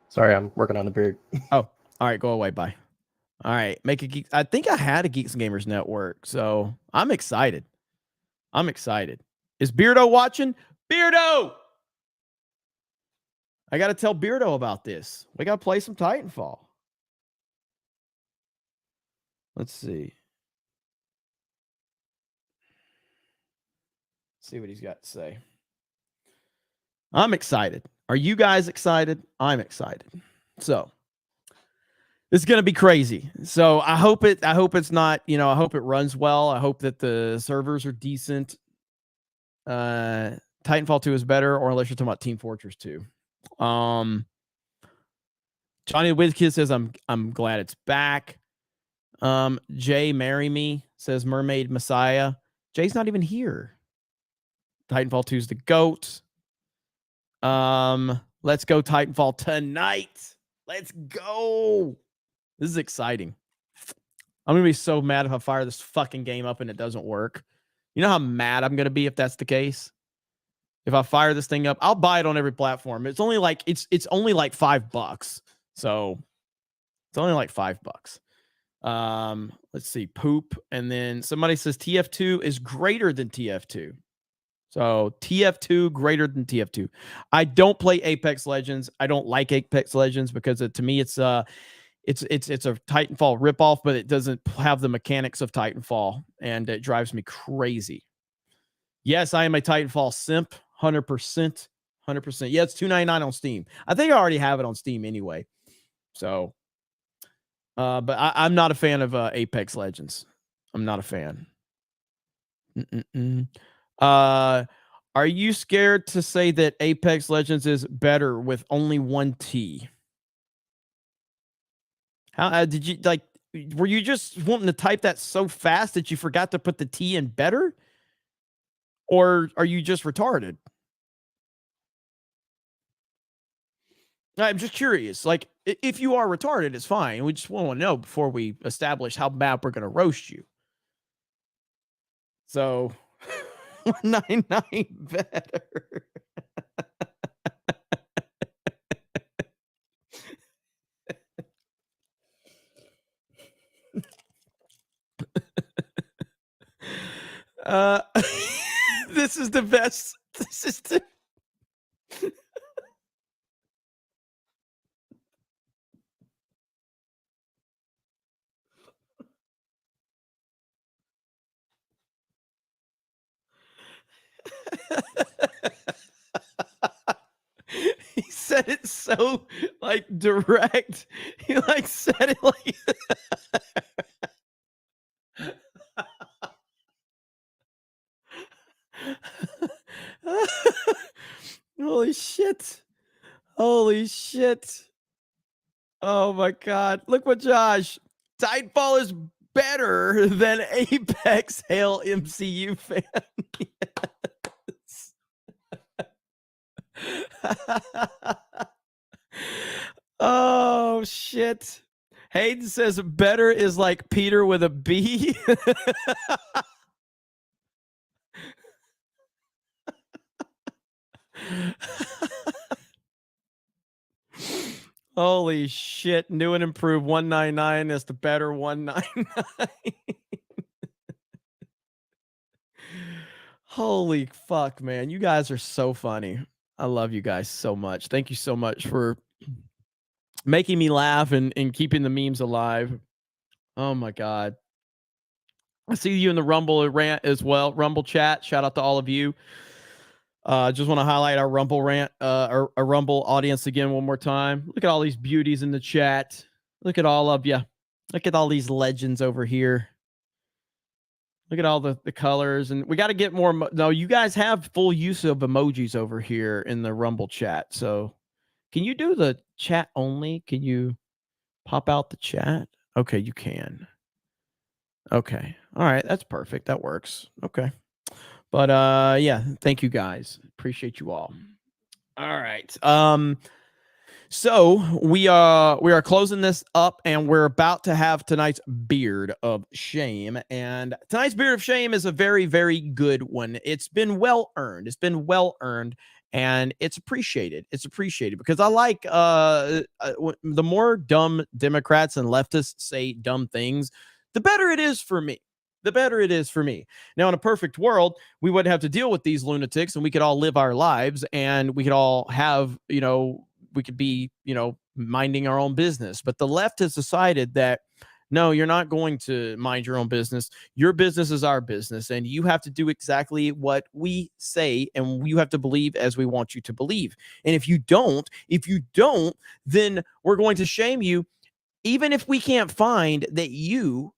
Sorry, I'm working on the beard. Oh, all right. Go away. Bye. All right. Make a geek. I think I had a Geeks and Gamers network, so I'm excited. Is Beardo watching? Beardo! I got to tell Beardo about this. We got to play some Titanfall. Let's see. See what he's got to say. I'm excited. Are you guys excited? I'm excited. So this is going to be crazy. So I hope it's not, I hope it runs well. I hope that the servers are decent. Titanfall 2 is better, or unless you're talking about Team Fortress 2. Johnny the WizKid says I'm glad it's back. Jay Marry Me says Mermaid Messiah. Jay's not even here. Titanfall 2 is the GOAT. Let's go Titanfall tonight. Let's go. This is exciting. I'm going to be so mad if I fire this fucking game up and it doesn't work. You know how mad I'm going to be if that's the case? If I fire this thing up, I'll buy it on every platform. It's only like it's only like $5. So it's only like $5. Let's see, poop. And then somebody says TF2 is greater than TF2. So TF2 greater than TF2. I don't play Apex Legends. I don't like Apex Legends because to me it's a Titanfall ripoff, but it doesn't have the mechanics of Titanfall, and it drives me crazy. Yes, I am a Titanfall simp, 100%. Yeah, it's $2.99 on Steam. I think I already have it on Steam anyway. So, but I'm not a fan of Apex Legends. I'm not a fan. Are you scared to say that Apex Legends is better with only one T? How did you like? were you just wanting to type that so fast that you forgot to put the T in better? Or are you just retarded? I'm just curious. Like, if you are retarded, it's fine. We just want to know before we establish how bad we're going to roast you. So, 199 better. This is the best. This is the. He said it so like direct. He like said it like holy shit. Holy shit. Oh my god. Look what Josh. Titanfall is better than Apex. Hail MCU fan. Yes. Oh shit. Hayden says better is like Peter with a B. Holy shit. New and improved 199 is the better 199. Holy fuck, man. You guys are so funny. I love you guys so much. Thank you so much for making me laugh and keeping the memes alive. Oh my God. I see you in the Rumble rant as well. Rumble chat. Shout out to all of you. Just want to highlight our Rumble rant, our Rumble audience again one more time. Look at all these beauties in the chat. Look at all of you. Look at all these legends over here. Look at all the colors. And we got to get more. No, you guys have full use of emojis over here in the Rumble chat. So can you do the chat only? Can you pop out the chat? Okay, you can. Okay. All right. That's perfect. That works. Okay. But yeah, thank you guys. Appreciate you all. All right. So we are closing this up and we're about to have tonight's beard of shame. And tonight's beard of shame is a very, very good one. It's been well earned. It's been well earned and it's appreciated. It's appreciated because I like the more dumb Democrats and leftists say dumb things, the better it is for me. The better it is for me. Now, in a perfect world, we wouldn't have to deal with these lunatics and we could all live our lives and we could all have, we could be, minding our own business. But the left has decided that, no, you're not going to mind your own business. Your business is our business. And you have to do exactly what we say. And you have to believe as we want you to believe. And if you don't, then we're going to shame you. Even if we can't find that you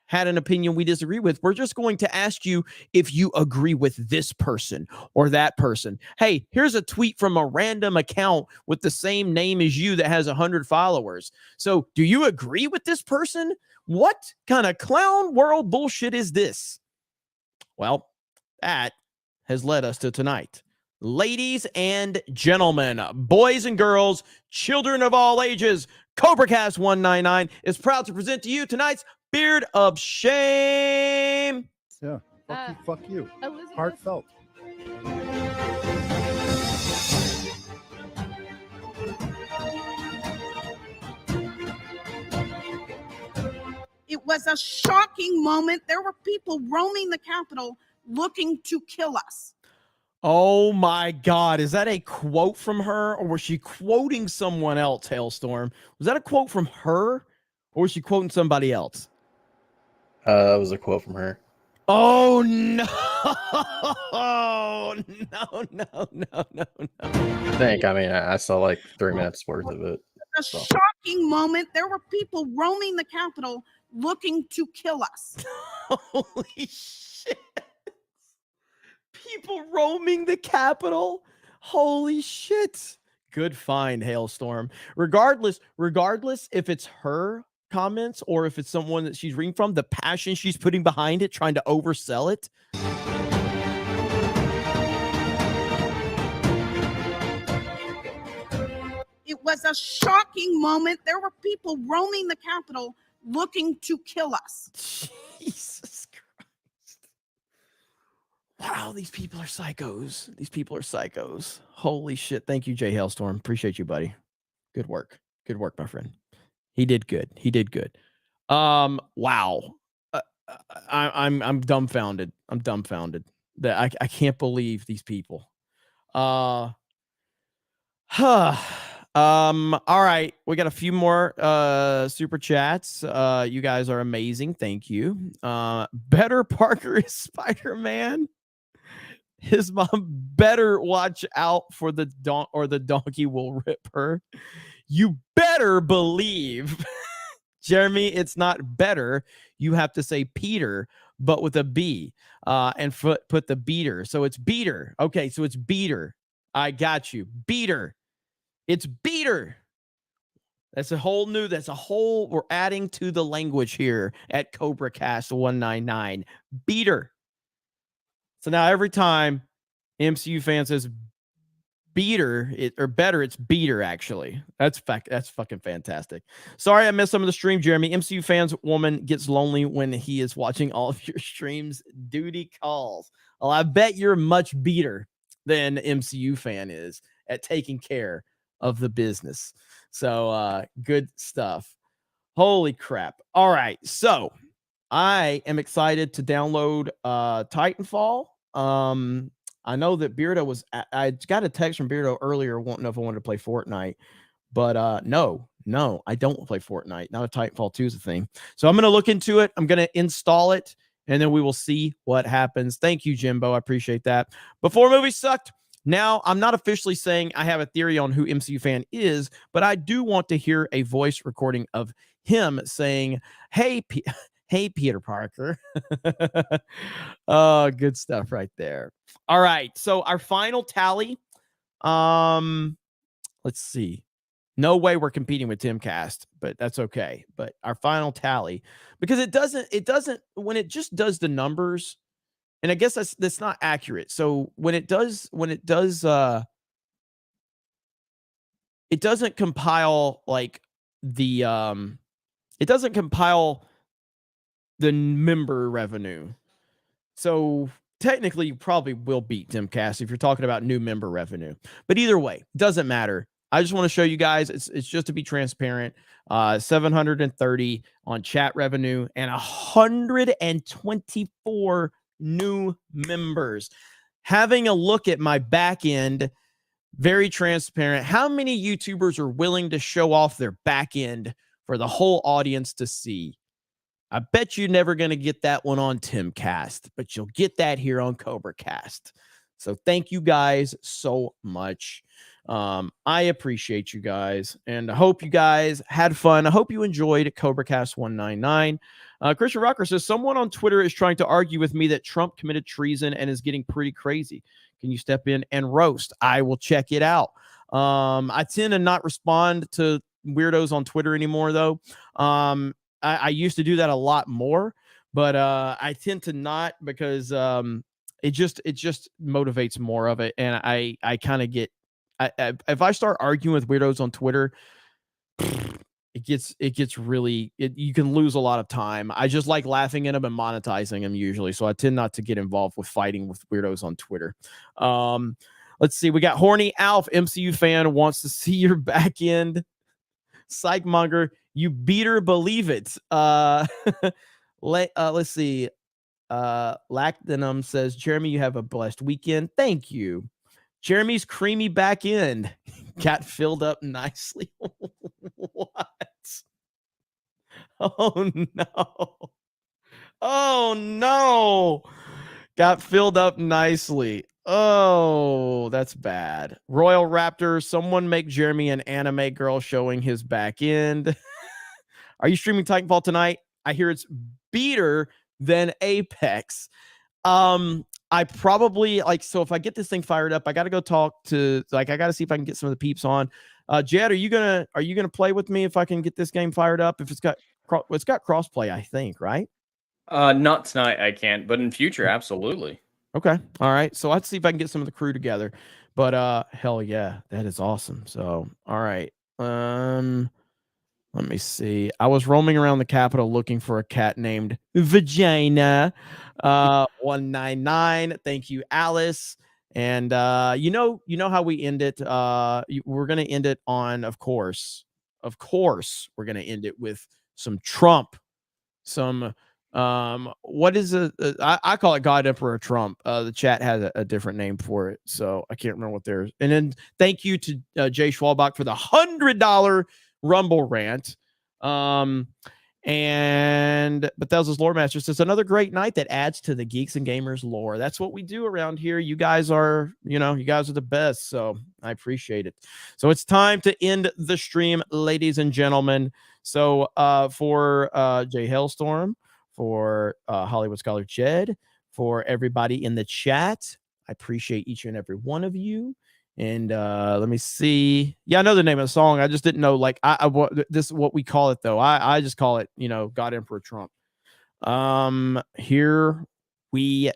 had an opinion we disagree with, we're just going to ask you if you agree with this person or that person. Hey, here's a tweet from a random account with the same name as you that has 100 followers. So do you agree with this person? What kind of clown world bullshit is this? Well, that has led us to tonight. Ladies and gentlemen, boys and girls, children of all ages, CobraCast 199 is proud to present to you tonight's beard of shame. Yeah. Fuck you. Heartfelt. It was a shocking moment. There were people roaming the Capitol looking to kill us. Oh my God. Is that a quote from her or was she quoting someone else, Hailstorm? Was that a quote from her or was she quoting somebody else? That was a quote from her. Oh no! No. I think. I mean, I saw like 3 minutes worth of it. A shocking moment. There were people roaming the Capitol looking to kill us. Holy shit! People roaming the Capitol. Holy shit! Good find, Hailstorm. Regardless if it's her comments or if it's someone that she's reading from, the passion she's putting behind it, trying to oversell it. It was a shocking moment. There were people roaming the Capitol looking to kill us. Jesus Christ. Wow, these people are psychos. These people are psychos. Holy shit. Thank you, Jay Hailstorm. Appreciate you, buddy. Good work. Good work, my friend. He did good. He did good. Wow. I'm dumbfounded. I'm dumbfounded that I can't believe these people. All right, we got a few more super chats. You guys are amazing. Thank you. Better Parker is Spider-Man. His mom better watch out for the donkey will rip her. You better believe, Jeremy, it's not better. You have to say Peter, but with a B, and put the beater. So it's beater. Okay, so it's beater. I got you. Beater. It's beater. That's a whole we're adding to the language here at CobraCast 199. Beater. So now every time MCU fan says beater or better, it's beater actually. That's fucking fantastic. Sorry I missed some of the stream, Jeremy. MCU fans woman gets lonely when he is watching all of your streams. Duty calls. Well, I bet you're much beater than MCU fan is at taking care of the business. So good stuff. Holy crap. All right. So I am excited to download Titanfall. I know that Beardo I got a text from Beardo earlier wanting to know if I wanted to play Fortnite, but no, I don't play Fortnite. Now Titanfall 2 is a thing. So I'm going to look into it. I'm going to install it and then we will see what happens. Thank you, Jimbo. I appreciate that. Before movie sucked. Now, I'm not officially saying I have a theory on who MCU fan is, but I do want to hear a voice recording of him saying, hey, Peter Parker. Oh, good stuff right there. All right. So our final tally. Let's see. No way we're competing with Timcast, but that's okay. But our final tally, because it doesn't, when it just does the numbers, and I guess that's not accurate. So when it doesn't compile like the it doesn't compile the member revenue. So technically you probably will beat Timcast if you're talking about new member revenue. But either way, doesn't matter. I just want to show you guys, it's just to be transparent. 730 on chat revenue and 124 new members. Having a look at my back end, very transparent. How many YouTubers are willing to show off their back end for the whole audience to see? I bet you're never going to get that one on Timcast, but you'll get that here on CobraCast. So thank you guys so much. I appreciate you guys, and I hope you guys had fun. I hope you enjoyed CobraCast 199. Christian Rocker says, someone on Twitter is trying to argue with me that Trump committed treason and is getting pretty crazy. Can you step in and roast? I will check it out. I tend to not respond to weirdos on Twitter anymore, though. I used to do that a lot more, but I tend to not because it just motivates more of it. And I kind of get, if I start arguing with weirdos on Twitter, it gets really, you can lose a lot of time. I just like laughing at them and monetizing them usually. So I tend not to get involved with fighting with weirdos on Twitter. Let's see. We got Horny Alf, MCU fan, wants to see your back end. Psychmonger, you beater believe it. Let's see. Lactinum says, Jeremy, you have a blessed weekend. Thank you. Jeremy's creamy back end got filled up nicely. What? Oh no. Oh no. Got filled up nicely. Oh, that's bad. Royal Raptor, someone make Jeremy an anime girl showing his back end. Are you streaming Titanfall tonight? I hear it's beater than Apex. I probably so if I get this thing fired up, I got to go talk to I got to see if I can get some of the peeps on. Jed, are you gonna play with me if I can get this game fired up? If it's got it's got crossplay, I think, right? Not tonight, I can't, but in future, absolutely. Okay. All right. So let's see if I can get some of the crew together. But hell yeah, that is awesome. So all right. Let me see. I was roaming around the Capitol looking for a cat named Vagina. 199. Thank you, Alice. And you know how we end it. We're gonna end it on, of course, we're gonna end it with some Trump, some what is it? I call it God Emperor Trump. The chat has a different name for it, so I can't remember what theirs. And then thank you to Jay Schwalbach for the $100 Rumble rant. And Bethel's Lore Master says another great night that adds to the Geeks and Gamers lore. That's what we do around here. You guys are the best. So I appreciate it. So it's time to end the stream, ladies and gentlemen. So for Jay Hailstorm, for Hollywood Scholar Jed, for everybody in the chat, I appreciate each and every one of you. And let me see. Yeah, I know the name of the song. I just didn't know, like, this is what we call it, though. I just call it, God Emperor Trump. Here we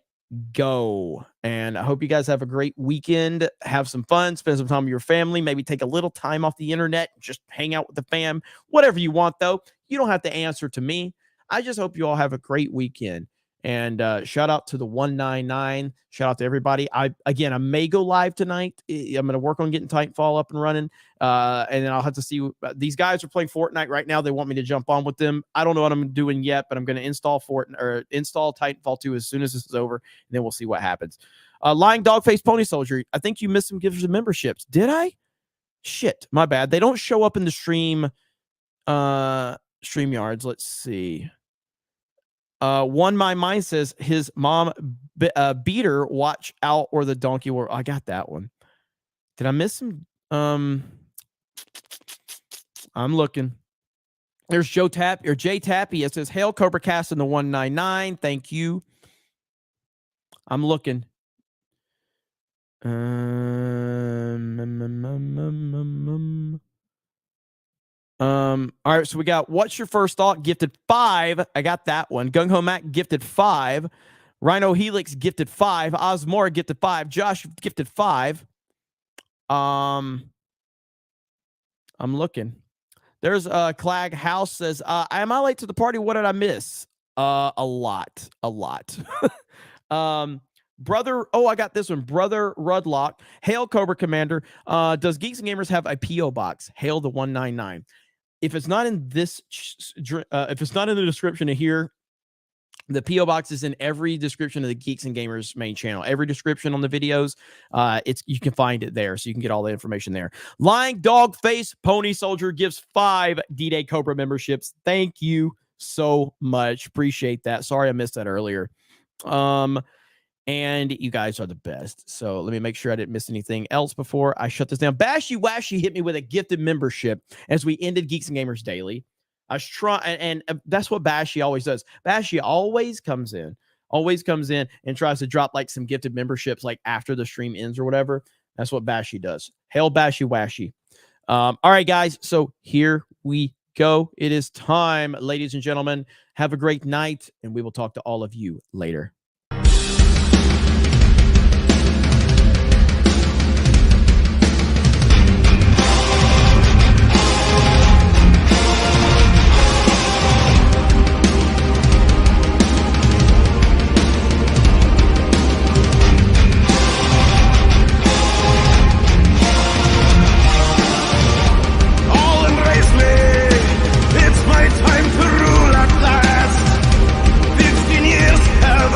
go. And I hope you guys have a great weekend. Have some fun. Spend some time with your family. Maybe take a little time off the internet. Just hang out with the fam. Whatever you want, though. You don't have to answer to me. I just hope you all have a great weekend. And shout out to the 199. Shout out to everybody. I may go live tonight. I'm going to work on getting Titanfall up and running. And then I'll have to see. These guys are playing Fortnite right now. They want me to jump on with them. I don't know what I'm doing yet, but I'm going to install Titanfall 2 as soon as this is over. And then we'll see what happens. Lying Dogface Pony Soldier. I think you missed some gifts and memberships. Did I? Shit, my bad. They don't show up in the stream. StreamYards. Let's see. One My Mind says his mom beat her. Watch out, or the donkey war. I got that one. Did I miss some? I'm looking. There's Jay Tappy. It says hail CobraCast in the 199. Thank you. I'm looking. All right, so we got What's Your First Thought gifted 5. I got that one. Gung Ho Mac gifted 5. Rhino Helix gifted 5. Osmora gifted 5. Josh gifted 5. I'm looking. There's Clag House says, am I late to the party? What did I miss? A lot. Brother, I got this one. Brother Rudlock. Hail Cobra Commander. Does Geeks and Gamers have a P.O. box? Hail the 199. If it's not in this, if it's not in the description of here, the P.O. box is in every description of the Geeks and Gamers main channel. Every description on the videos, you can find it there, so you can get all the information there. Lying Dog Face Pony Soldier gives 5 D-Day Cobra memberships. Thank you so much. Appreciate that. Sorry I missed that earlier. And you guys are the best. So let me make sure I didn't miss anything else before I shut this down. Bashy Washy hit me with a gifted membership as we ended Geeks and Gamers Daily. I was trying, and that's what Bashy always does. Bashy always comes in and tries to drop like some gifted memberships like after the stream ends or whatever. That's what Bashy does. Hail Bashy Washy. All right, guys. So here we go. It is time, ladies and gentlemen. Have a great night, and we will talk to all of you later. It's my time to rule at last. 15 years have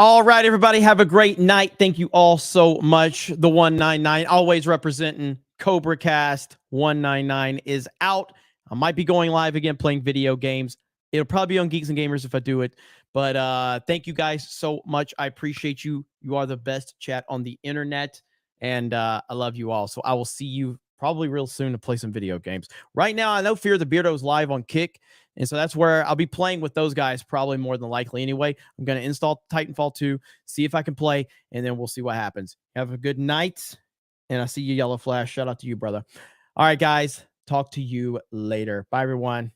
All right, everybody, have a great night. Thank you all so much. The 199, always representing CobraCast 199 is out. I might be going live again playing video games. It'll probably be on Geeks and Gamers if I do it. But thank you guys so much. I appreciate you. You are the best chat on the internet. And I love you all. So I will see you probably real soon to play some video games. Right now, I know Fear the Beardo is live on Kick. And so that's where I'll be playing with those guys probably more than likely anyway. I'm going to install Titanfall 2, see if I can play, and then we'll see what happens. Have a good night. And I see you, Yellow Flash. Shout out to you, brother. All right, guys. Talk to you later. Bye, everyone.